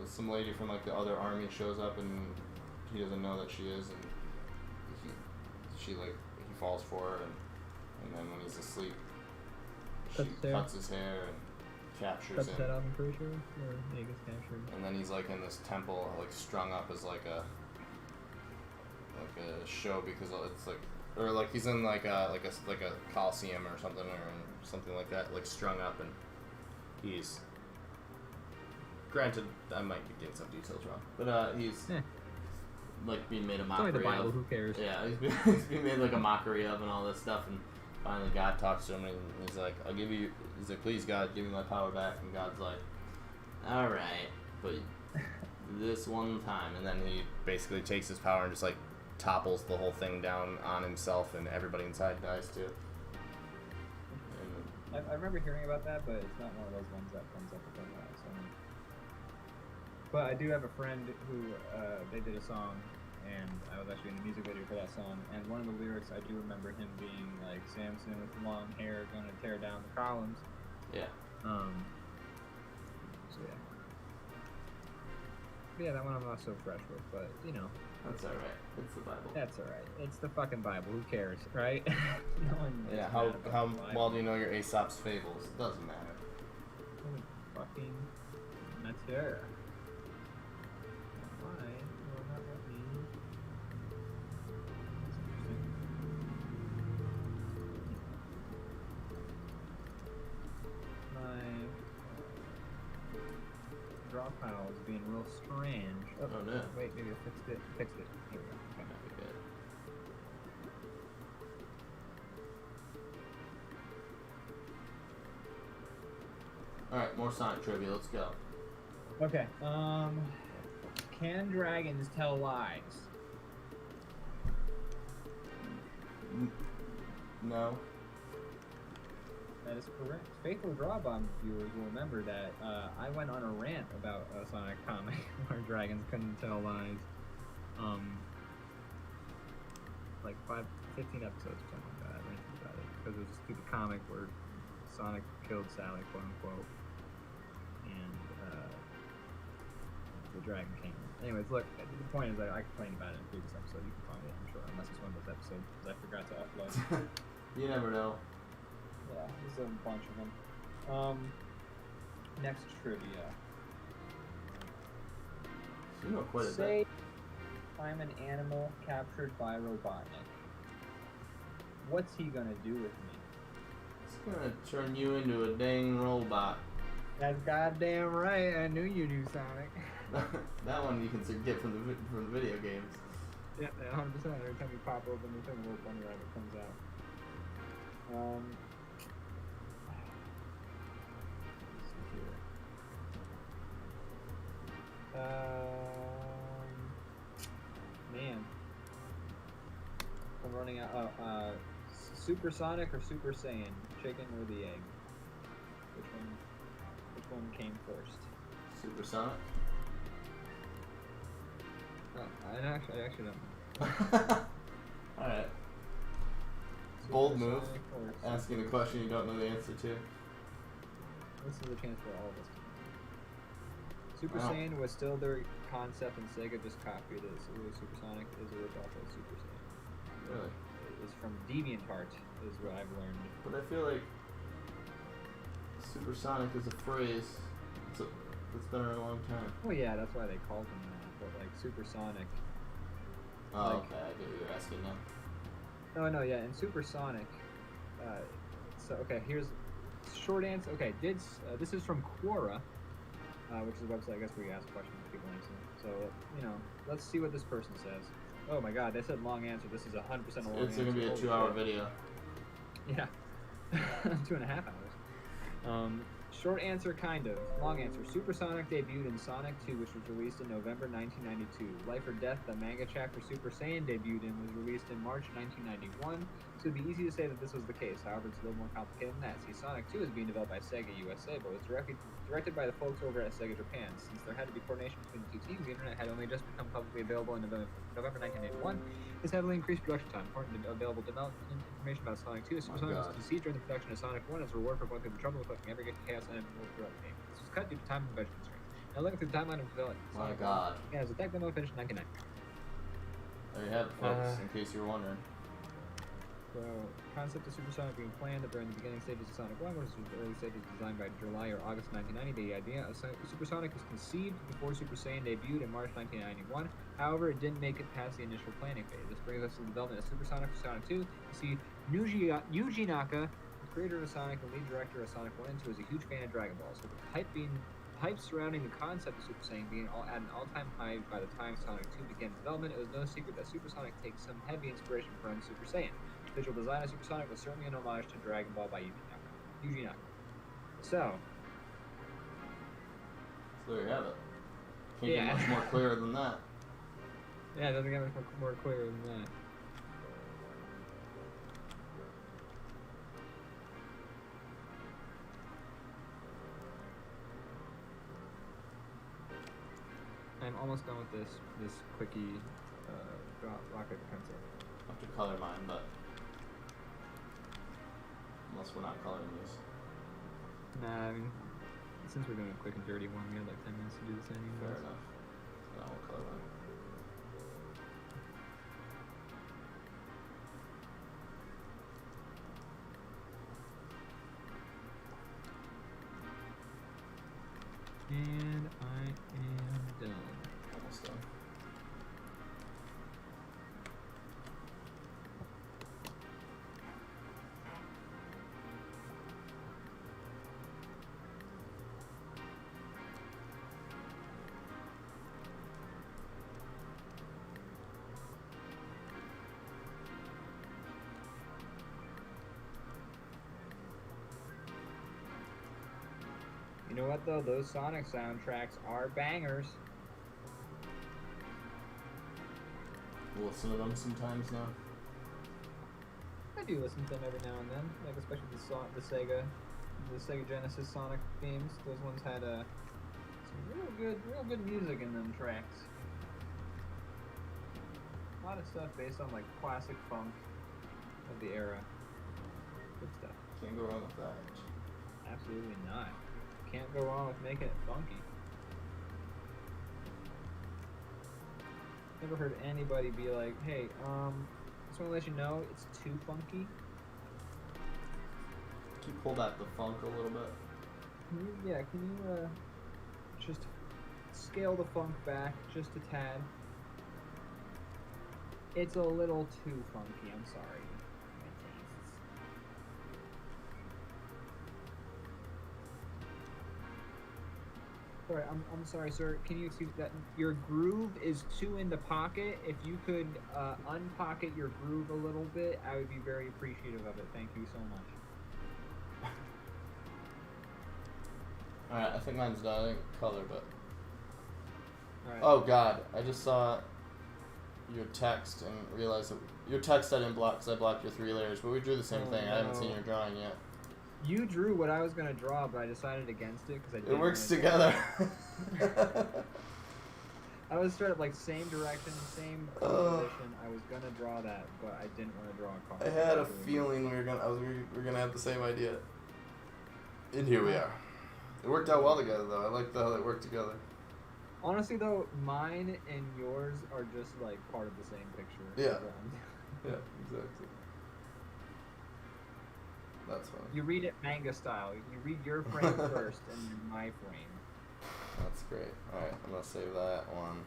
some lady from like the other army shows up, and he doesn't know that she is, and he falls for her, and then when he's asleep, she cuts his hair and captures him. Cuts his head off, I'm pretty sure, or he gets captured. And then he's like in this temple, like strung up as like a show, because it's like, or like he's in like a coliseum or something, or something like that, like strung up, and he's, granted, I might be getting some details wrong, but he's like being made a mockery of. It's only the Bible, of. who cares? Yeah, he's being made like a mockery of and all this stuff, and finally God talks to him, and he's like, he's like, please God, give me my power back, and God's like, alright, but this one time, and then he basically takes his power and just like topples the whole thing down on himself, and everybody inside dies too. I remember hearing about that, but it's not one of those ones that comes up with that. So. But I do have a friend who they did a song, and I was actually in the music video for that song. And one of the lyrics, I do remember him being like, "Samson with long hair gonna tear down the columns." Yeah. So yeah. But yeah, that one I'm not so fresh with, but you know. That's alright. It's the Bible. That's alright. It's the fucking Bible. Who cares, right? No one. Yeah. How well do you know your Aesop's fables? It doesn't matter. Fucking matter. Why will not let me? That's interesting. My draw pile is being real strange. Oh no. Wait, maybe I fixed it. Fixed it. Here we go. Okay. That'd be good. Alright, more Sonic trivia, let's go. Okay. Can dragons tell lies? No. That is correct. Faithful DrawBomb viewers will remember that I went on a rant about a Sonic comic where dragons couldn't tell lies. Like 15 episodes or something like that. I ranted about it because it was a stupid comic where Sonic killed Sally, quote unquote, and the dragon came. Anyways, look, the point is that I complained about it in a previous episode. You can find it, I'm sure, unless it's one of those episodes because I forgot to upload. You never know. Yeah, there's a bunch of them. Next trivia. You know quite a bit. Say I'm an animal captured by Robotnik. What's he gonna do with me? It's gonna turn you into a dang robot. That's goddamn right. I knew you knew Sonic. That one you can get from the video games. Yeah, 100%. Every time you pop open the thing, a little bunny rabbit comes out. Let's see here. Man, I'm running out. Supersonic or Super Saiyan? Chicken or the egg? Which one came first? Supersonic? I actually don't know. Alright. Bold move. Asking a question you don't know the answer to. This is a chance for all of us to know. Super Saiyan was still their concept, and Sega just copied it. So Supersonic is a ripoff of Super Saiyan. Really? It's from DeviantArt, is what I've learned. But I feel like Supersonic is a phrase that's been around a long time. Well, yeah, that's why they called him that. But like Supersonic. Oh, like, okay, I get what you're asking now. Oh no, yeah, in Supersonic. So okay, here's short answer. Okay, this is from Quora, which is a website I guess where you ask questions and people answer. So you know, let's see what this person says. Oh my God, they said long answer. This is 100% a long answer. It's gonna be a 2-hour video. Yeah, 2.5 hours. Short answer, kind of. Long answer. Supersonic debuted in Sonic 2, which was released in November 1992. Life or Death, the manga chapter Super Saiyan debuted in, was released in March 1991. So it'd be easy to say that this was the case. However, it's a little more complicated than that. See, Sonic 2 is being developed by Sega USA, but was directed by the folks over at Sega Japan. Since there had to be coordination between the two teams, the internet had only just become publicly available in November 1981. This heavily increased production time. According to available development information about Sonic 2, Supersonic was conceived during the production of Sonic 1 as a reward for going through the trouble of collecting every chaos and move throughout the game. This was cut due to time and budget constraints. Now looking through the timeline of development. My God. Yeah, it was a tech demo finished in 1990. There you have it, folks, in case you were wondering. So, concept of Supersonic being planned during the beginning stages of Sonic 1, which was the early stages designed by July or August 1990. The idea of Supersonic was conceived before Super Saiyan debuted in March 1991. However, it didn't make it past the initial planning phase. This brings us to the development of Supersonic for Sonic 2. You see, Yuji Naka, the creator of Sonic and lead director of Sonic 1 and 2, is a huge fan of Dragon Ball. So the hype surrounding the concept of Super Saiyan being at an all-time high by the time Sonic 2 began development, it was no secret that Supersonic takes some heavy inspiration from Super Saiyan. The visual design of Supersonic was certainly an homage to Dragon Ball by Yuji Naka. So there you have it. Can't get much more clear than that. Yeah, it doesn't get much more clear than that. I'm almost done with this quickie rocket pencil. I have to color mine, but unless we're not coloring these. Nah, I mean, since we're doing a quick and dirty one, we had like 10 minutes to do this anyway. Fair enough. So now we'll color mine. And I am done. Almost done. You know what though? Those Sonic soundtracks are bangers. We'll listen to them sometimes now. I do listen to them every now and then, like especially the Sega Genesis Sonic themes. Those ones had some real good music in them tracks. A lot of stuff based on like classic funk of the era. Good stuff. Can't go wrong with that. Absolutely not. Can't go wrong with making it funky. Never heard anybody be like, hey, just want to let you know it's too funky. Can you pull back the funk a little bit? Can you just scale the funk back just a tad? It's a little too funky, I'm sorry. Sorry, I'm sorry, sir. Can you excuse that? Your groove is too in the pocket. If you could unpocket your groove a little bit, I would be very appreciative of it. Thank you so much. Alright, I think mine's done. I didn't color, but... Alright. Oh god, I just saw your text and realized that... Your text I didn't block because I blocked your 3 layers, but we drew the same thing. No. I haven't seen your drawing yet. You drew what I was gonna draw, but I decided against it because I didn't. It works together. I was started like same direction, same position. I was gonna draw that, but I didn't want to draw a card. I had a feeling we were gonna have the same idea. And here we are. It worked out well together, though. I like how they worked together. Honestly, though, mine and yours are just like part of the same picture. Yeah. Yeah, exactly. That's fun. You read it manga style. You read your frame first and then my frame. That's great. Alright, I'm gonna save that one.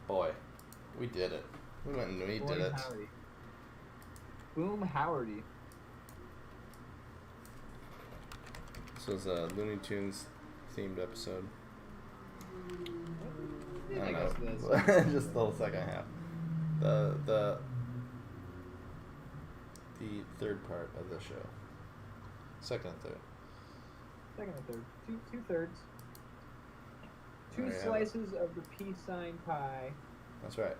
Boy, we did it. We went and we did it. Howdy. Boom Howardy. This was a Looney Tunes themed episode. Yeah, I I don't guess know. that's Just the second half. The third part of the show. Second and third. second and third. Two thirds. Two There you have it. slices of the peace sign pie. That's right.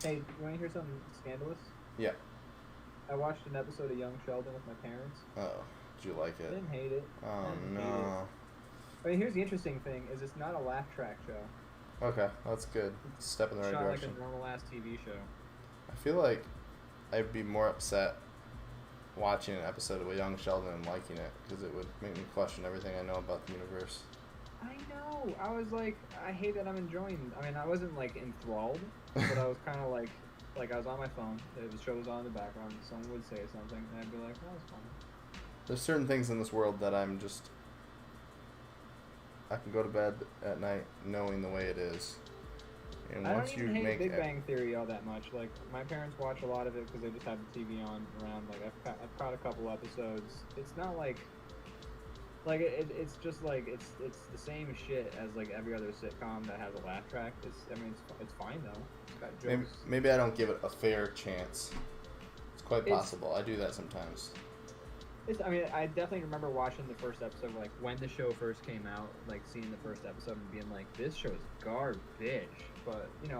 Hey, you want to hear something scandalous? Yeah. I watched an episode of Young Sheldon with my parents. Oh, did you like I it? didn't hate it. Oh, I didn't hate no. it. I mean, here's the interesting thing: is it's not a laugh track show. Okay, that's good. Step in the right Shot direction. like a normal ass TV show. I feel like I'd be more upset watching an episode of Young Sheldon and liking it, because it would make me question everything I know about the universe. I know. I was like, I hate that I'm enjoying. I mean, I wasn't like enthralled, but I was kind of like I was on my phone. The show was on in the background. Someone would say something, and I'd be like, "Oh, that's fine." There's certain things in this world that I can go to bed at night knowing the way it is. And I once don't you even hate make Big Bang Theory all that much. Like, my parents watch a lot of it because they just have the TV on around. Like, I've caught a couple episodes. It's not like it's just like it's the same shit as like every other sitcom that has a laugh track. It's fine though. It's got jokes. maybe I don't give it a fair chance. It's quite possible. I do that sometimes. I definitely remember watching the first episode, like when the show first came out, like seeing the first episode and being like, "This show is garbage." But it's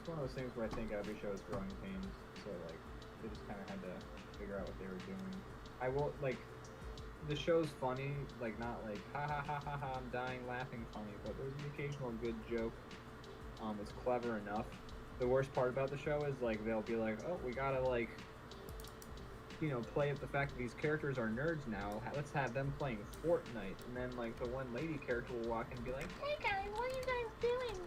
one of those things where I think every show is growing pains, so like they just kind of had to figure out what they were doing. I will like the show's funny, like not like ha ha ha ha ha I'm dying laughing funny, but there's an occasional good joke. It's clever enough. The worst part about the show is like they'll be like, "Oh, we gotta like." Play up the fact that these characters are nerds now. Let's have them playing Fortnite. And then, like, the one lady character will walk in and be like, Hey guys, what are you guys doing?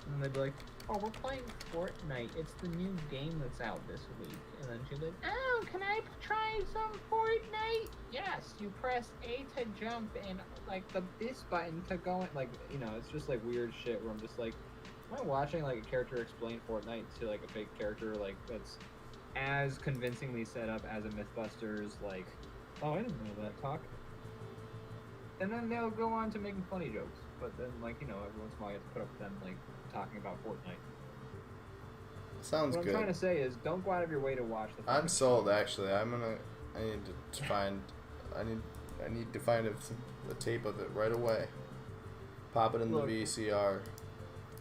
and they'd be like, "Oh, we're playing Fortnite. It's the new game that's out this week." And then she'd be like, Oh, can I try some Fortnite? Yes, you press A to jump and like this button to go in. Like, it's just, like, weird shit where I'm just like, am I watching, like, a character explain Fortnite to, like, a fake character, like, that's as convincingly set up as a Mythbusters, like, oh, I didn't know that talk. And then they'll go on to making funny jokes. But then, like, every once in a while you have to put up with them, like, talking about Fortnite. Sounds what good. I'm trying to say is, don't go out of your way to watch the I'm sold, actually. I need to find a tape of it right away. Pop it in the VCR.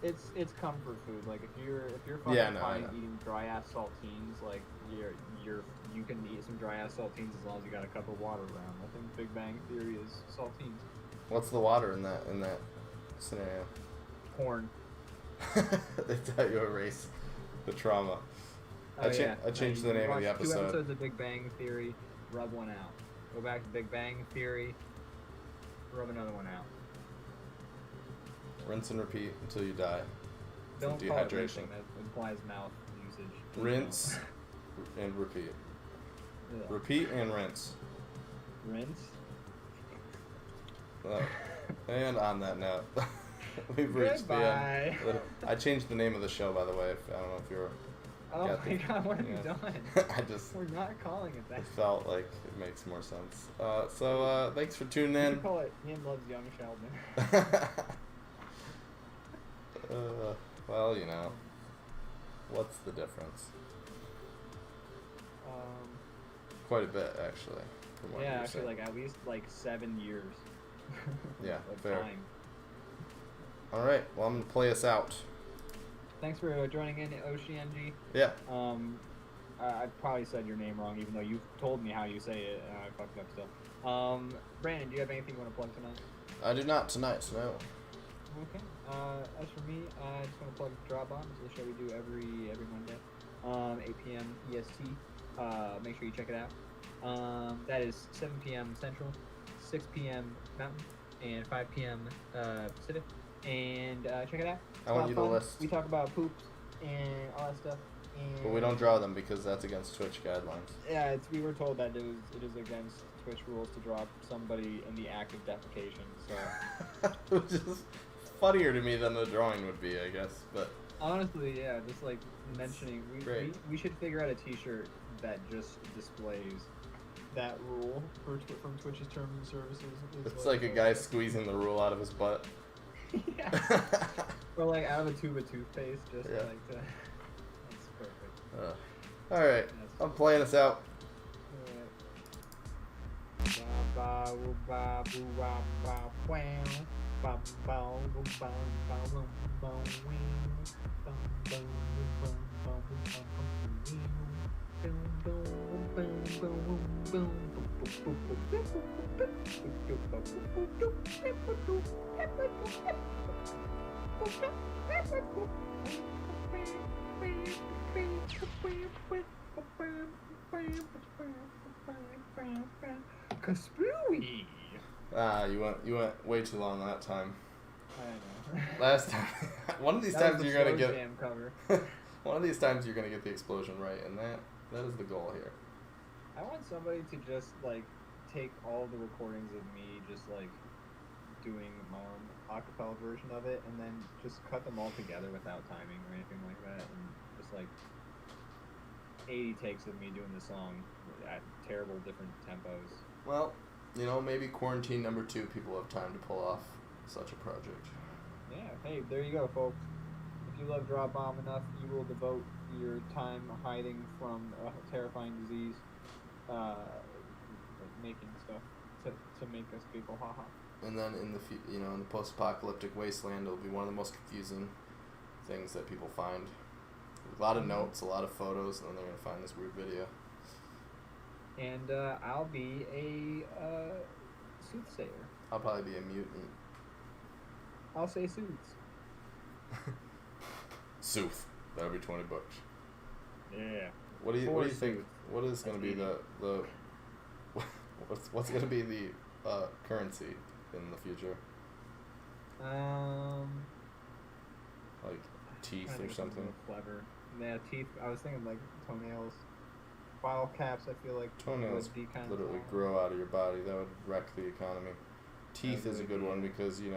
It's comfort food. Like if you're fucking fine eating dry ass saltines, like you can eat some dry ass saltines as long as you got a cup of water around. I think Big Bang Theory is saltines. What's the water in that scenario? Corn. They tell you erase the trauma. I changed the name of the episode. 2 episodes of Big Bang Theory, rub one out. Go back to Big Bang Theory, rub another one out. Rinse and repeat until you die. Don't dehydration. call it rinsing, that implies mouth usage. Rinse and repeat. Yeah. Repeat and rinse. Rinse? And on that note, we've reached the end. I changed the name of the show, by the way. I don't know if you're... Oh my god, what have you done? We're not calling it that. It felt like it makes more sense. Thanks for tuning in. You should call it Ian Loves Young Sheldon. Well, what's the difference? Quite a bit, actually. From what Yeah, you actually, said. like at least like 7 years. Yeah, of fair. time. All right, well, I'm gonna play us out. Thanks for joining in, OCNG. Yeah. I probably said your name wrong, even though you told me how you say it, and I fucked it up still. Brandon, do you have anything you want to plug tonight? I do not tonight, no. Okay. As for me, I just want to plug DrawBomb. It's the show we do every Monday, 8 p.m. EST. Make sure you check it out. That is 7 p.m. Central, 6 p.m. Mountain, and 5 p.m. Pacific. And check it out. I want you to list. We talk about poops and all that stuff. And But we don't draw them because that's against Twitch guidelines. Yeah, we were told that it is against Twitch rules to draw somebody in the act of defecation. So Which is funnier to me than the drawing would be, I guess. But honestly, yeah, just like mentioning, we should figure out a T-shirt that just displays that rule from Twitch's terms and services. It's like a guy squeezing the rule out of his butt. Yeah. Or like out of a tube of toothpaste, just Yeah. like to. That's perfect. Alright, I'm playing us out. Alright. Ba ba woo ba boo ba ba wow. Kaspooey. You went way too long that time. I know. Last time, one of these That was times the you're gonna Slow get. Jam cover. One of these times you're gonna get the explosion right, and that is the goal here. I want somebody to just like take all the recordings of me just like doing my own acapella version of it, and then just cut them all together without timing or anything like that, and just like 80 takes of me doing the song at terrible different tempos. Well, maybe quarantine number 2, people have time to pull off such a project. Yeah, hey, there you go, folks. If you love DrawBomb enough, you will devote your time hiding from a terrifying disease, making stuff to make us giggle, haha. And then in the post-apocalyptic wasteland, it'll be one of the most confusing things that people find. A lot of notes, a lot of photos, and then they're gonna find this weird video. And I'll be a soothsayer. I'll probably be a mutant. I'll say sooths. Sooth. That'll be $20. Yeah. What do you think? What is going to be the what's going to be the currency in the future? Like teeth or something. Clever. Yeah, teeth. I was thinking like toenails, file caps. I feel like Toenails would be kind literally of grow out of your body. That would wreck the economy. Teeth is a good one because you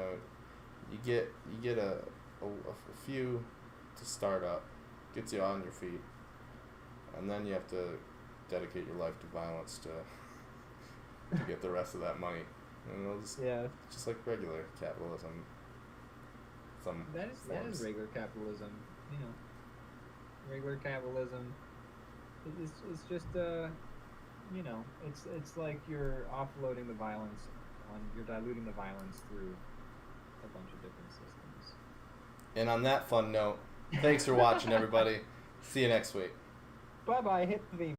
get a few to start up, gets you on your feet, and then you have to dedicate your life to violence to get the rest of that money. And just like regular capitalism. That is regular capitalism. Regular capitalism. It's just it's like you're offloading the violence you're diluting the violence through a bunch of different systems. And on that fun note, thanks for watching, everybody. See you next week. Bye bye. Hit the theme.